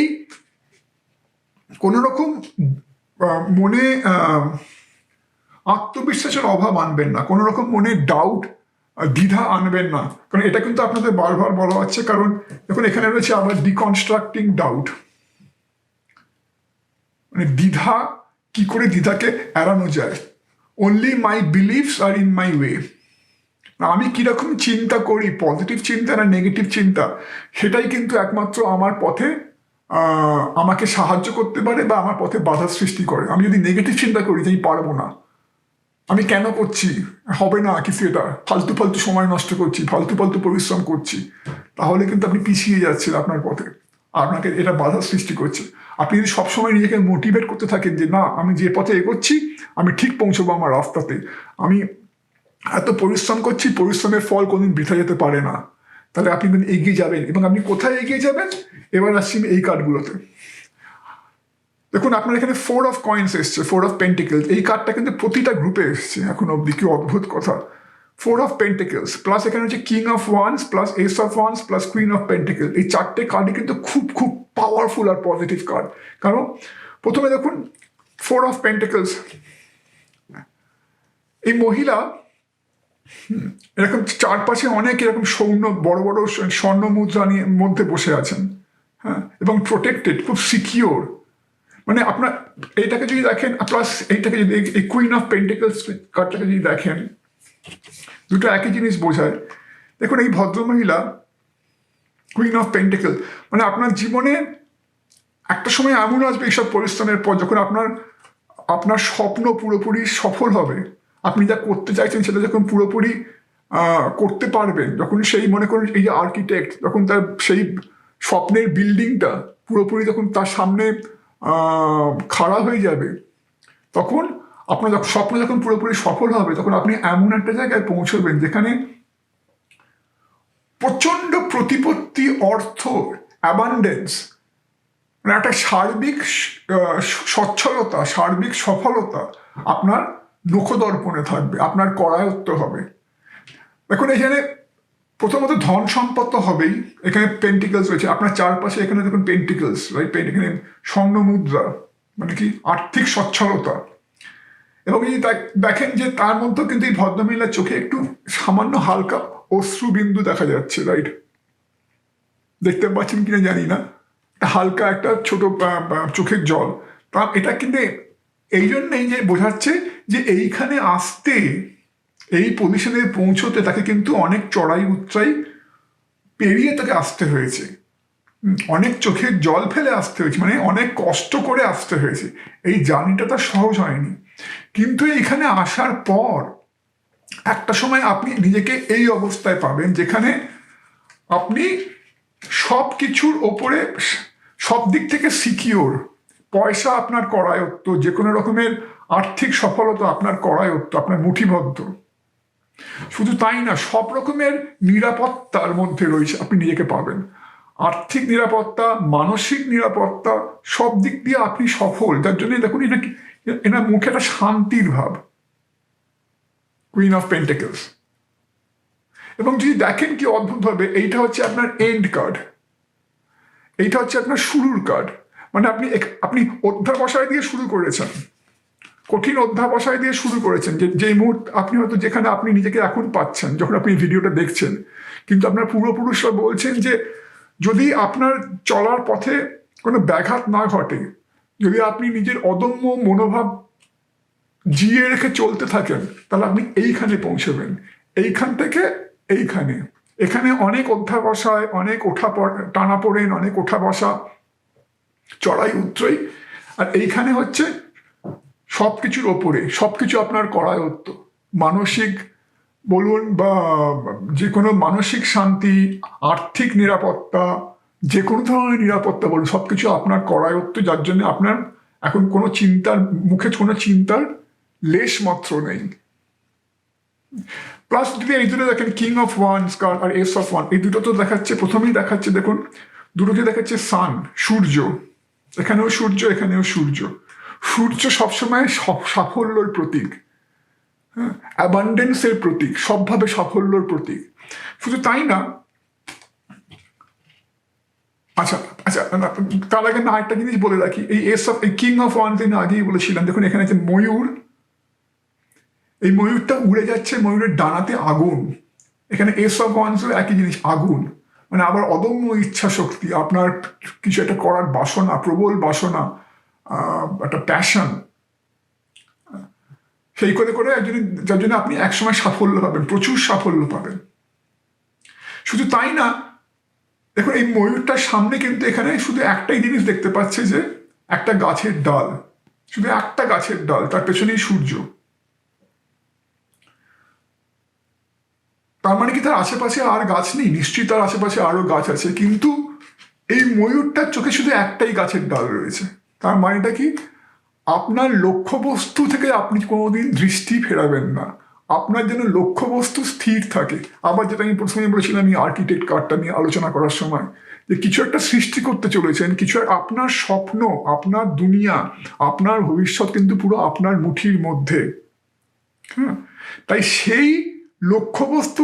কোন রকম মনে আত্মবিশ্বাসের অভাব আনবেন না, কোনো রকম মনে ডাউট দ্বিধা আনবেন না, কারণ এটা কিন্তু আপনাদের বারবার বলা হচ্ছে। কারণ দেখুন এখানে রয়েছে আবার ডিকনস্ট্রাক্টিং ডাউট, মানে দ্বিধা, কি করে দ্বিধাকে এড়ানো যায়। Only my believes are in my way, আমি কিরকম চিন্তা করি, পজিটিভ চিন্তা না নেগেটিভ চিন্তা, সেটাই কিন্তু একমাত্র আমার পথে আমাকে সাহায্য করতে পারে বা আমার পথে বাধা সৃষ্টি করে। আমি যদি নেগেটিভ চিন্তা করি যে আমি পারবো না, আমি কেন করছি, হবে না কিছু, এটা ফালতু ফালতু সময় নষ্ট করছি, ফালতু ফালতু পরিশ্রম করছি, তাহলে কিন্তু আপনি পিছিয়ে যাচ্ছেন আপনার পথে, আপনাকে এটা বাধা সৃষ্টি করছে। আপনি যদি সবসময় নিজেকে মোটিভেট করতে থাকেন যে না, আমি যে পথে এগোচ্ছি আমি ঠিক পৌঁছবো আমার রাস্তাতে, আমি এত পরিশ্রম করছি, পরিশ্রমের ফল কোনদিন বৃথা যেতে পারে না, তাহলে আপনি কিন্তু এগিয়ে যাবেন। এবং আপনি কোথায় এগিয়ে যাবেন, এবার আসছি এই কার্ডগুলোতে। দেখুন আপনার এখানে 4 of Coins এসছে, 4 of Pentacles। এই কার্ডটা কিন্তু প্রতিটা গ্রুপে এসছে এখন অব্দি, কি অদ্ভুত কথা। 4 of Pentacles প্লাস এখানে হচ্ছে King of Wands plus Ace of Wands plus Queen of Pentacles। এই চারটে কার্ডই কিন্তু খুব খুব পাওয়ারফুল আর পজিটিভ কার্ড। কারণ প্রথমে দেখুন 4 of Pentacles, এই মহিলা এরকম চারপাশে অনেক এরকম বড় বড় স্বর্ণ মুদ্রা নিয়ে মধ্যে বসে আছেন, হ্যাঁ, এবং প্রোটেক্টেড, খুব সিকিওর। মানে আপনার এইটাকে যদি দেখেন, প্লাস এইটাকে যদি এই কুইন অফ পেন্টিকলস কার্ডটাকে যদি দেখেন, দুটো একই জিনিস বোঝায়। দেখুন এই ভদ্রমহিলা কুইন অফ পেন্টিকল, মানে আপনার জীবনে একটা সময় এমন আসবে এইসব পরিশ্রমের পর, যখন আপনার স্বপ্ন পুরোপুরি সফল হবে, আপনি যা করতে চাইছেন সেটা যখন পুরোপুরি করতে পারবেন, যখন সেই মনে করুন এই যে আর্কিটেক্ট, যখন তার সেই স্বপ্নের বিল্ডিংটা পুরোপুরি যখন তার সামনে খাড়া হয়ে যাবে, তখন আপনার স্বপ্ন যখন পুরোপুরি সফল হবে, তখন আপনি এমন একটা জায়গায় পৌঁছবেন যেখানে প্রচন্ড প্রতিপত্তি, অর্থ, অ্যাবান্ডেন্স, মানে একটা সার্বিক সচ্ছলতা, সার্বিক সফলতা আপনার নখদর্পণে থাকবে, আপনার করায়ত্ত হবে। দেখুন এখানে প্রথমত ধন সম্পদ তো হবেই, এখানে পেন্টিকলস রয়েছে আপনার চারপাশে, এখানে দেখুন পেন্টিকলস, রাইট, এখানে স্বর্ণ মুদ্রা, মানে কি আর্থিক সচ্ছলতা। এবং এই দেখেন যে তার মধ্যেও কিন্তু এই ভদ্রমহিলার চোখে একটু সামান্য হালকা অশ্রুবিন্দু দেখা যাচ্ছে, রাইট, দেখতে পাচ্ছেন কিনা জানি না, হালকা একটা ছোট চোখের জল। তা এটা কিন্তু এই জন্যই যে বোঝাচ্ছে যে এইখানে আসতে, এই পজিশনে পৌঁছতে তাকে কিন্তু অনেক চড়াই উচ্চাই পেরিয়ে তাকে আসতে হয়েছে, অনেক চোখের জল ফেলে আসতে হয়েছে, মানে অনেক কষ্ট করে আসতে হয়েছে। এই জার্নিটা তার সহজ হয়নি। কিন্তু এইখানে আসার পর একটা সময় আপনি নিজেকে এই অবস্থায় পাবেন যেখানে আপনি সব কিছুর ওপরে সব দিক থেকে সিকিওর, পয়সা আপনার করায়ত্ত, যে কোনো রকমের আর্থিক সফলতা আপনার করায়ত্ত, আপনার মুঠিবদ্ধ। শুধু তাই না, সব রকমের নিরাপত্তার মধ্যে রয়েছে, আপনি নিজেকে পাবেন। আর্থিক নিরাপত্তা, মানসিক নিরাপত্তা, সব দিক দিয়ে আপনি সফল। যার জন্য দেখুন এনার মুখে একটা শান্তির ভাব, কুইন অফ পেন্টিকলস। এবং যদি দেখেন কি অদ্ভুতভাবে, এইটা হচ্ছে আপনার এন্ড কার্ড, এইটা হচ্ছে আপনার শুরুর কার্ড। মানে আপনি অধ্যাবসায় দিয়ে শুরু করেছেন, কঠিন অধ্যাবসায় দিয়ে শুরু করেছেন, যে মুহূর্তে আপনি হয়তো যেখানে আপনি নিজেকে এখন পাচ্ছেন যখন আপনি ভিডিওটা দেখছেন। কিন্তু আপনার পূর্বপুরুষরা বলছেন যে যদি আপনার চলার পথে কোনো ব্যাঘাত না ঘটে, যদি আপনি নিজের অদম্য মনোভাব জিয়ে রেখে চলতে থাকেন, তাহলে আপনি এইখানে পৌঁছবেন। এইখান থেকে এইখানে, এখানে অনেক অধ্যাবসায়, অনেক টানা পড়েন, অনেক ওঠা বসা, চড়াই উতরাই, আর এইখানে হচ্ছে সবকিছুর ওপরে সবকিছু আপনার করায়ত্ত। মানসিক বলুন বা যে কোনো মানসিক শান্তি, আর্থিক নিরাপত্তা, যে কোনো ধরনের নিরাপত্তা বলুন, সবকিছু আপনার করায়ত্ত। যার জন্য আপনার এখন কোনো চিন্তার মুখে কোনো চিন্তার লেশ মাত্র নেই। প্লাস যদি এই দুটো দেখেন, কিং অফ ওয়ান্স কার্ড আর এস অফ ওয়ান, এই দুটো তো দেখাচ্ছে, প্রথমেই দেখাচ্ছে দেখুন দুটোকে দেখাচ্ছে সান, সূর্য, এখানেও সূর্য, এখানেও সূর্য। সূর্য সবসময় সাফল্যর প্রতীক, হ্যাঁ, অ্যাবান্ডেন্সের প্রতীক, সবভাবে সাফল্যর প্রতীক। শুধু তাই না, আচ্ছা আচ্ছা, তার আগে না একটা জিনিস বলে রাখি, এই কিং অফ ওয়ান দিন আগেই বলেছিলাম, দেখুন এখানে আছে ময়ূর, এই ময়ূরটা উড়ে যাচ্ছে, ময়ূরের ডানাতে আগুন। এখানে এস অফ ওয়ান্সও একই জিনিস, আগুন, মানে আবার অদম্য ইচ্ছা শক্তি, আপনার কিছু একটা করার বাসনা, প্রবল বাসনা, একটা প্যাশন, সেই করে করে যার জন্য আপনি একসময় সাফল্য পাবেন, প্রচুর সাফল্য পাবেন। শুধু তাই না, দেখুন এই ময়ূরটার সামনে কিন্তু এখানে শুধু একটাই জিনিস দেখতে পাচ্ছে, যে একটা গাছের ডাল, শুধু একটা গাছের ডাল, তার পেছনেই সূর্য। তার মানে কি তার আশেপাশে আর গাছ নেই? নিশ্চয়ই তার আশেপাশে আরো গাছ আছে, কিন্তু এই ময়ূরটার চোখে শুধু একটাই গাছের ডাল রয়েছে। তার মানেটা কি? আপনার লক্ষ্যবস্তু থেকে আপনি কোনোদিন দৃষ্টি ফেরাবেন না, আপনার যেন লক্ষ্যবস্তু স্থির থাকে। আবার যেটা আমি প্রথমে বলেছিলাম, আমি আর্কিটেক্ট কার্ডটা নিয়ে আলোচনা করার সময়, যে কিছু একটা সৃষ্টি করতে চলেছেন, কিছু আপনার স্বপ্ন, আপনার দুনিয়া, আপনার ভবিষ্যৎ কিন্তু পুরো আপনার মুঠির মধ্যে। হ্যাঁ, তাই সেই লক্ষ্যবস্তু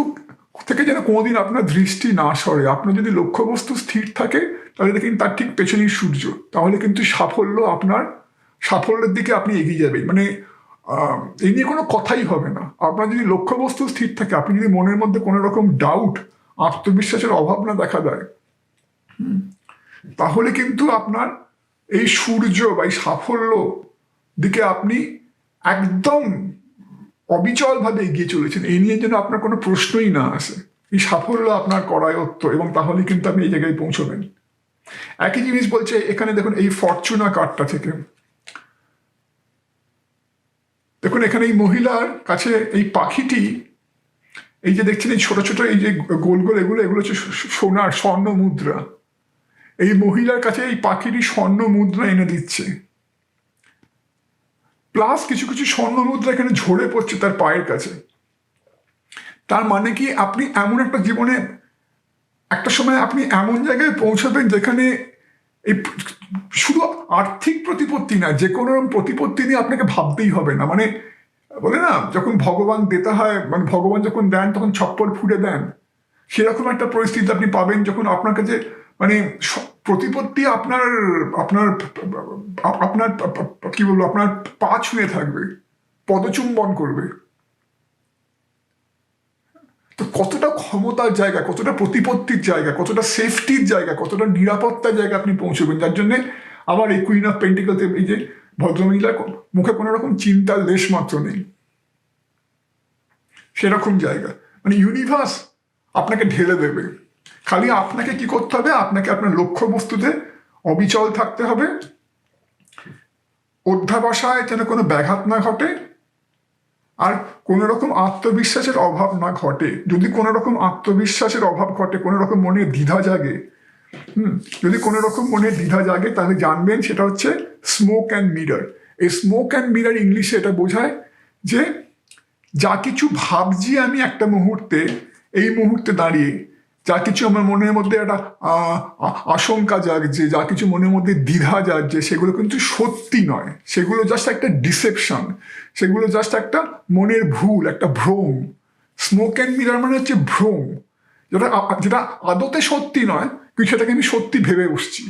থেকে যেন কোনোদিন আপনার দৃষ্টি না সরে। আপনার যদি লক্ষ্যবস্তু স্থির থাকে, তাহলে দেখেন তার ঠিক পেছনেই সূর্য, তাহলে কিন্তু সাফল্যের দিকে আপনি এগিয়ে যাবেন। মানে এই নিয়ে কোনো কথাই হবে না। আপনার যদি লক্ষ্যবস্তু স্থির থাকে, আপনি যদি মনের মধ্যে কোনো রকম ডাউট, আত্মবিশ্বাসের অভাব না দেখা দেয়, তাহলে কিন্তু আপনার এই সূর্য বা এই সাফল্য দিকে আপনি একদম অবিচলভাবে এগিয়ে চলেছেন। এই নিয়ে যেন আপনার কোনো প্রশ্নই না আসে। এই সাফল্য আপনার করায়ত্ত, এবং তাহলে কিন্তু আপনি এই জায়গায় পৌঁছবেন। একই জিনিস বলছে এখানে, দেখুন এই ফরচুনা কার্ডটা থেকে, দেখুন এখানে এই মহিলার কাছে এই পাখিটি, এই যে দেখছেন এই ছোট ছোট এই যে গোল গোল, এগুলো হচ্ছে সোনার, স্বর্ণ মুদ্রা। এই মহিলার কাছে এই পাখিটি স্বর্ণ মুদ্রা এনে দিচ্ছে, প্লাস কিছু কিছু স্বর্ণ মুদ্রা এখানে ঝরে পড়ছে তার পায়ের কাছে। তার মানে কি, আপনি এমন একটা জীবনে একটা সময় আপনি এমন জায়গায় পৌঁছাবেন যেখানে এই শুধু আর্থিক প্রতিপত্তি না, যে কোনো প্রতিপত্তি নিয়ে আপনাকে ভাবতেই হবে না। মানে বলে না, যখন ভগবান দিতে হয়, মানে ভগবান যখন দেন তখন ছপ্পর ফুটে দেন, সেরকম একটা পরিস্থিতি আপনি পাবেন যখন আপনার কাছে মানে প্রতিপত্তি আপনার আপনার আপনার কি বলবো, আপনার পা ছুঁয়ে থাকবে, পদচুম্বন করবে। তো কতটা ক্ষমতার জায়গা, কতটা প্রতিপত্তির জায়গা, কতটা সেফটির জায়গা, কতটা নিরাপত্তার জায়গা আপনি পৌঁছবেন, যার জন্যে আবার এই কুইন অফ পেন্টিকলতে এই যে ভদ্রমহিলার মুখে কোনো রকম চিন্তার লেশ মাত্র নেই, সেরকম জায়গা। মানে ইউনিভার্স আপনাকে ঢেলে দেবে, খালি আপনাকে কি করতে হবে, আপনাকে আপনার লক্ষ্যবস্তুতে অবিচল থাকতে হবে, অধ্যাবসায় যেন কোনো ব্যাঘাত না ঘটে, আর কোনো রকম আত্মবিশ্বাসের অভাব না ঘটে। যদি কোনো রকম আত্মবিশ্বাসের অভাব ঘটে, কোনো রকম মনে দ্বিধা জাগে, যদি কোনো রকম মনে দ্বিধা জাগে, তাহলে জানবেন সেটা হচ্ছে স্মোক অ্যান্ড মিরর। এই স্মোক অ্যান্ড মিরর ইংলিশে এটা বোঝায় যে যা কিছু ভাবছি আমি একটা মুহূর্তে, এই মুহূর্তে দাঁড়িয়ে যা কিছু আমার মনের মধ্যে একটা আশঙ্কা জাগছে, যা কিছু মনের মধ্যে দ্বিধা জাগছে, সেগুলো কিন্তু সত্যি নয়, সেগুলো জাস্ট একটা ডিসেপশন, সেগুলো জাস্ট একটা মনের ভুল, একটা ভ্রম। স্মোক অ্যান্ড মিরর মানে হচ্ছে ভ্রম, যেটা যেটা আদতে সত্যি নয়, কিন্তু সেটাকে আমি সত্যি ভেবে বসছি,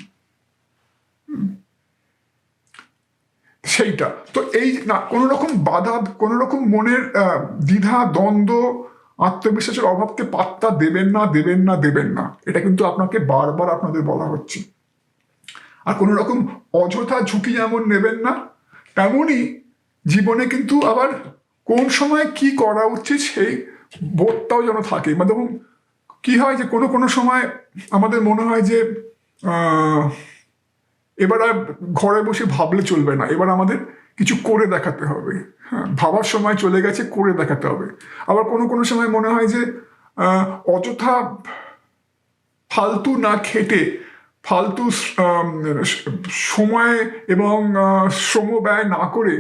সেইটা। তো এই না, কোনো রকম বাধা, কোনো রকম মনের দ্বিধা, দ্বন্দ্ব, আত্মবিশ্বাসের অভাবকে পাত্তা দেবেন না, দেবেন না, দেবেন না। এটা কিন্তু আপনাকে বারবার আপনাদের বলা হচ্ছে। আর কোনো রকম অযথা ঝুঁকি যেমন নেবেন না, তেমনই জীবনে কিন্তু আবার কোন সময় কি করা উচিত সেই বোধটাও যেন থাকে। মানে দেখুন কি হয় যে কোনো কোনো সময় আমাদের মনে হয় যে এবার আর ঘরে বসে ভাবলে চলবে না, এবার আমাদের কিছু করে দেখাতে হবে। হ্যাঁ, ভাবার সময় চলে গেছে, করে দেখাতে হবে। আবার কোনো কোনো সময় মনে হয় যে অযথা ফালতু না খেটে, ফালতু সময় এবং শ্রম ব্যয় না করে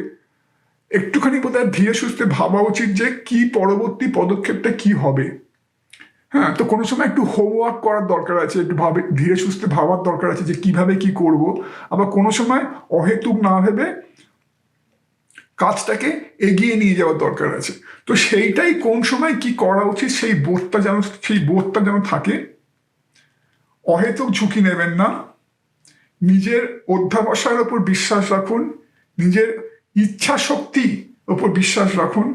একটুখানি বোধহয় ধীরে সুস্থে ভাবা উচিত যে কি পরবর্তী পদক্ষেপটা কি হবে। হ্যাঁ, তো কোনো সময় একটু হোমওয়ার্ক করার দরকার আছে, একটু ধীরে সুস্থে ভাবার দরকার আছে যে কিভাবে কি করব। আবার কোনো সময় অহেতুক না ভেবে কাজটাকে এগিয়ে নিয়ে যাওয়ার দরকার আছে। তো সেইটাই কোন সময় কি করা উচিত সেই বোধটা যেন থাকে। অহেতুক ঝুঁকি নেবেন না, নিজের অধ্যাবসায়ের ওপর বিশ্বাস রাখুন, নিজের ইচ্ছা শক্তির ওপর বিশ্বাস রাখুন,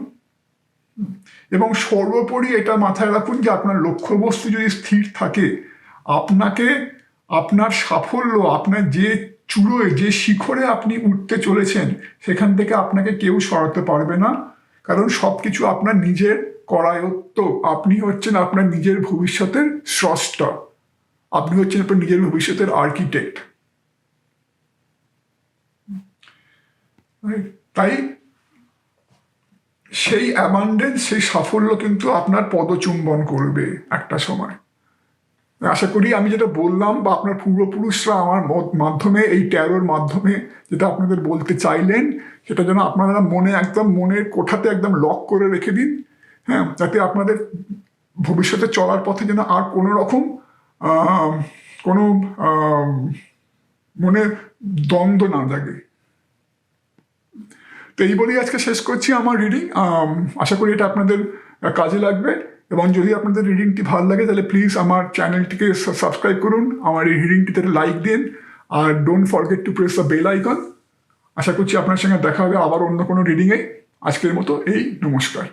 এবং সর্বোপরি এটা মাথায় রাখুন যে আপনার লক্ষ্যবস্তু যদি স্থির থাকে, আপনাকে আপনার সাফল্য, আপনার যে চূড়োয়, যে শিখরে আপনি উঠতে চলেছেন, সেখান থেকে আপনাকে কেউ সরাতে পারবে না। কারণ সবকিছু আপনার নিজের করায়ত্ত। আপনি হচ্ছেন আপনার নিজের ভবিষ্যতের স্রষ্টা, আপনি হচ্ছেন আপনার নিজের ভবিষ্যতের আর্কিটেক্ট। তাই সেই অ্যাবান্ডেন্স, সেই সাফল্য কিন্তু আপনার পদচুম্বন করবে একটা সময়। আশা করি আমি যেটা বললাম, বা আপনার পূর্বপুরুষরা আমার মাধ্যমে, এই ট্যারোর মাধ্যমে যেটা আপনাদের বলতে চাইলেন, সেটা যেন আপনারা মনে একদম মনের কোঠাতে একদম লক করে রেখে দিন। হ্যাঁ, যাতে আপনাদের ভবিষ্যতে চলার পথে যেন আর কোনো রকম কোনো মনে দ্বন্দ্ব না জাগে। তো এই বলেই আজকে শেষ করছি আমার রিডিং। আশা করি এটা আপনাদের কাজে লাগবে, এবং যদি আপনাদের রিডিংটি ভালো লাগে তাহলে প্লিজ আমার চ্যানেলটিকে সাবস্ক্রাইব করুন, আমার এই রিডিংটিতে লাইক দিন, আর don't forget to press the bell icon. আশা করছি আপনার সঙ্গে দেখা হবে আবার অন্য কোনো রিডিংয়ে। আজকের মতো এই নমস্কার।